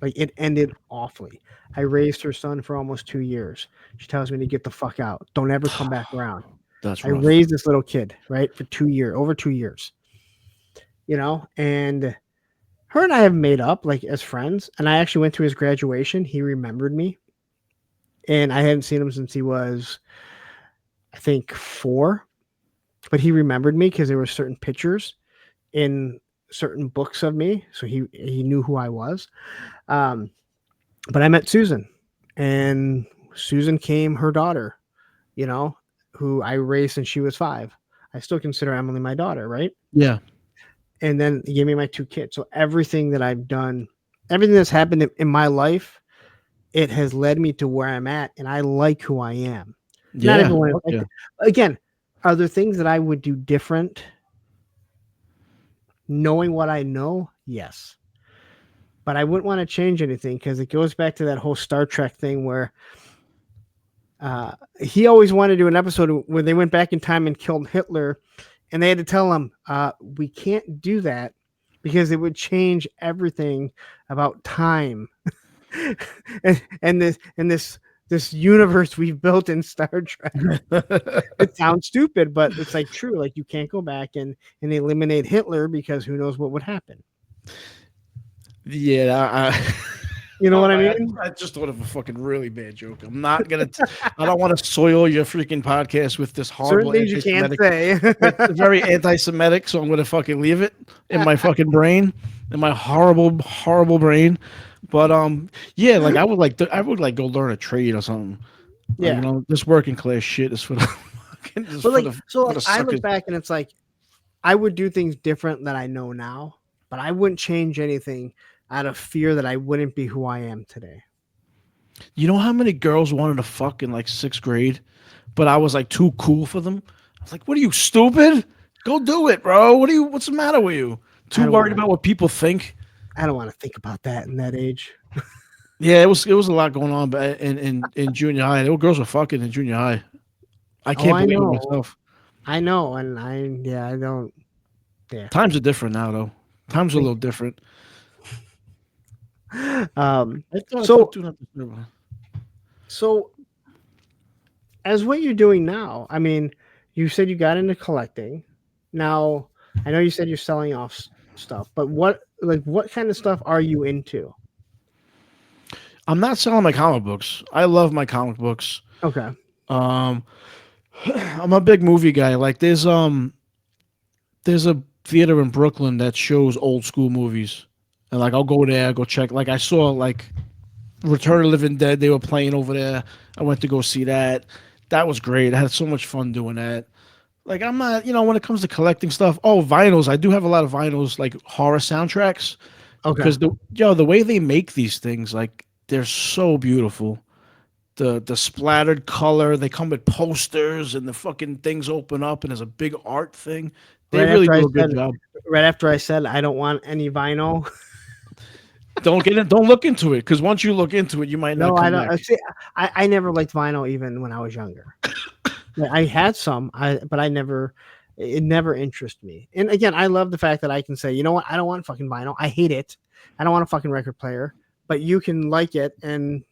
Like it ended awfully. I raised her son for almost 2 years. She tells me to get the fuck out. Don't ever come back around. That's I rough. raised this little kid, right, for 2 years, over 2 years. And her and I have made up like as friends. And I actually went to his graduation. He remembered me. And I hadn't seen him since he was, I think, 4. But he remembered me because there were certain pictures in certain books of me. So he knew who I was. But I met Susan, and Susan came her daughter, who I raised since she was 5. I still consider Emily my daughter, right? Yeah. And then he gave me my 2 kids. So everything that I've done, everything that's happened in my life, it has led me to where I'm at, and I like who I am. Yeah. Not everyone is like that. Again, are there things that I would do different? Knowing what I know, yes. But I wouldn't want to change anything because it goes back to that whole Star Trek thing where he always wanted to do an episode where they went back in time and killed Hitler, and they had to tell him, we can't do that because it would change everything about time and this universe we've built in Star Trek. It sounds stupid, but it's like true. Like you can't go back and eliminate Hitler because who knows what would happen. Yeah, You know what I mean? I just thought of a fucking really bad joke. I'm not gonna. I don't want to soil your freaking podcast with this horrible. Certain things you can't say. It's very anti-Semitic, so I'm gonna fucking leave it in my fucking brain, in my horrible, horrible brain. But yeah, like I would like go learn a trade or something. Yeah, this working class shit is for the. but like, so I look back and it's like, I would do things different than I know now, but I wouldn't change anything out of fear that I wouldn't be who I am today. You know how many girls wanted to fuck in like 6th grade, but I was like too cool for them? I was like, what are you, stupid? Go do it, bro. What's the matter with you? Too worried about what people think? I don't want to think about that in that age. Yeah, it was a lot going on, but in junior high, there were girls were fucking in junior high. I Oh, can't I believe it know. myself. I know, and I don't. Yeah. Times are different now, though. Times are a little different. Um. I thought I put So do not disturb on. so as what you're doing now, I mean, you said you got into collecting. Now, I know you said you're selling off stuff, but what kind of stuff are you into? I'm not selling my comic books. I love my comic books. Okay. Um, I'm a big movie guy. Like there's a theater in Brooklyn that shows old school movies, and like I'll go there, go check. Like I saw like Return of the Living Dead. They were playing over there. I went to go see that. That was great. I had so much fun doing that. Like I'm not, when it comes to collecting stuff. Oh, vinyls. I do have a lot of vinyls, like horror soundtracks, Okay. because the way they make these things, like they're so beautiful. The splattered color. They come with posters, and the fucking things open up, and there's a big art thing. They Right really after I do a good said, job. right after I said I don't want any vinyl. Don't get it. Don't look into it, because once you look into it, you might not No, I come don't. back. See, I never liked vinyl even when I was younger. Yeah, I had some, but I never. It never interested me. And again, I love the fact that I can say, you know what, I don't want fucking vinyl. I hate it. I don't want a fucking record player. But you can like it, and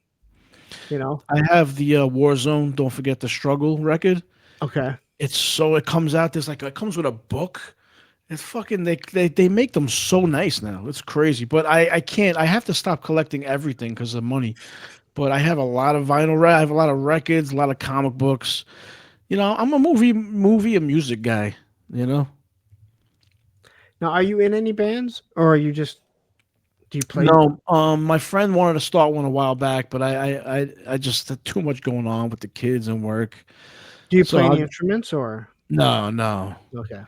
you know, I have the Warzone. Don't forget the struggle record. okay. It comes out. There's like it comes with a book. It's fucking they make them so nice now. It's crazy. But I can't. I have to stop collecting everything because of money. But I have a lot of vinyl. I have a lot of records, a lot of comic books. I'm a movie and music guy. You know. Now, are you in any bands, or are you just do you play? No, my friend wanted to start one a while back, but I just had too much going on with the kids and work. Do you So play any instruments, or no. okay?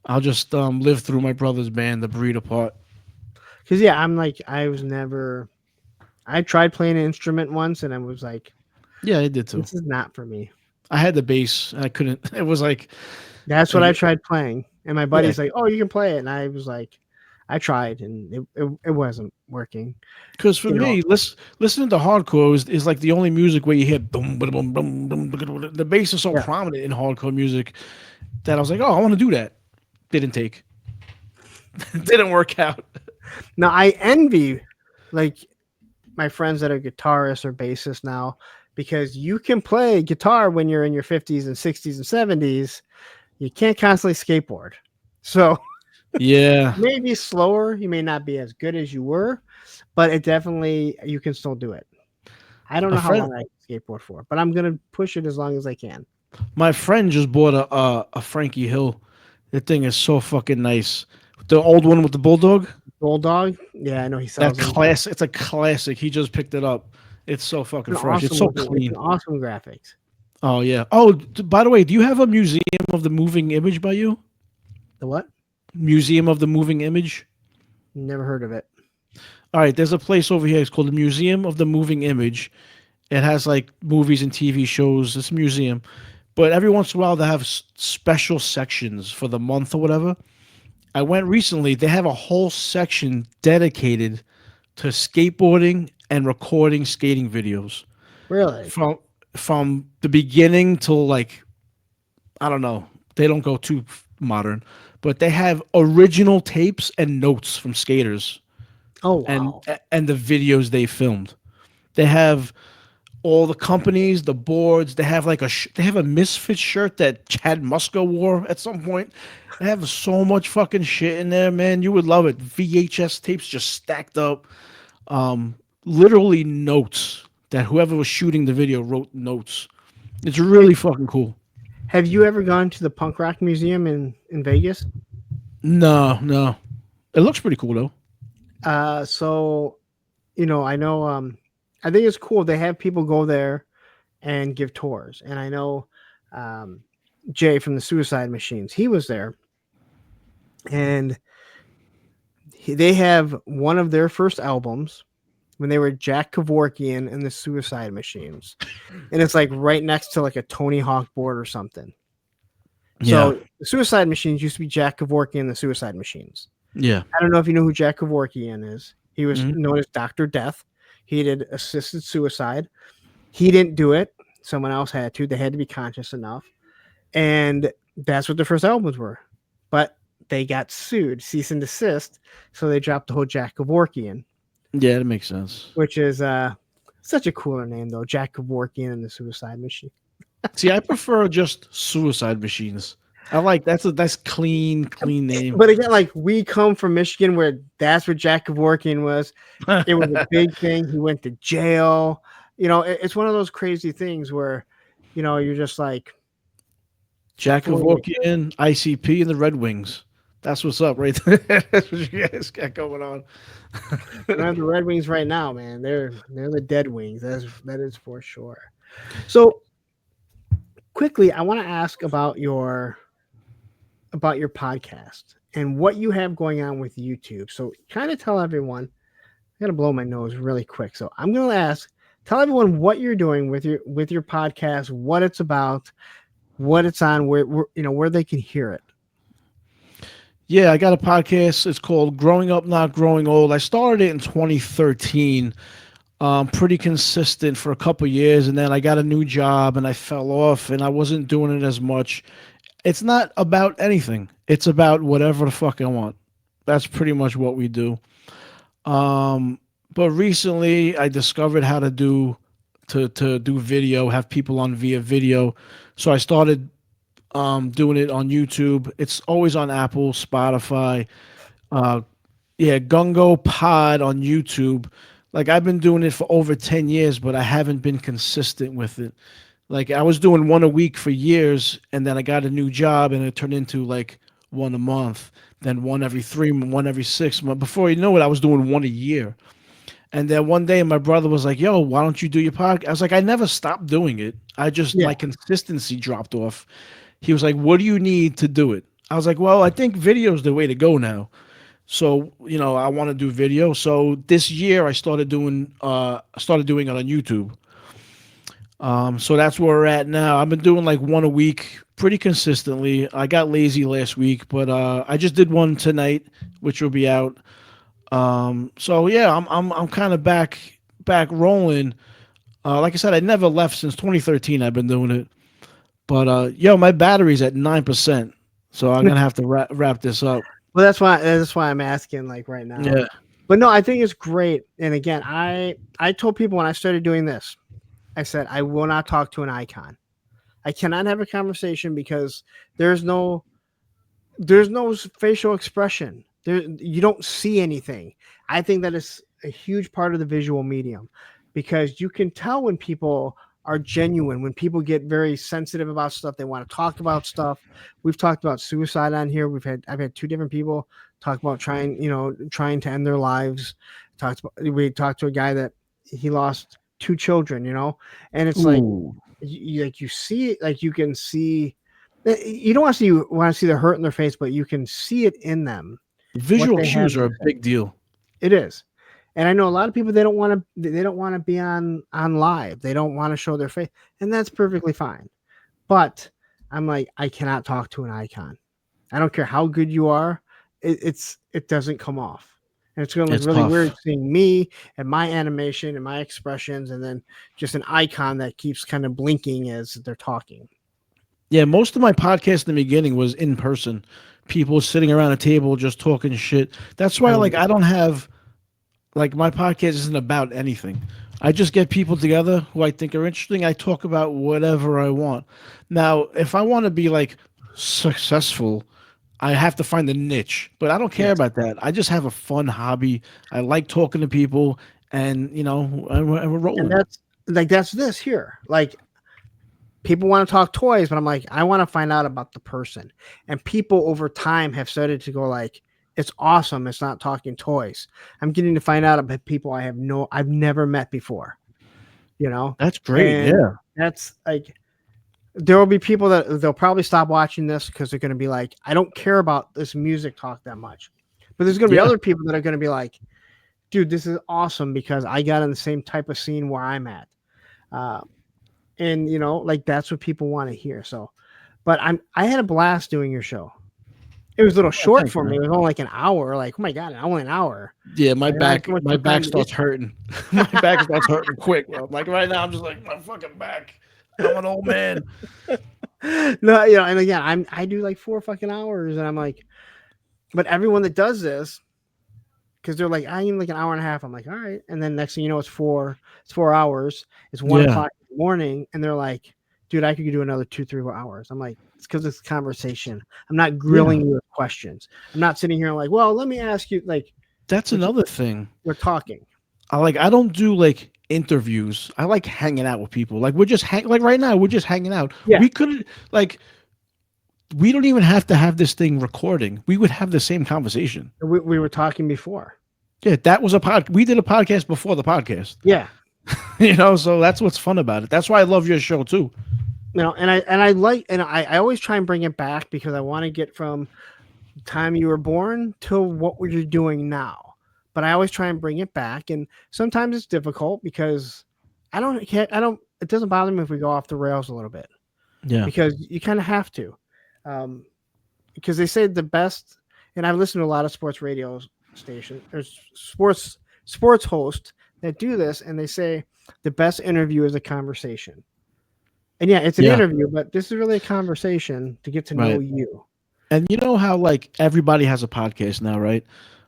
I'll just live through my brother's band, the Breed Apart. Because yeah, I'm like I was never. I tried playing an instrument once, and I was like, Yeah, I did too. this is not for me. I had the bass. I couldn't. It was That's what like I tried playing, and my yeah, buddy's like, "Oh, you can play it," and I was like, "I tried, and it wasn't working." because for You know, me, listening to hardcore is like the only music where you hear boom, boom, boom, boom, boom, boom. The bass is so yeah. prominent in hardcore music that I was like, oh, I want to do that. Didn't take. Didn't work out. Now I envy, like, my friends that are guitarists or bassists now, because you can play guitar when you're in your 50s and 60s and 70s. You can't constantly skateboard, so Yeah, maybe slower. You may not be as good as you were, but it definitely you can still do it. I don't a know how friend. long I can skateboard for, but I'm gonna push it as long as I can. My friend just bought a Frankie Hill. That thing is so fucking nice. The old one with the bulldog. Bulldog, yeah, I know he That sells them. class. It's a classic. He just picked it up. It's so fucking fresh. It's so It's clean. an awesome graphics. Oh yeah. Oh, by the way, do you have a museum of the moving image by you? The what? Museum of the Moving Image. Never heard of it. All right, there's a place over here. It's called the Museum of the Moving Image. It has like movies and TV shows. It's a museum, but every once in a while they have special sections for the month or whatever. I went recently. They have a whole section dedicated to skateboarding and recording skating videos Really? from the beginning till like I don't know. They don't go too modern, but they have original tapes and notes from skaters Oh and wow. and the videos they filmed. They have all the companies, the boards. They have like they have a Misfit shirt that Chad Muska wore at some point. They have so much fucking shit in there, man. You would love it. VHS tapes just stacked up. Literally notes that whoever was shooting the video wrote notes. It's really fucking cool. Have you ever gone to the Punk Rock Museum in Vegas? No. It looks pretty cool though. So I know I think it's cool. They have people go there and give tours. And I know um Jay from the Suicide Machines, he was there, and they have one of their first albums when they were Jack Kevorkian and the Suicide Machines. And it's like right next to like a Tony Hawk board or something. Yeah. So the Suicide Machines used to be Jack Kevorkian and the Suicide Machines. Yeah. I don't know if you know who Jack Kevorkian is. He was Mhm. known as Dr. Death. He did assisted suicide. He didn't do it. Someone else had to. They had to be conscious enough. And that's what the first albums were. But they got sued, cease and desist. So they dropped the whole Jack Kevorkian, Yeah, that makes sense. which is such a cooler name, though. Jack Kevorkian and the Suicide Machine. See, I prefer just suicide machines. I like that's clean name. But again, like we come from Michigan where that's what Jack Kevorkian was. It was a big thing. He went to jail. It's one of those crazy things where, you're just like Jack Kevorkian, ICP, and the Red Wings. That's what's up, right there. That's what you guys got going on. I have the Red Wings right now, man. They're the dead wings. That is for sure. So quickly, I want to ask about your podcast and what you have going on with YouTube. So kind of tell everyone. I gotta blow my nose really quick. So I'm gonna tell everyone what you're doing with your podcast, what it's about, what it's on, where they can hear it. Yeah, I got a podcast. It's called Growing Up, Not Growing Old. I started it in 2013. Pretty consistent for a couple years, and then I got a new job and I fell off and I wasn't doing it as much. It's not about anything. It's about whatever the fuck I want. That's pretty much what we do. But recently I discovered how to do video, have people on via video. So I started doing it on YouTube. It's always on Apple, Spotify. GUNGO Pod on YouTube. Like I've been doing it for over 10 years, but I haven't been consistent with it. Like I was doing one a week for years, and then I got a new job and it turned into like one a month, then one every 3 months, one every 6 months. Before you know it, I was doing one a year. And then one day my brother was like, yo, why don't you do your podcast? I was like, I never stopped doing it. I just, my consistency dropped off. He was like, what do you need to do it? I was like, well, I think video is the way to go now. So, I want to do video. So this year I started doing it on YouTube. So that's where we're at now. I've been doing like one a week pretty consistently. I got lazy last week, but I just did one tonight, which will be out. So yeah, I'm kind of back rolling. Like I said, I never left since 2013. I've been doing it, but my battery's at 9%, so I'm gonna have to wrap this up. Well, that's why I'm asking like right now. Yeah. But no, I think it's great. And again, I told people when I started doing this, I said I will not talk to an icon. I cannot have a conversation because there's no facial expression. You don't see anything. I think that is a huge part of the visual medium because you can tell when people are genuine, when people get very sensitive about stuff, they want to talk about stuff. We've talked about suicide on here. I've had 2 different people talk about trying to end their lives. We talked to a guy that he lost 2 children, and it's like you see it, like you can see. You don't want to see the hurt in their face, but you can see it in them. Visual cues are a big deal. It is. And I know a lot of people, they don't want to be on live. They don't want to show their face, and that's perfectly fine. But I'm like, I cannot talk to an icon. I don't care how good you are. It doesn't come off. And it's going to look really weird seeing me and my animation and my expressions, and then just an icon that keeps kind of blinking as they're talking. Yeah, most of my podcast in the beginning was in person. People sitting around a table just talking shit. That's why, I don't have, my podcast isn't about anything. I just get people together who I think are interesting. I talk about whatever I want. Now, if I want to be, successful, I have to find a niche. But I don't care about that. I just have a fun hobby. I like talking to people, and, we're rolling. And that's this here. People want to talk toys, but I'm like, I want to find out about the person. And people over time have started to go it's awesome. It's not talking toys. I'm getting to find out about people I've never met before. That's great. And that's there will be people that they'll probably stop watching this because they're going to be like, I don't care about this music talk that much. But there's going to be other people that are going to be like, dude, this is awesome because I got in the same type of scene where I'm at. And that's what people want to hear. So, but I had a blast doing your show. It was a little Oh, short thanks, for me. man. It was only like an hour. Like, oh my god, only an hour. Yeah, my Like, I had back, so much my more time back to starts get. hurting. My back starts hurting quick, bro. Like right now, I'm just like my fucking back. I'm an old man. No, you know, and again, I do like 4 fucking hours, and I'm like, but everyone that does this, because they're like, I need like an hour and a half. I'm like, all right, and then next thing you know, it's 4 hours. It's one Yeah, o'clock in the morning, and they're like, dude, I could do another 2, 3 hours. I'm like, it's because it's conversation. I'm not yeah. grilling you with questions. I'm not sitting here like, well, let me ask you. Like, That's we're, another thing. we're talking. I don't do like interviews. I like hanging out with people. Like we're just like right now, we're just hanging out. Yeah, We could like we don't even have to have this thing recording. We would have the same conversation. we were talking before. Yeah, that was a pod. We did a podcast before the podcast. Yeah, So that's what's fun about it. That's why I love your show too. you know, and I always try and bring it back because I want to get from the time you were born to what you're doing now. But I always try and bring it back, and sometimes it's difficult because I don't care. I don't. It doesn't bother me if we go off the rails a little bit Yeah, because you kind of have to, um, because they say the best. And I've listened to a lot of sports radio stations. There's sports hosts that do this, and they say the best interview is a conversation. And yeah, it's an yeah, interview, but this is really a conversation to get to know right. you. And you know how like everybody has a podcast now, right?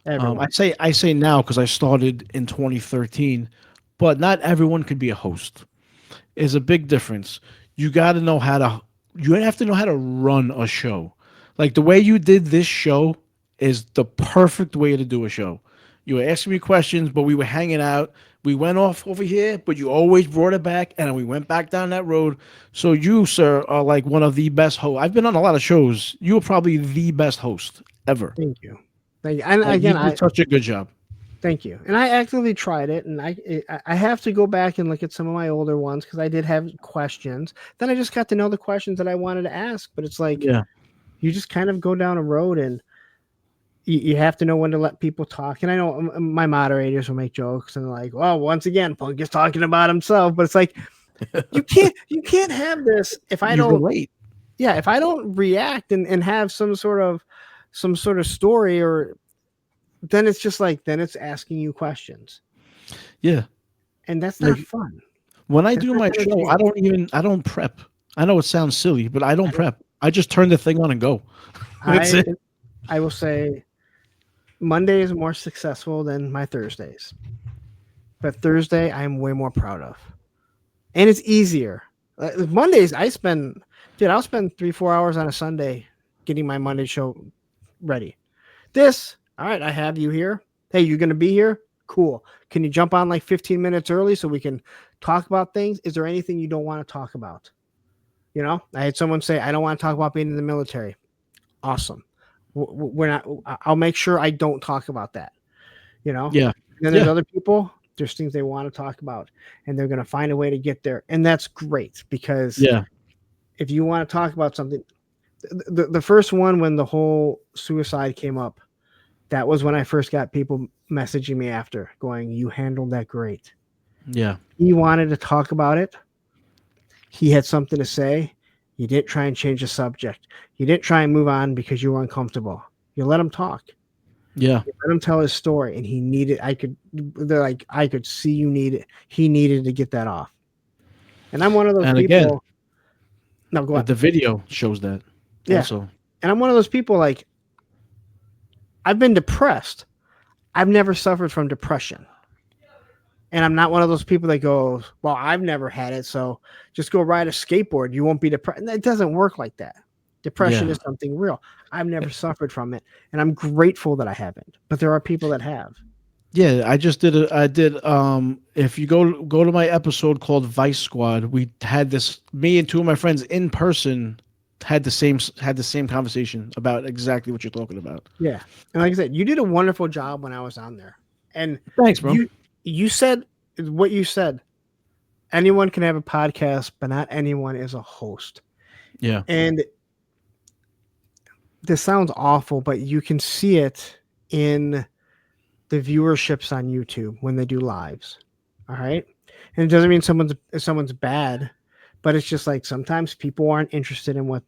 Everyone. I say now because I started in 2013, but not everyone could be a host. Is a big difference. You got to know how to. You have to know how to run a show. Like the way you did this show is the perfect way to do a show. You were asking me questions, but we were hanging out. We went off over here, but you always brought it back, and then we went back down that road. So you, sir, are like one of the best hosts. I've been on a lot of shows. You are probably the best host ever. Thank you. Thank you. And Like, you again, did such a good job. thank you. And I actively tried it, and I have to go back and look at some of my older ones because I did have questions. Then I just got to know the questions that I wanted to ask. But it's like Yeah, you just kind of go down a road, and you have to know when to let people talk. And I know my moderators will make jokes and like, well, once again, Punk is talking about himself. But it's like you can't have this if I you don't. relate. Yeah, if I don't react and have some sort of story, or then it's just like then it's asking you questions, Yeah. and that's not Like fun. when I That's do not my show, entertaining. I don't prep. I know it sounds silly, but I don't I don't- prep. I just turn the thing on and go. That's I it. I will say Monday is more successful than my Thursdays, but Thursday I am way more proud of, and it's easier. Mondays I'll spend 3-4 hours on a Sunday getting my Monday show ready. All right, I have you here. Hey, you're going to be here? Cool. Can you jump on like 15 minutes early so we can talk about things? Is there anything you don't want to talk about? You know, I had someone say, I don't want to talk about being in the military. Awesome. We're not, I'll make sure I don't talk about that. You know, Yeah. and then there's Yeah. other people, there's things they want to talk about, and they're going to find a way to get there. And that's great because Yeah. if you want to talk about something, the first one when the whole suicide came up, that was when I first got people messaging me after going, you handled that great. Yeah. He wanted to talk about it. He had something to say. You didn't try and change the subject. You didn't try and move on because you were uncomfortable. You let him talk. Yeah. You let him tell his story. And I could see he needed to get that off. And I'm one of those And people. again, No, go on. the video shows that. Yeah. Also. And I'm one of those people like, I've been depressed. I've never suffered from depression. And I'm not one of those people that goes, well, I've never had it, so just go ride a skateboard. You won't be depressed. It doesn't work like that. Depression Yeah. is something real. I've never suffered from it, and I'm grateful that I haven't. But there are people that have. Yeah, I did if you go to my episode called Vice Squad, we had this, me and two of my friends in person had the same conversation about exactly what you're talking about. Yeah. And like I said, you did a wonderful job when I was on there. And Thanks, bro. you said what you said. Anyone can have a podcast, but not anyone is a host. Yeah. And this sounds awful, but you can see it in the viewerships on YouTube when they do lives. All right. And it doesn't mean someone's bad, but it's just like sometimes people aren't interested in what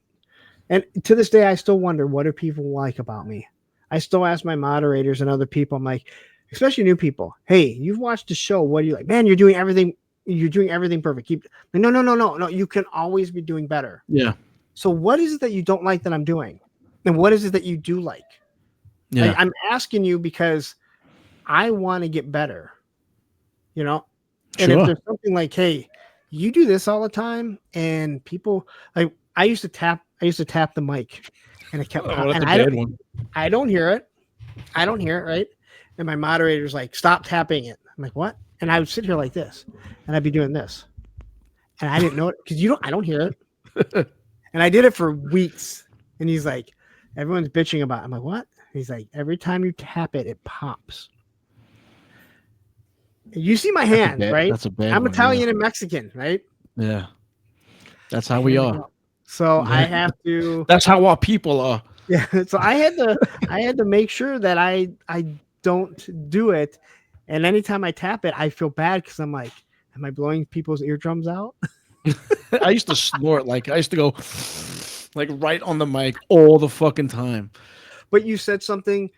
And to this day, I still wonder, what do people like about me? I still ask my moderators and other people, I'm like, especially new people, hey, you've watched the show. What do you like? Man, you're doing everything. You're doing everything perfect. Keep like, no. You can always be doing better. Yeah. So what is it that you don't like that I'm doing? And what is it that you do like? Yeah. I'm asking you because I want to get better, you know? And if Sure. there's something like, hey, you do this all the time, and people like, I used to tap the mic, and it kept Oh, that's and a bad one. I don't hear it. Right? And my moderator's like, stop tapping it. I'm like, what? And I would sit here like this, and I'd be doing this. And I didn't know it because I don't hear it. And I did it for weeks. And he's like, everyone's bitching about it. I'm like, what? He's like, every time you tap it, it pops. You see my hands, right? That's a bad I'm one, Italian and Mexican, right? Yeah. That's how we are. So I have to. That's how our people are. Yeah. So I had to make sure that I don't do it. And anytime I tap it, I feel bad because I'm like, am I blowing people's eardrums out? I used to snort. Like, I used to go like right on the mic all the fucking time. But you said something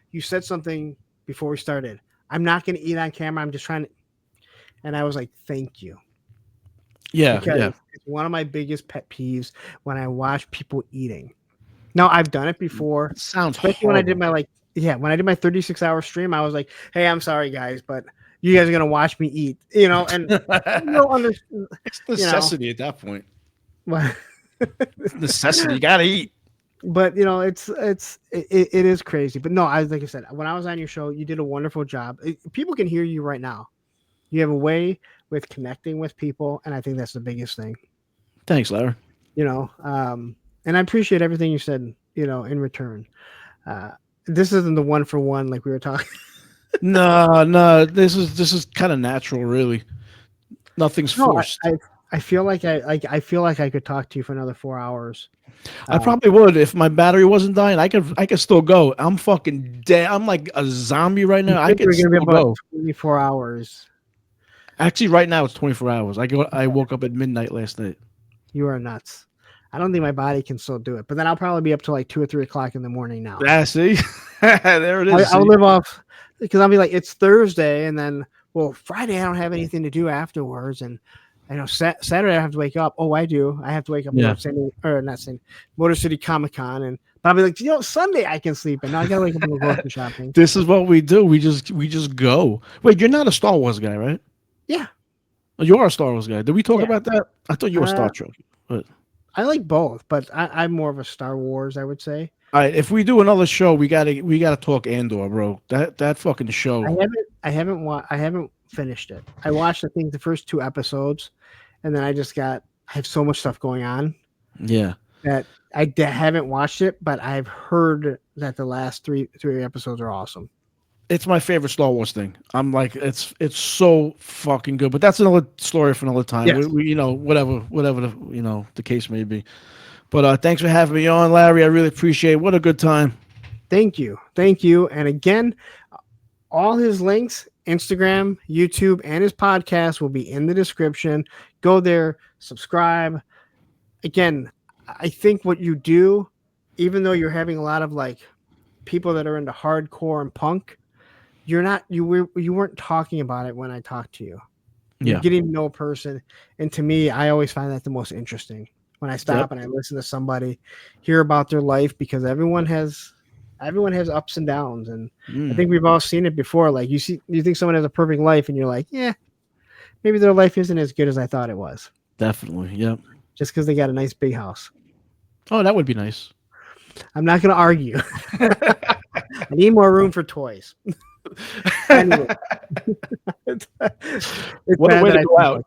before we started. I'm not going to eat on camera. I'm just trying to. And I was like, thank you. Yeah. Because Yeah. it's one of my biggest pet peeves when I watch people eating. Now, I've done it before. It sounds especially horrible. when I did my 36-hour stream, I was like, hey, I'm sorry, guys, but you guys are going to watch me eat, you know, and it's necessity at that point. Well, It's necessity. You gotta eat. but you know, it is crazy. But no, like I said, when I was on your show, you did a wonderful job. People can hear you right now. You have a way with connecting with people, and I think that's the biggest thing. Thanks, Larry. You know, and I appreciate everything you said, you know, in return. This isn't the one for one like we were talking. No, this is kind of natural, really. Nothing's forced. I feel like I feel like I could talk to you for another 4 hours. I probably would if my battery wasn't dying. I could still go. I'm fucking dead. I'm like a zombie right now. I could still go. 24 hours. Actually, right now it's 24 hours. I woke up at midnight last night. You are nuts. I don't think my body can still do it. But then I'll probably be up to like 2 or 3 o'clock in the morning now. Yeah, see, there it is. I'll live off because I'll be like, it's Thursday, and then Friday I don't have anything to do afterwards, and I know Saturday I have to wake up. Oh, I do. I have to wake up. Yeah. Motor City Comic Con, but I'll be like, Sunday I can sleep, and now I gotta wake up and go grocery shopping. This is what we do. We just go. Wait, you're not a Star Wars guy, right? Yeah. Oh, you are a Star Wars guy. Did we talk about that? I thought you were Star Trek. But I like both, but I'm more of a Star Wars, I would say. all right, if we do another show, we gotta talk Andor, bro. That fucking show. I haven't finished it. I watched, I think, the first 2 episodes, and then I have so much stuff going on. Yeah. That I haven't watched it, but I've heard that the last three episodes are awesome. It's my favorite Star Wars thing. I'm like, it's so fucking good. But that's another story for another time. Yes. We whatever the case may be. But thanks for having me on, Larry. I really appreciate it. What a good time. Thank you. And again, all his links, Instagram, YouTube, and his podcast will be in the description. Go there, subscribe. Again, I think what you do, even though you're having a lot of like people that are into hardcore and punk, you weren't talking about it when I talked to you. You're getting to know a person, and to me, I always find that the most interesting when I stop and I listen to somebody, hear about their life, because everyone has ups and downs, and I think we've all seen it before. Like you think someone has a perfect life, and you're like, yeah, maybe their life isn't as good as I thought it was. Definitely, yep. Just because they got a nice big house. Oh, that would be nice. I'm not going to argue. I need more room for toys. Anyway, what a way to go out.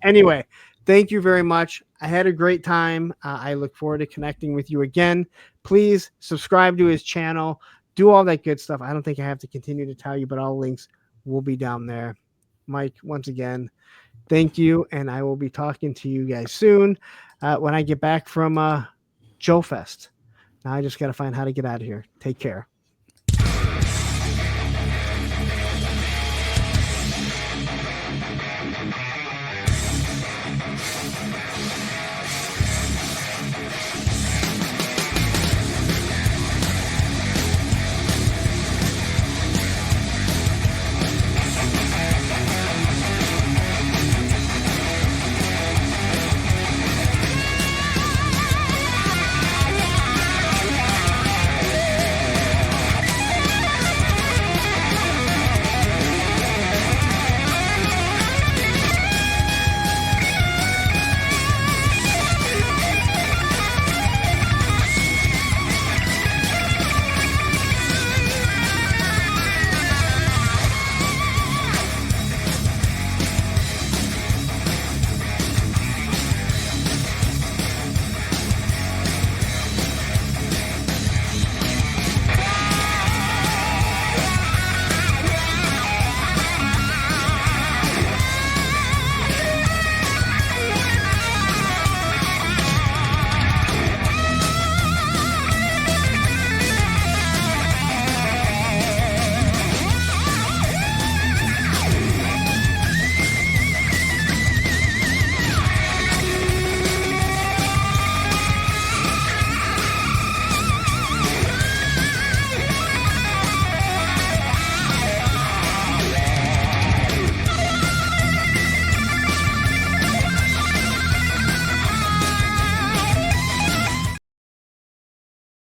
Anyway, thank you very much. I had a great time. I look forward to connecting with you again. Please subscribe to his channel. Do all that good stuff. I don't think I have to continue to tell you, but all links will be down there. Mike, once again, thank you, and I will be talking to you guys soon when I get back from Joe Fest. Now I just got to find how to get out of here. Take care.